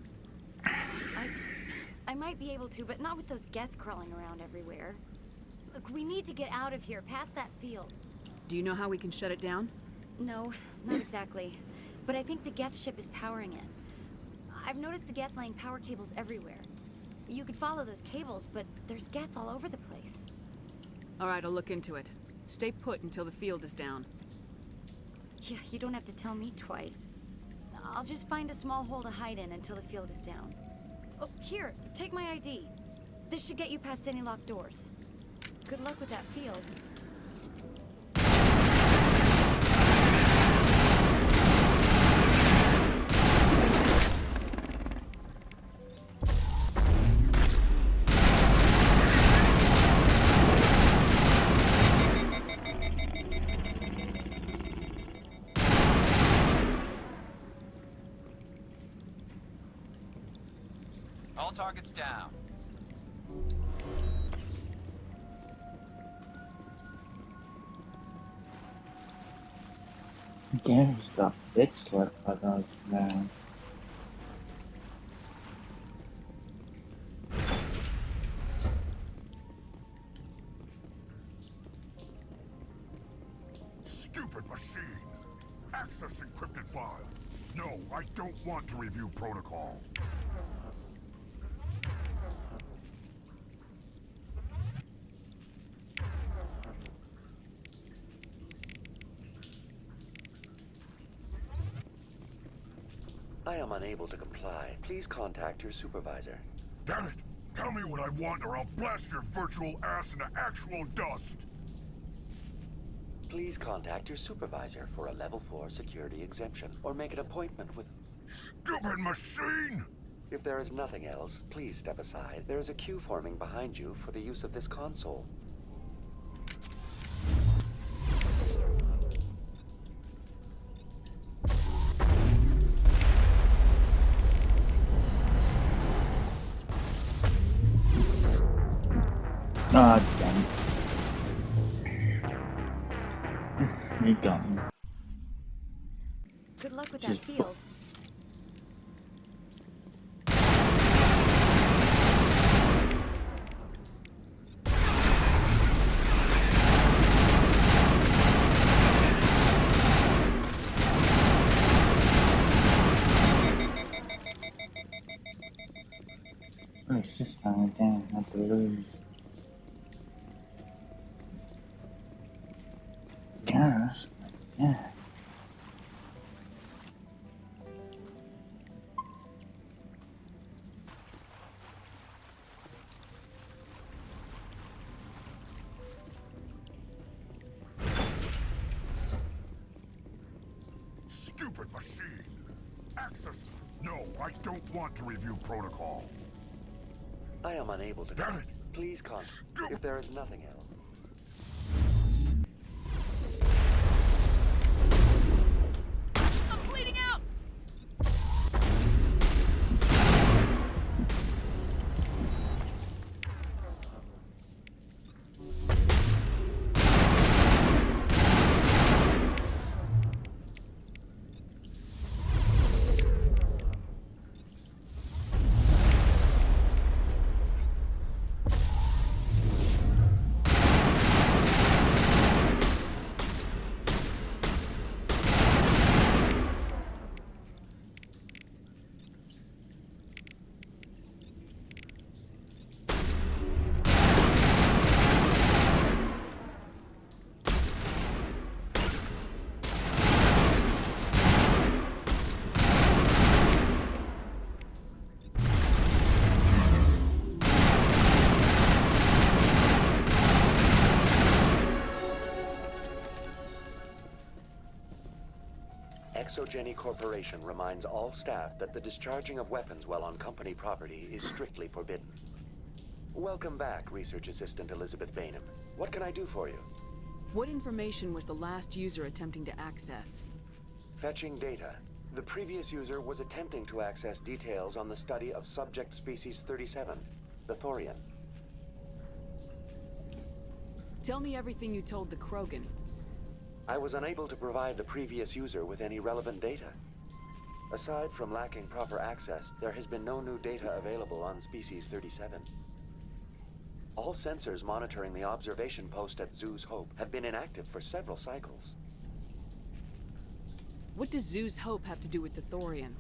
Speaker 5: I might be able to, but not with those Geth crawling around everywhere. Look, we need to get out of here, past that field.
Speaker 6: Do you know how we can shut it down?
Speaker 5: No, not exactly. But I think the Geth ship is powering it. I've noticed the Geth laying power cables everywhere. You could follow those cables, but there's Geth all over the place.
Speaker 6: All right, I'll look into it. Stay put until the field is down.
Speaker 5: Yeah, you don't have to tell me twice. I'll just find a small hole to hide in until the field is down. Oh, here, take my ID. This should get you past any locked doors. Good luck with that field.
Speaker 17: All targets down.
Speaker 4: Gary's got bitch slapped by those man.
Speaker 16: Stupid machine! Access encrypted file. No, I don't want to review protocol.
Speaker 12: I am unable to comply. Please contact your supervisor.
Speaker 16: Damn it! Tell me what I want or I'll blast your virtual ass into actual dust!
Speaker 12: Please contact your supervisor for a level 4 security exemption, or make an appointment with...
Speaker 16: Stupid machine!
Speaker 12: If there is nothing else, please step aside. There is a queue forming behind you for the use of this console.
Speaker 4: Ah, damn it. He got me.
Speaker 5: Good luck with that field.
Speaker 4: Oh, it's just going down, I have to lose. Yes, yeah.
Speaker 16: Stupid machine! Access... No, I don't want to review protocol.
Speaker 12: I am unable to...
Speaker 16: Damn it!
Speaker 12: Please contact... If there is nothing else...
Speaker 5: I'm bleeding out!
Speaker 12: Exogeny Corporation reminds all staff that the discharging of weapons while on company property is strictly forbidden. Welcome back, Research Assistant Elizabeth Bainham. What can I do for you?
Speaker 6: What information was the last user attempting to access?
Speaker 12: Fetching data. The previous user was attempting to access details on the study of subject species 37, the Thorian.
Speaker 6: Tell me everything you told the Krogan.
Speaker 12: I was unable to provide the previous user with any relevant data. Aside from lacking proper access, there has been no new data available on species 37. All sensors monitoring the observation post at Zoo's Hope have been inactive for several cycles.
Speaker 6: What does Zoo's Hope have to do with the Thorian?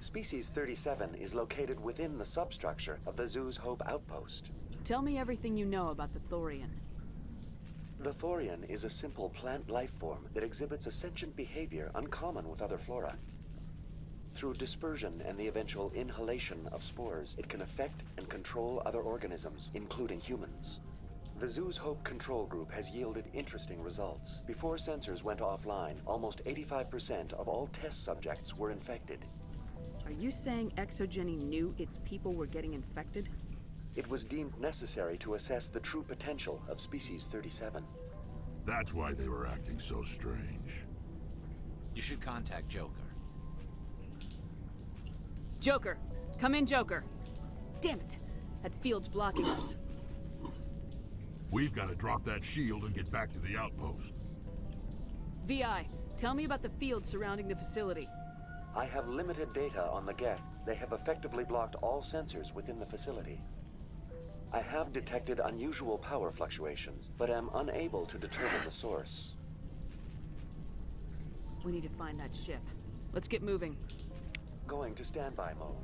Speaker 12: Species 37 is located within the substructure of the Zoo's Hope outpost.
Speaker 6: Tell me everything you know about the Thorian.
Speaker 12: The Thorian is a simple plant life form that exhibits a sentient behavior uncommon with other flora. Through dispersion and the eventual inhalation of spores, it can affect and control other organisms, including humans. The Zoo's Hope control group has yielded interesting results. Before sensors went offline, almost 85% of all test subjects were infected.
Speaker 6: Are you saying Exogeny knew its people were getting infected?
Speaker 12: It was deemed necessary to assess the true potential of species 37.
Speaker 16: That's why they were acting so strange.
Speaker 10: You should contact Joker.
Speaker 6: Joker! Come in, Joker! Damn it! That field's blocking us.
Speaker 16: We've got to drop that shield and get back to the outpost.
Speaker 6: VI, tell me about the field surrounding the facility.
Speaker 12: I have limited data on the Geth. They have effectively blocked all sensors within the facility. I have detected unusual power fluctuations, but am unable to determine the source.
Speaker 6: We need to find that ship. Let's get moving.
Speaker 12: Going to standby mode.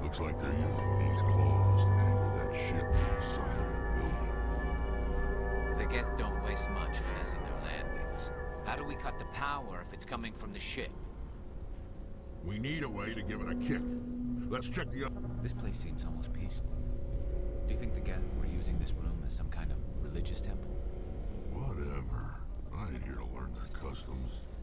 Speaker 16: Looks like they're using these claws to anchor that ship to the side of the building.
Speaker 10: The Geth don't waste much finessing their landings. How do we cut the power if it's coming from the ship?
Speaker 16: We need a way to give it a kick. Let's check the
Speaker 10: This place seems almost peaceful. Do you think the Geth were using this room as some kind of religious temple?
Speaker 16: Whatever. I ain't here to learn their customs.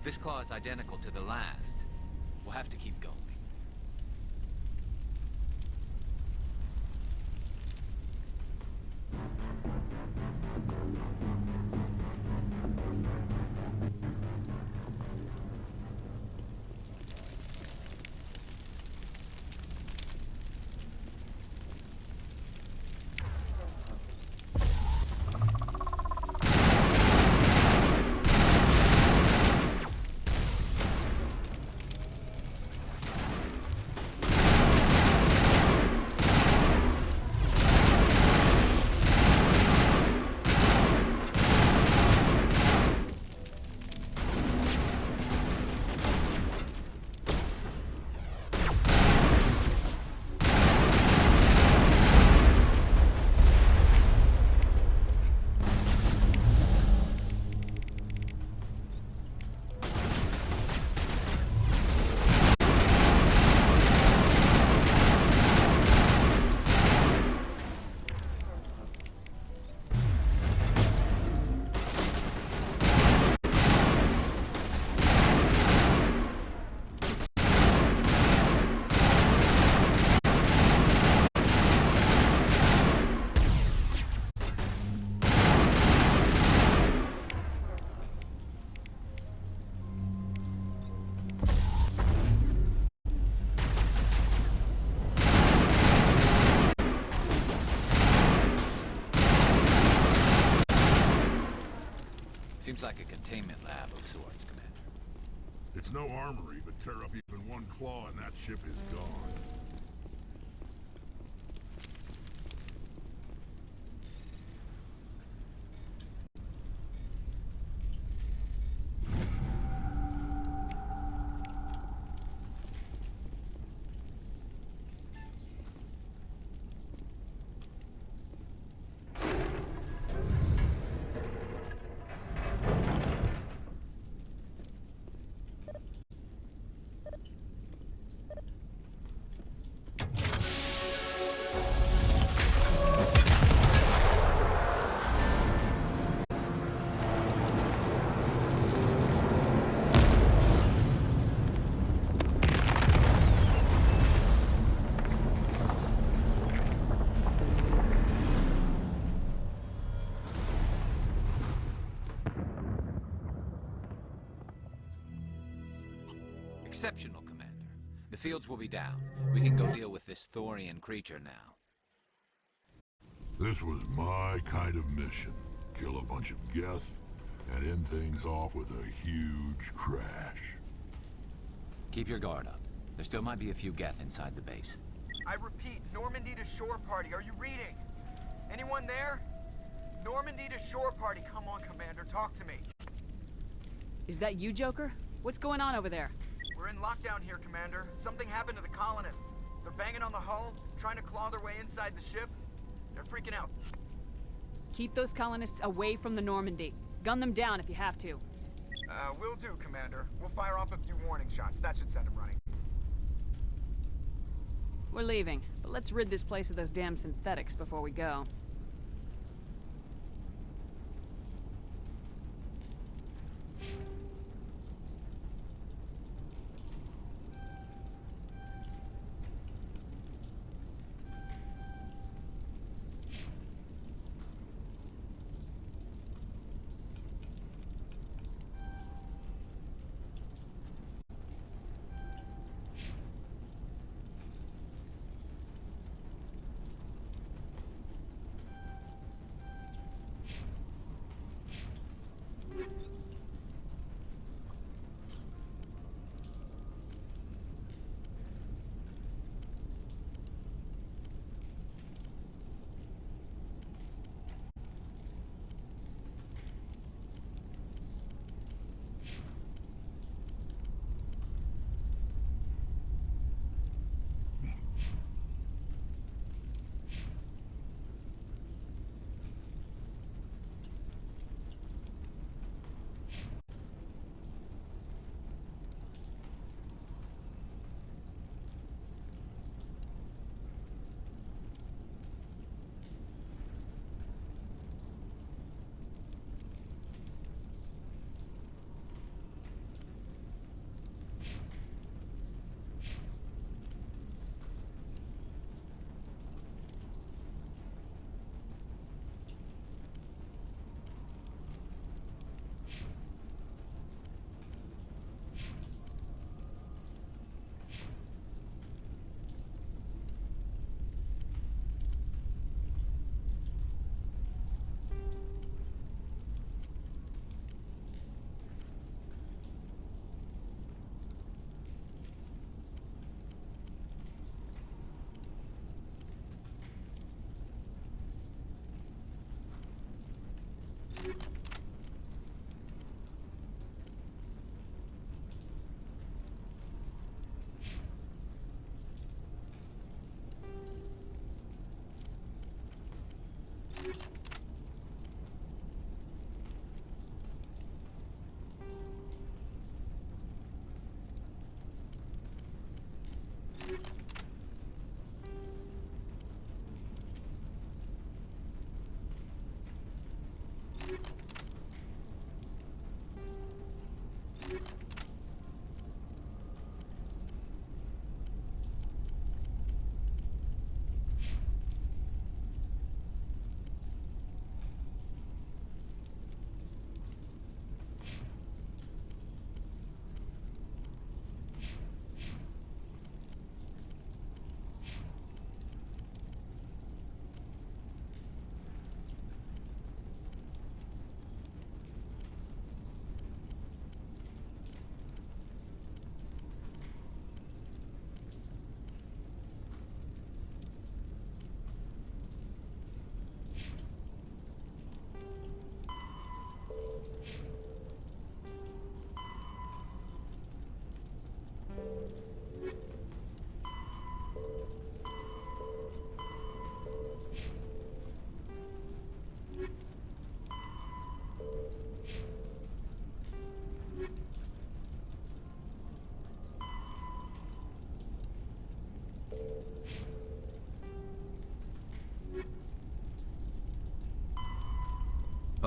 Speaker 10: This claw is identical to the last. We'll have to keep going. Seems like a containment lab of sorts, Commander.
Speaker 16: It's no armory, but tear up even one claw and that ship is gone.
Speaker 10: Exceptional, Commander. The fields will be down. We can go deal with this Thorian creature now.
Speaker 16: This was my kind of mission. Kill a bunch of Geth and end things off with a huge crash.
Speaker 10: Keep your guard up. There still might be a few Geth inside the base.
Speaker 7: I repeat, Normandy to shore party. Are you reading? Anyone there? Normandy to shore party. Come on, Commander. Talk to me.
Speaker 6: Is that you, Joker? What's going on over there?
Speaker 7: We're in lockdown here, Commander. Something happened to the colonists. They're banging on the hull, trying to claw their way inside the ship. They're freaking out.
Speaker 6: Keep those colonists away from the Normandy. Gun them down if you have to.
Speaker 7: Will do, Commander. We'll fire off a few warning shots. That should send them running.
Speaker 6: We're leaving, but let's rid this place of those damn synthetics before we go.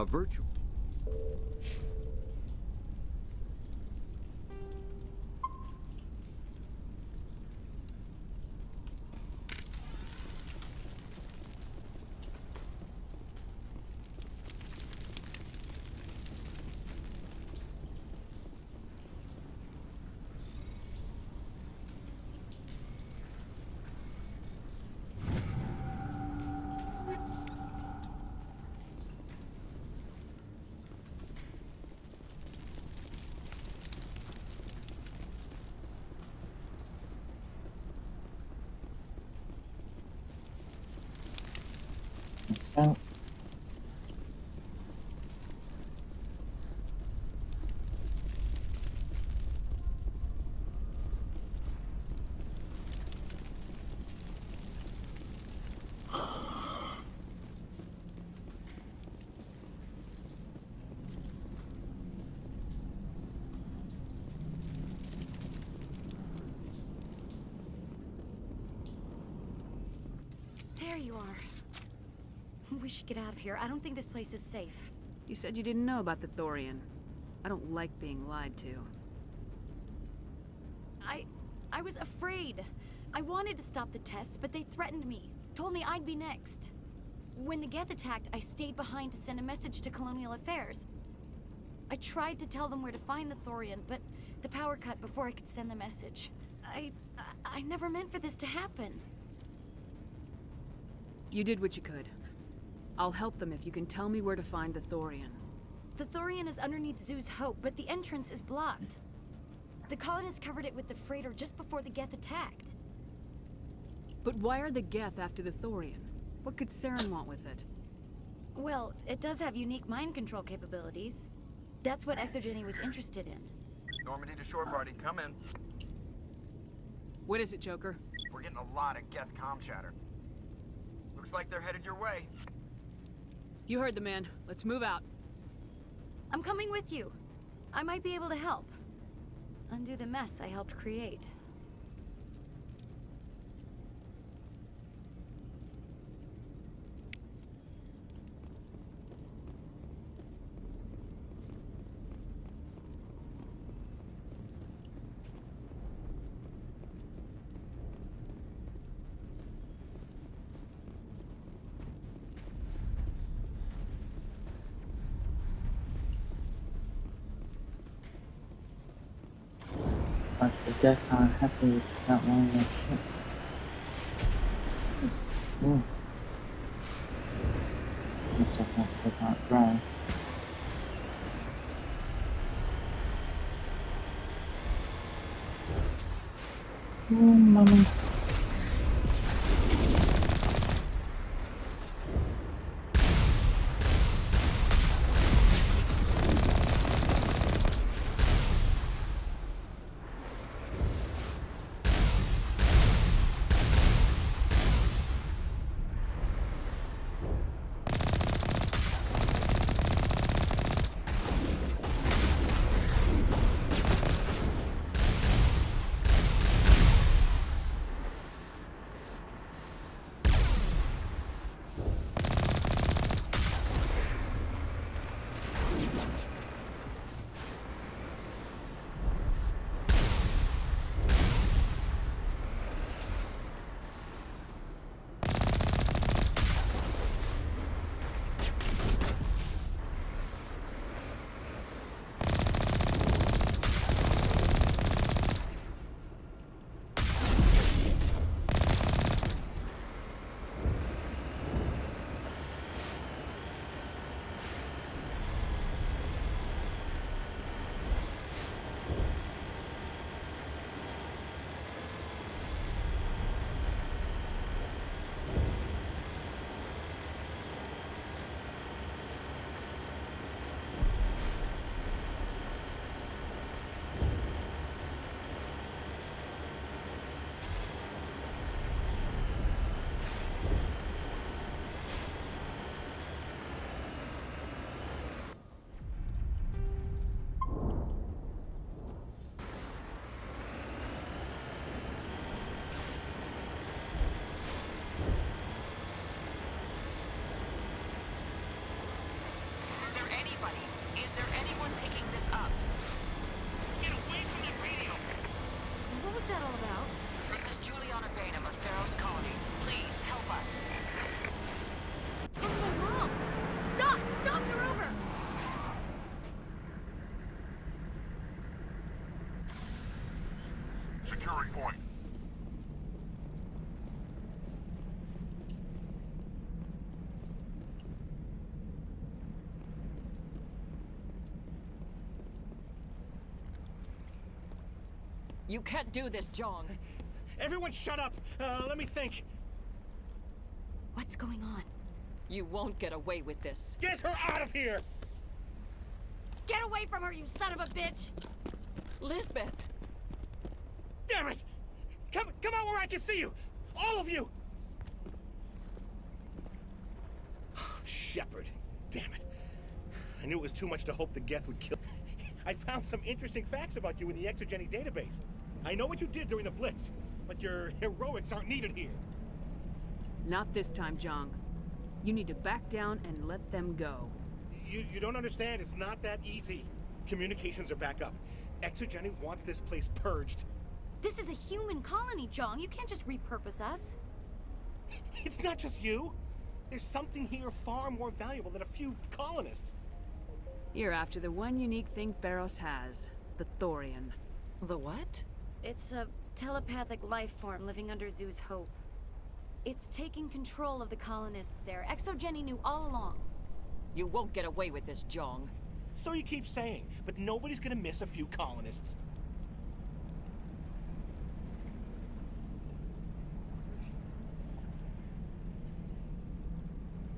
Speaker 3: A virtual.
Speaker 4: So,
Speaker 5: There you are. We should get out of here. I don't think this place is safe.
Speaker 6: You said you didn't know about the Thorian. I don't like being lied to.
Speaker 5: I was afraid. I wanted to stop the tests, but they threatened me. Told me I'd be next. When the Geth attacked, I stayed behind to send a message to Colonial Affairs. I tried to tell them where to find the Thorian, but the power cut before I could send the message. I never meant for this to happen.
Speaker 6: You did what you could. I'll help them if you can tell me where to find the Thorian.
Speaker 5: The Thorian is underneath Zoo's Hope, but the entrance is blocked. The colonists covered it with the freighter just before the Geth attacked.
Speaker 6: But why are the Geth after the Thorian? What could Saren want with it?
Speaker 5: Well, it does have unique mind control capabilities. That's what Exogeny was interested in.
Speaker 7: Normandy to shore party, come in.
Speaker 6: What is it, Joker?
Speaker 7: We're getting a lot of Geth comm chatter. Looks like they're headed your way.
Speaker 6: You heard the man. Let's move out.
Speaker 5: I'm coming with you. I might be able to help. Undo the mess I helped create.
Speaker 4: but the Geth aren't happy with that one of their ship. Ooh. Looks like they can't drive. Oh, mummy.
Speaker 16: securing point.
Speaker 11: You can't do this, John.
Speaker 2: Everyone shut up! Let me think.
Speaker 5: What's going on?
Speaker 11: You won't get away with this.
Speaker 2: Get her out of here!
Speaker 5: Get away from her, you son of a bitch!
Speaker 11: Lisbeth!
Speaker 2: Damn it! Come out where I can see you! All of you! Shepard. Damn it. I knew it was too much to hope the Geth would kill. I found some interesting facts about you in the Exogeny database. I know what you did during the Blitz, but your heroics aren't needed here.
Speaker 6: Not this time, Jong. You need to back down and let them go.
Speaker 2: You don't understand. It's not that easy. Communications are back up. Exogeny wants this place purged.
Speaker 5: This is a human colony, Jong. You can't just repurpose us.
Speaker 2: It's not just you. There's something here far more valuable than a few colonists.
Speaker 6: You're after the one unique thing Pharos has, the Thorian.
Speaker 11: The what?
Speaker 5: It's a telepathic life form living under Zoo's hope. It's taking control of the colonists there. Exogeny knew all along.
Speaker 11: You won't get away with this, Jong.
Speaker 2: So you keep saying, but nobody's gonna miss a few colonists.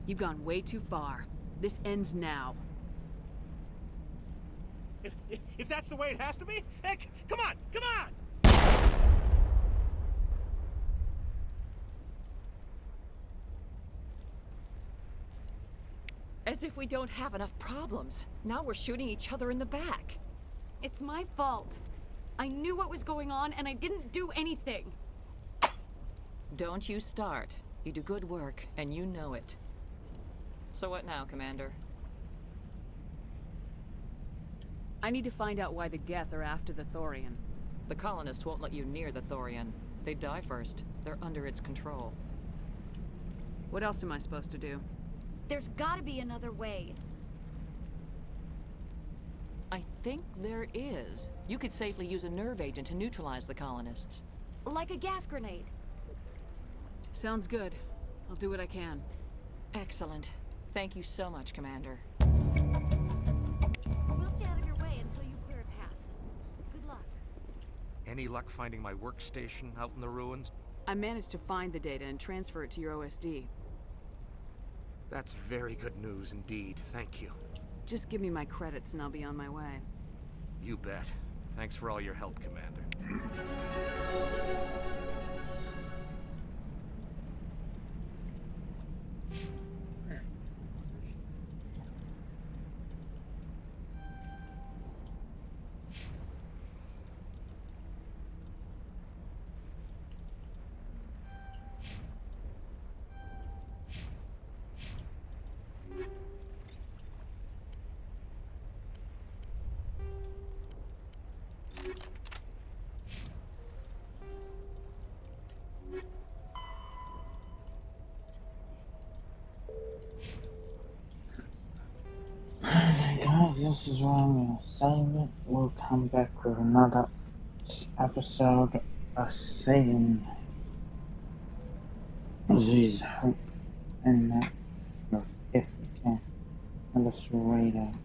Speaker 6: You've gone way too far. This ends now.
Speaker 2: If that's the way it has to be, heck, come on!
Speaker 11: As if we don't have enough problems. Now we're shooting each other in the back.
Speaker 5: It's my fault. I knew what was going on and I didn't do anything.
Speaker 11: Don't you start. You do good work, and you know it. So what now, Commander?
Speaker 6: I need to find out why the Geth are after the Thorian.
Speaker 11: The colonists won't let you near the Thorian. They die first. They're under its control.
Speaker 6: What else am I supposed to do?
Speaker 5: There's gotta be another way.
Speaker 11: I think there is. You could safely use a nerve agent to neutralize the colonists.
Speaker 5: Like a gas grenade.
Speaker 6: Sounds good. I'll do what I can.
Speaker 11: Excellent. Thank you so much, Commander.
Speaker 5: We'll stay out of your way until you clear a path. Good luck.
Speaker 17: Any luck finding my workstation out in the ruins?
Speaker 6: I managed to find the data and transfer it to your OSD.
Speaker 17: That's very good news indeed. Thank you.
Speaker 6: Just give me my credits and I'll be on my way.
Speaker 17: You bet. Thanks for all your help, Commander.
Speaker 4: Guys, this is where I'm going to save it. We'll come back with another episode of saving Z's hope and that if we can. Let's read it.